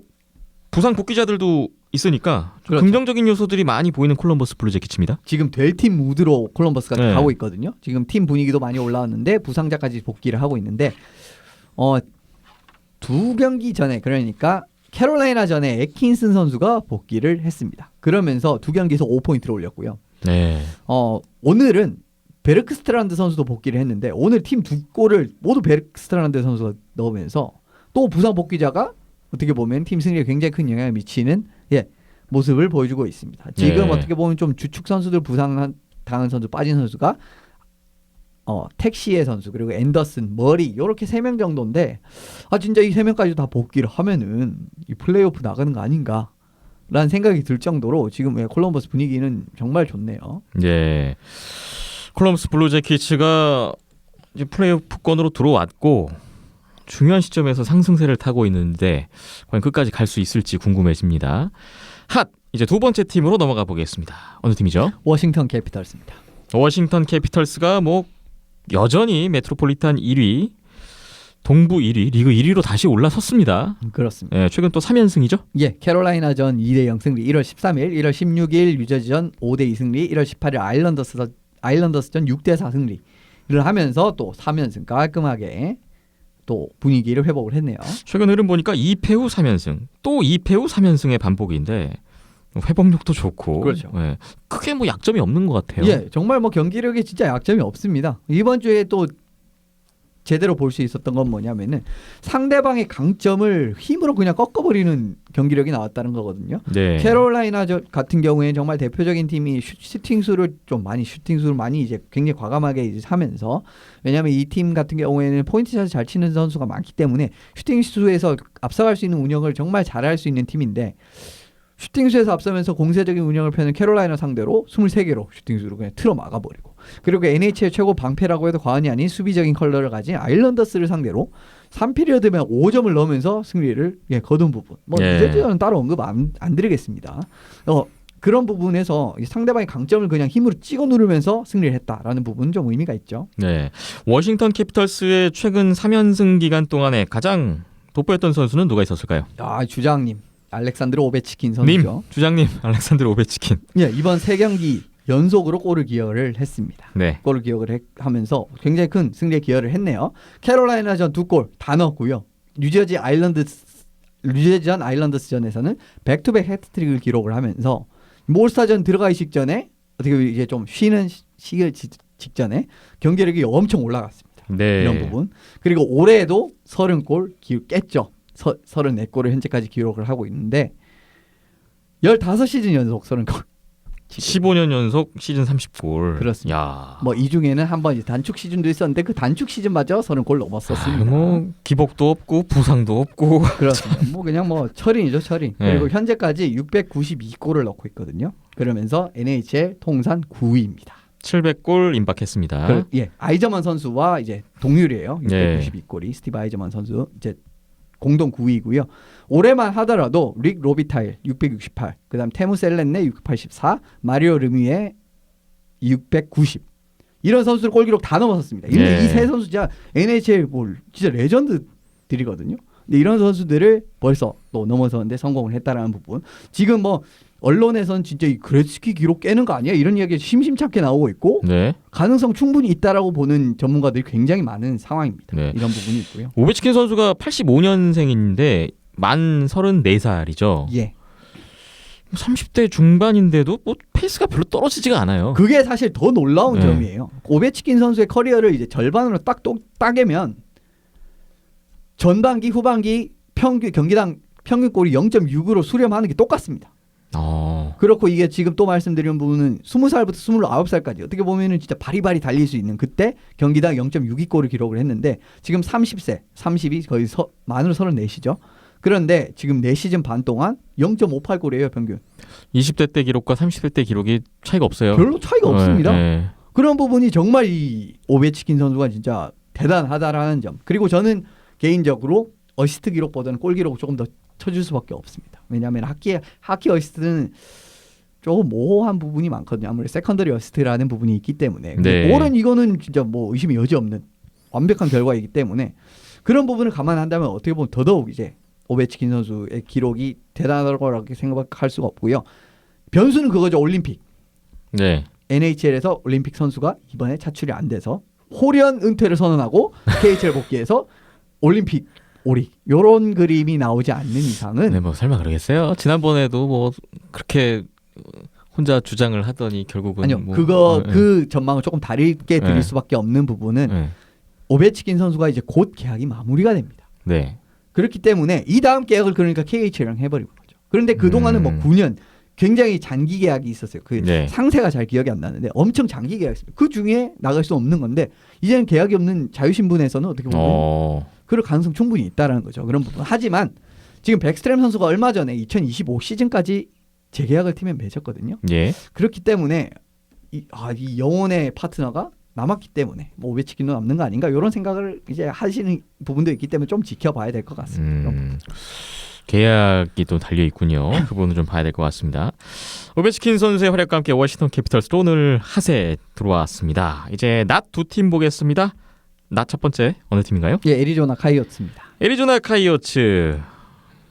부상 복귀자들도 있으니까 좀 그렇죠. 긍정적인 요소들이 많이 보이는 콜럼버스 블루제키츠입니다. 지금 될 팀 무드로 콜럼버스가 네. 가고 있거든요. 지금 팀 분위기도 많이 올라왔는데 부상자까지 복귀를 하고 있는데 2경기 전에, 그러니까 캐롤라이나 전에 애킨슨 선수가 복귀를 했습니다. 그러면서 2경기에서 5포인트를 올렸고요. 네. 오늘은 베르크스트란드 선수도 복귀를 했는데 오늘 팀 2골을 모두 베르크스트란드 선수가 넣으면서 또 부상 복귀자가 어떻게 보면 팀 승리에 굉장히 큰 영향을 미치는 모습을 보여주고 있습니다. 지금 네. 어떻게 보면 좀 주축 선수들 부상 당한 선수, 빠진 선수가 택시의 선수, 그리고 앤더슨, 머리 이렇게 3명 정도인데 진짜 이 3명까지 다 복귀를 하면은 이 플레이오프 나가는 거 아닌가 라는 생각이 들 정도로 지금 콜럼버스 분위기는 정말 좋네요. 네. 콜럼버스 블루제키츠가 이제 플레이오프권으로 들어왔고 중요한 시점에서 상승세를 타고 있는데 과연 끝까지 갈 수 있을지 궁금해집니다. 핫! 이제 두 번째 팀으로 넘어가 보겠습니다. 어느 팀이죠? 워싱턴 캐피털스입니다. 워싱턴 캐피털스가 뭐 여전히 메트로폴리탄 1위, 동부 1위, 리그 1위로 다시 올라섰습니다. 그렇습니다. 예, 최근 또 3연승이죠? 캐롤라이나전 2대0 승리, 1월 13일, 1월 16일 뉴저지전 5대2 승리, 1월 18일 아일랜더스전 6대4 승리를 하면서 또 3연승 깔끔하게 또 분위기를 회복을 했네요. 최근 흐름 보니까 2패 후 3연승, 또 2패 후 3연승의 반복인데 회복력도 좋고 그렇죠. 예. 크게 뭐 약점이 없는 것 같아요. 예, 정말 뭐 경기력에 진짜 약점이 없습니다. 이번 주에 또 제대로 볼 수 있었던 건 뭐냐면은 상대방의 강점을 힘으로 그냥 꺾어버리는 경기력이 나왔다는 거거든요. 네. 캐롤라이나 같은 경우에는 정말 대표적인 팀이 슈팅수를 많이 이제 굉장히 과감하게 이제 하면서, 왜냐하면 이 팀 같은 경우에는 포인트샷을 잘 치는 선수가 많기 때문에 슈팅수에서 앞서갈 수 있는 운영을 정말 잘할 수 있는 팀인데, 슈팅수에서 앞서면서 공세적인 운영을 펴는 캐롤라이나 상대로 23개로 슈팅수로 그냥 틀어 막아버리고, 그리고 NHL 최고 방패라고 해도 과언이 아닌 수비적인 컬러를 가진 아일랜더스를 상대로 3피리어드면 5점을 넣으면서 승리를 거둔 부분. 뭐 예. 이제는 따로 언급 안 드리겠습니다. 그런 부분에서 상대방의 강점을 그냥 힘으로 찍어 누르면서 승리를 했다라는 부분은 좀 의미가 있죠. 네. 워싱턴 캐피털스의 최근 3연승 기간 동안에 가장 돋보였던 선수는 누가 있었을까요? 주장님 알렉산드르 오베치킨 님, 선수죠. 주장님 알렉산드르 오베치킨. 예, 이번 3경기 연속으로 골을 기여를 했습니다. 네. 골을 기여를 하면서 굉장히 큰 승리에 기여를 했네요. 캐롤라이나전 2골 다 넣었고요. 뉴저지 아일랜드스전에서는 백투백 해트트릭을 기록을 하면서 올스타전 들어가기 직전에 어떻게 이제 좀 쉬는 시기 직전에 경기력이 엄청 올라갔습니다. 네. 이런 부분. 그리고 올해에도 30골 깼죠. 34골을 현재까지 기록을 하고 있는데 15시즌 연속 30골. 15년 연속 시즌 30골. 그렇습니다. 야. 뭐 이 중에는 한번 단축 시즌도 있었는데 그 단축 시즌마저 30골 넘었었습니다. 뭐 기복도 없고 부상도 없고. 그렇습니다. 뭐 그냥 뭐 철인이죠, 철인. 네. 그리고 현재까지 692골을 넣고 있거든요. 그러면서 NHL 통산 9위입니다. 700골 임박했습니다. 예, 아이저만 선수와 이제 동률이에요. 네. 692골이 스티브 아이저만 선수 이제 공동 9위고요. 올해만 하더라도 릭 로비타일 668, 그다음 테무 셀렌네 684, 마리오 르미에 690. 이런 선수를 골 기록 다 넘어섰습니다. 근데 네. 이 세 선수 진짜 NHL 진짜 레전드들이거든요. 근데 이런 선수들을 벌써 또 넘어서는데 성공을 했다라는 부분. 지금 뭐 언론에서는 진짜 이 그레츠키 기록 깨는 거 아니야? 이런 이야기가 심심찮게 나오고 있고 네. 가능성 충분히 있다라고 보는 전문가들이 굉장히 많은 상황입니다. 네. 이런 부분이 있고요. 오베치킨 선수가 85년생인데 만 34살이죠. 예. 30대 중반인데도 뭐 페이스가 별로 떨어지지가 않아요. 그게 사실 더 놀라운 네. 점이에요. 오베치킨 선수의 커리어를 이제 절반으로 따개면 전반기, 후반기 경기당 평균골이 0.6으로 수렴하는 게 똑같습니다. 그렇고 이게 지금 또 말씀드린 부분은 20살부터 29살까지 어떻게 보면은 진짜 바리바리 달릴 수 있는 그때 경기당 0.62골을 기록을 했는데 지금 30세, 30이 거의 만으로 34시죠. 그런데 지금 4시즌 반 동안 0.58골이에요, 평균. 20대 때 기록과 30대 때 기록이 차이가 없어요. 별로 차이가 없습니다. 네. 그런 부분이 정말 이 오베치킨 선수가 진짜 대단하다라는 점. 그리고 저는 개인적으로 어시스트 기록보다는 골 기록을 조금 더 쳐줄 수밖에 없습니다. 왜냐하면 하키 어시스트는 조금 모호한 부분이 많거든요. 아무래도 세컨더리 어시스트라는 부분이 있기 때문에. 네. 올은 이거는 진짜 뭐 의심이 여지 없는 완벽한 결과이기 때문에 그런 부분을 감안한다면 어떻게 보면 더더욱 이제 오베치킨 선수의 기록이 대단하다고 생각할 수가 없고요. 변수는 그거죠. 올림픽. 네. NHL에서 올림픽 선수가 이번에 차출이 안 돼서 홀연 은퇴를 선언하고 KHL 복귀해서 올림픽 오리 요런 그림이 나오지 않는 이상은 네, 뭐 설마 그러겠어요? 지난번에도 뭐 그렇게 혼자 주장을 하더니 결국은 아니요. 뭐, 그 전망을 조금 다르게 드릴 네. 수밖에 없는 부분은 네. 오베치킨 선수가 이제 곧 계약이 마무리가 됩니다. 네. 그렇기 때문에 이 다음 계약을 그러니까 KHL이랑 해버린 거죠. 그런데 그동안은 뭐 9년 굉장히 장기 계약이 있었어요. 그 네. 상세가 잘 기억이 안 나는데 엄청 장기 계약이었습니다. 그 중에 나갈 수 없는 건데 이제는 계약이 없는 자유신분에서는 어떻게 보면 그럴 가능성 충분히 있다라는 거죠. 그런 부분. 하지만 지금 백스트램 선수가 얼마 전에 2025 시즌까지 재계약을 팀에 맺었거든요. 예. 그렇기 때문에 이 영혼의 파트너가 남았기 때문에 뭐 오베치킨도 남는 거 아닌가 이런 생각을 이제 하시는 부분도 있기 때문에 좀 지켜봐야 될 것 같습니다. 계약이 또 달려 있군요. 그 부분은 좀 봐야 될 것 같습니다. 오베치킨 선수의 활약과 함께 워싱턴 캐피털스 오늘 하세 들어왔습니다. 이제 낮 두 팀 보겠습니다. 낮 첫 번째 어느 팀인가요? 예, 애리조나 카이오츠입니다. 애리조나 카이오츠.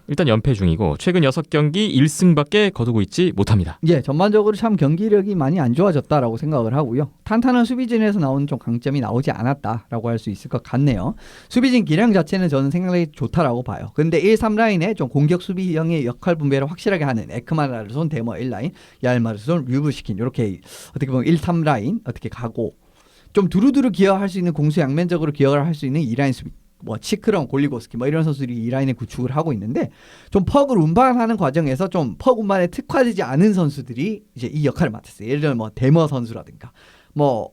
일단 연패 중이고 최근 6경기 1승밖에 거두고 있지 못합니다. 예, 전반적으로 참 경기력이 많이 안 좋아졌다라고 생각을 하고요. 탄탄한 수비진에서 나오는 좀 강점이 나오지 않았다라고 할 수 있을 것 같네요. 수비진 기량 자체는 저는 생각이 좋다라고 봐요. 근데 1-3라인에 좀 공격 수비형의 역할 분배를 확실하게 하는 에크마라르손, 데머 1라인, 야엘마르손, 류브시킨 이렇게 어떻게 보면 1-3라인 어떻게 가고 좀 두루두루 기여할 수 있는 공수 양면적으로 기여를 할 수 있는 2라인 수비 뭐 치크런, 골리고스키 뭐 이런 선수들이 이 라인에 구축을 하고 있는데 좀 퍽을 운반하는 과정에서 좀 퍽 운반에 특화되지 않은 선수들이 이제 이 역할을 맡았어요. 예를 들면 뭐 데머 선수라든가 뭐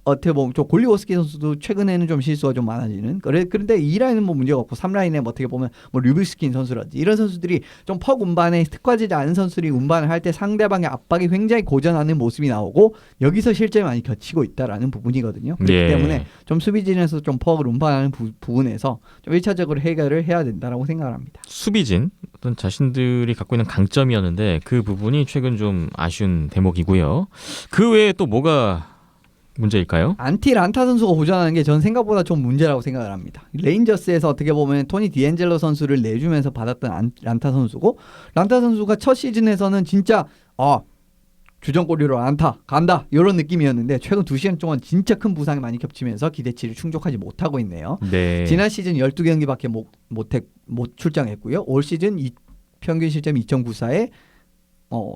어떻게 보면 좀 골리고스키 선수도 최근에는 좀 실수가 좀 많아지는 그런데 이 라인은 뭐 문제가 없고 3라인에 뭐 어떻게 보면 뭐 류비스킨 선수라든지 이런 선수들이 좀 퍽 운반에 특화되지 않은 선수들이 운반을 할 때 상대방의 압박이 굉장히 고전하는 모습이 나오고 여기서 실제 많이 겹치고 있다라는 부분이거든요. 그렇기 예. 때문에 좀 수비진에서 좀 퍽을 운반하는 부분에서 좀 1차적으로 해결을 해야 된다라고 생각을 합니다. 수비진 어떤 자신들이 갖고 있는 강점이었는데 그 부분이 최근 좀 아쉬운 대목이고요. 그 외에 또 뭐가 문제일까요? 안티 란타 선수가 보존하는 게 저는 생각보다 좀 문제라고 생각을 합니다. 레인저스에서 어떻게 보면 토니 디앤젤로 선수를 내주면서 받았던 란타 선수고 란타 선수가 첫 시즌에서는 진짜 주전꼬리로 안타 간다 이런 느낌이었는데 최근 2시간 동안 진짜 큰 부상이 많이 겹치면서 기대치를 충족하지 못하고 있네요. 네. 지난 시즌 12경기밖에 못 출장했고요. 올 시즌 평균 실점 2.94에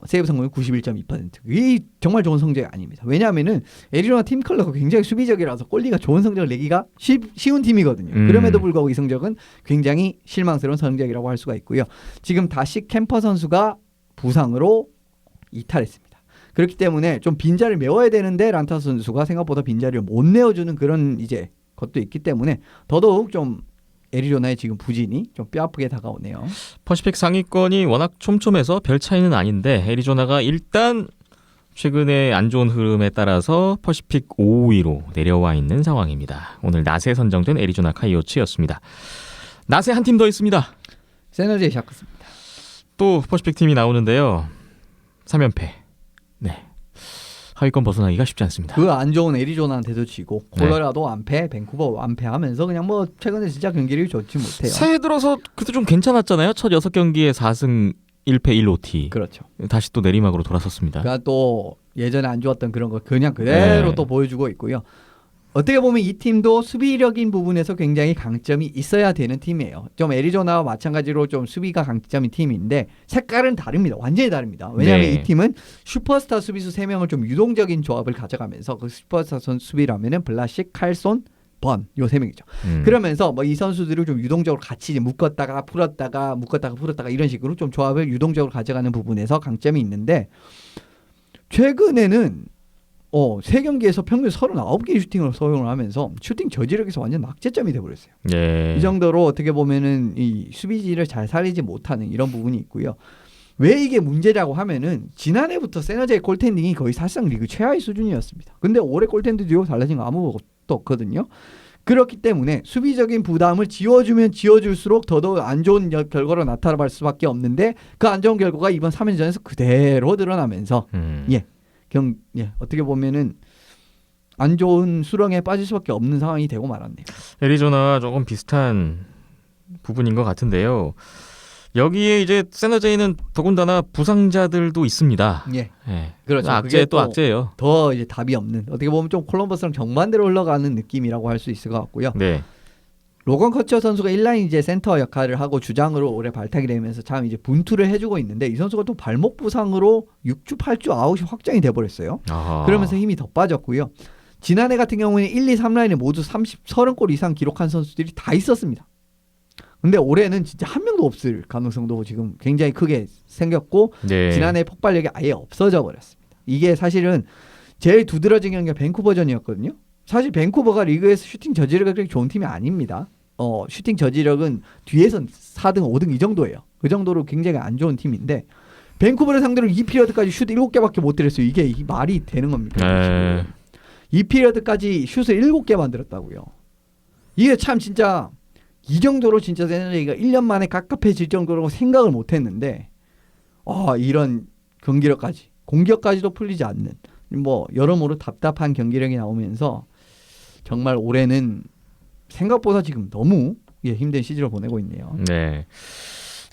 세이브 성공률 91.2%. 이 정말 좋은 성적이 아닙니다. 왜냐하면은 애리조나 팀 컬러가 굉장히 수비적이라서 골리가 좋은 성적을 내기가 쉬운 팀이거든요. 그럼에도 불구하고 이 성적은 굉장히 실망스러운 성적이라고 할 수가 있고요. 지금 다시 캠퍼 선수가 부상으로 이탈했습니다. 그렇기 때문에 좀 빈자리를 메워야 되는데 란타 선수가 생각보다 빈자리를 못 내어주는 그런 이제 것도 있기 때문에 더더욱 좀 애리조나의 지금 부진이 좀 뼈아프게 다가오네요. 퍼시픽 상위권이 워낙 촘촘해서 별 차이는 아닌데 애리조나가 일단 최근에 안 좋은 흐름에 따라서 퍼시픽 5위로 내려와 있는 상황입니다. 오늘 낫에 선정된 애리조나 카이오츠였습니다. 낫에 한 팀 더 있습니다. 세너제이 샤크스입니다. 또 퍼시픽 팀이 나오는데요. 3연패. 네. 하위권 벗어나기가 쉽지 않습니다. 그 안 좋은 애리조나한테도 지고 콜로라도 안패, 밴쿠버 완패하면서 그냥 뭐 최근에 진짜 경기력이 좋지 못해요. 새해 들어서 그래도 좀 괜찮았잖아요. 첫 6경기에 4승 1패 1OT. 그렇죠. 다시 또 내리막으로 돌아섰습니다. 그러니까 또 예전에 안 좋았던 그런 거 그냥 그대로 네. 또 보여주고 있고요. 어떻게 보면 이 팀도 수비력인 부분에서 굉장히 강점이 있어야 되는 팀이에요. 좀 애리조나와 마찬가지로 좀 수비가 강점인 팀인데 색깔은 다릅니다. 완전히 다릅니다. 왜냐하면 네. 이 팀은 슈퍼스타 수비수 3명을 좀 유동적인 조합을 가져가면서 그 슈퍼스타 수비라면은 블라식, 칼손, 번 요 3명이죠. 그러면서 뭐 이 선수들을 좀 유동적으로 같이 이제 묶었다가 풀었다가 이런 식으로 좀 조합을 유동적으로 가져가는 부분에서 강점이 있는데 최근에는 3경기에서 평균 39개의 슈팅을 소용을 하면서 슈팅 저지력에서 완전 낙제점이 돼버렸어요. 네. 이 정도로 어떻게 보면은 이 수비지를 잘 살리지 못하는 이런 부분이 있고요. 왜 이게 문제라고 하면은 지난해부터 세너제의 골텐딩이 거의 사실상 리그 최하위 수준이었습니다. 근데 올해 골텐딩 듀오 달라진 거 아무것도 없거든요. 그렇기 때문에 수비적인 부담을 지워주면 지워줄수록 더더욱 안 좋은 결과로 나타날 수밖에 없는데 그 안 좋은 결과가 이번 3연전에서 그대로 드러나면서 어떻게 보면은 안 좋은 수렁에 빠질 수밖에 없는 상황이 되고 말았네요. 애리조나와 조금 비슷한 부분인 것 같은데요. 여기에 이제 세너제이는 더군다나 부상자들도 있습니다. 예, 네. 그렇죠. 악재 그게 또 악재예요. 더 이제 답이 없는 어떻게 보면 좀 콜럼버스랑 정반대로 흘러가는 느낌이라고 할 수 있을 것 같고요. 네. 로건 커처 선수가 1라인 이제 센터 역할을 하고 주장으로 올해 발탁이 되면서 참 이제 분투를 해주고 있는데 이 선수가 또 발목 부상으로 6주, 8주 아웃이 확정이 돼버렸어요. 아하. 그러면서 힘이 더 빠졌고요. 지난해 같은 경우에는 1, 2, 3라인에 모두 30골 이상 기록한 선수들이 다 있었습니다. 근데 올해는 진짜 한 명도 없을 가능성도 지금 굉장히 크게 생겼고 네. 지난해 폭발력이 아예 없어져 버렸습니다. 이게 사실은 제일 두드러진 경기가 밴쿠버전이었거든요. 사실 밴쿠버가 리그에서 슈팅 저지력이 그렇게 좋은 팀이 아닙니다. 슈팅 저지력은 뒤에선 4등, 5등 이 정도예요. 그 정도로 굉장히 안 좋은 팀인데 밴쿠버를 상대로 2피리어드까지 슛 7개밖에 못 때렸어요. 이게 말이 되는 겁니까? 네. 2피리어드까지 슛을 7개 만들었다고요. 이게 참 진짜 이 정도로 진짜 세너제이가 1년 만에 깝깝해질 정도로 생각을 못했는데 이런 경기력까지 공격까지도 풀리지 않는 뭐 여러모로 답답한 경기력이 나오면서 정말 올해는 생각보다 지금 너무 힘든 시즌을 보내고 있네요. 네.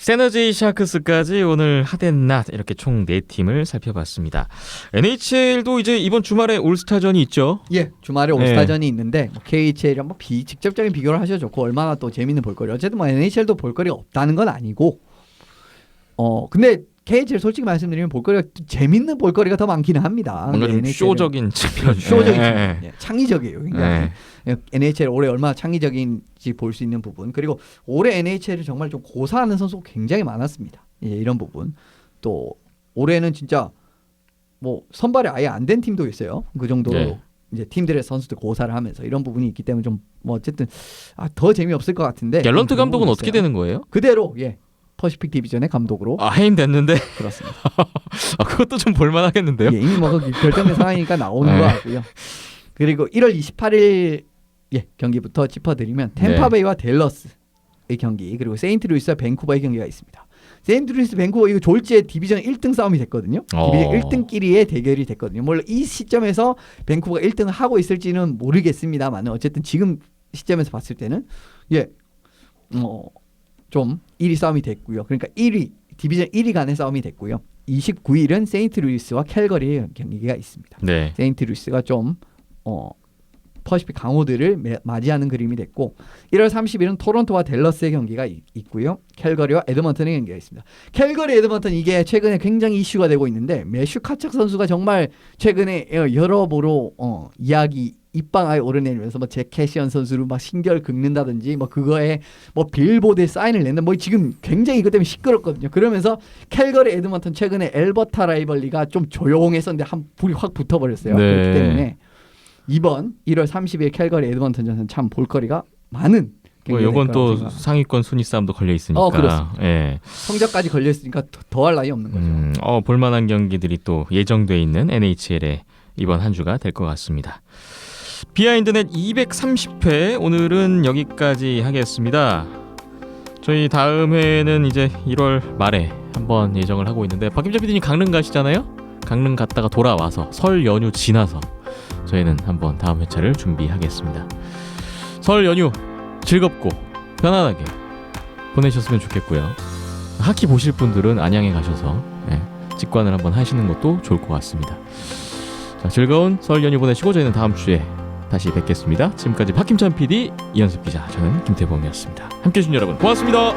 세너제이 샤크스까지 오늘 하덴낫 이렇게 총 4팀을 살펴봤습니다. NHL도 이제 이번 주말에 올스타전이 있죠. 예, 주말에 올스타전이 있는데 뭐 KHL이랑 뭐 직접적인 비교를 하셔도 좋고 얼마나 또 재밌는 볼거리. 어쨌든 뭐 NHL도 볼거리가 없다는 건 아니고 근데 KHL 솔직히 말씀드리면 볼거리가 재밌는 볼거리가 더 많기는 합니다. 뭔가 좀 NHL 은 쇼적인 측면. 쇼적인 예, 측면. 예, 창의적이에요. 그러니까 NHL 올해 얼마나 창의적인지 볼 수 있는 부분. 그리고 올해 NHL이 정말 좀 고사하는 선수가 굉장히 많았습니다. 예, 이런 부분. 또 올해는 진짜 뭐 선발이 아예 안 된 팀도 있어요. 그 정도로 네. 이제 팀들의 선수들 고사를 하면서 이런 부분이 있기 때문에 좀 뭐 어쨌든 더 재미없을 것 같은데. 갤런트 그런 감독은 부분이 어떻게 있어요. 되는 거예요? 그대로 퍼시픽 디비전의 감독으로 해임 됐는데 그렇습니다. 그것도 좀 볼만하겠는데요. 예, 이미 뭐 결정된 상황이니까 나오는 네. 거 같고요. 그리고 1월 28일 경기부터 짚어드리면 템파베이와 댈러스의 경기, 그리고 세인트루이스와 밴쿠버의 경기가 있습니다. 세인트루이스 밴쿠버 이거 졸지에 디비전 1등 싸움이 됐거든요. 디비전 1등끼리의 대결이 됐거든요. 물론 이 시점에서 밴쿠버가 1등을 하고 있을지는 모르겠습니다만 어쨌든 지금 시점에서 봤을 때는 좀 1위 싸움이 됐고요. 그러니까 1위 디비전 1위 간의 싸움이 됐고요. 29일은 세인트루이스와 캘거리의 경기가 있습니다. 네. 세인트루이스가 좀 퍼시픽 강호들을 맞이하는 그림이 됐고 1월 30일은 토론토와 댈러스의 경기가 있고요. 캘거리와 에드먼턴의 경기가 있습니다. 캘거리 에드먼턴 이게 최근에 굉장히 이슈가 되고 있는데 매슈 카척 선수가 정말 최근에 여러모로 이야기 입방아에 오르내리면서 뭐 잭 캐시언 선수를 막 신결 긁는다든지 뭐 그거에 뭐 빌보드에 사인을 낸다 뭐 지금 굉장히 이것 때문에 시끄럽거든요. 그러면서 캘거리 에드먼턴 최근에 엘버타 라이벌리가 좀 조용했었는데 불이 확 붙어버렸어요. 네. 그렇기 때문에 이번 1월 30일 캘거리 에드먼턴전은 참 볼거리가 많은 이건 또 상위권 순위 싸움도 걸려 있으니까. 그렇습니다. 예. 성적까지 걸려 있으니까 더할 나위 없는 거죠. 볼만한 경기들이 또 예정돼 있는 NHL의 이번 한 주가 될 것 같습니다. 비하인드넷 230회 오늘은 여기까지 하겠습니다. 저희 다음 회는 이제 1월 말에 한번 예정을 하고 있는데 박김재 PD님 강릉 가시잖아요. 강릉 갔다가 돌아와서 설 연휴 지나서 저희는 한번 다음 회차를 준비하겠습니다. 설 연휴 즐겁고 편안하게 보내셨으면 좋겠고요. 하키 보실 분들은 안양에 가셔서 직관을 한번 하시는 것도 좋을 것 같습니다. 자, 즐거운 설 연휴 보내시고 저희는 다음 주에 다시 뵙겠습니다. 지금까지 박김찬 PD, 이현숙 기자, 저는 김태범이었습니다. 함께해 주신 여러분 고맙습니다.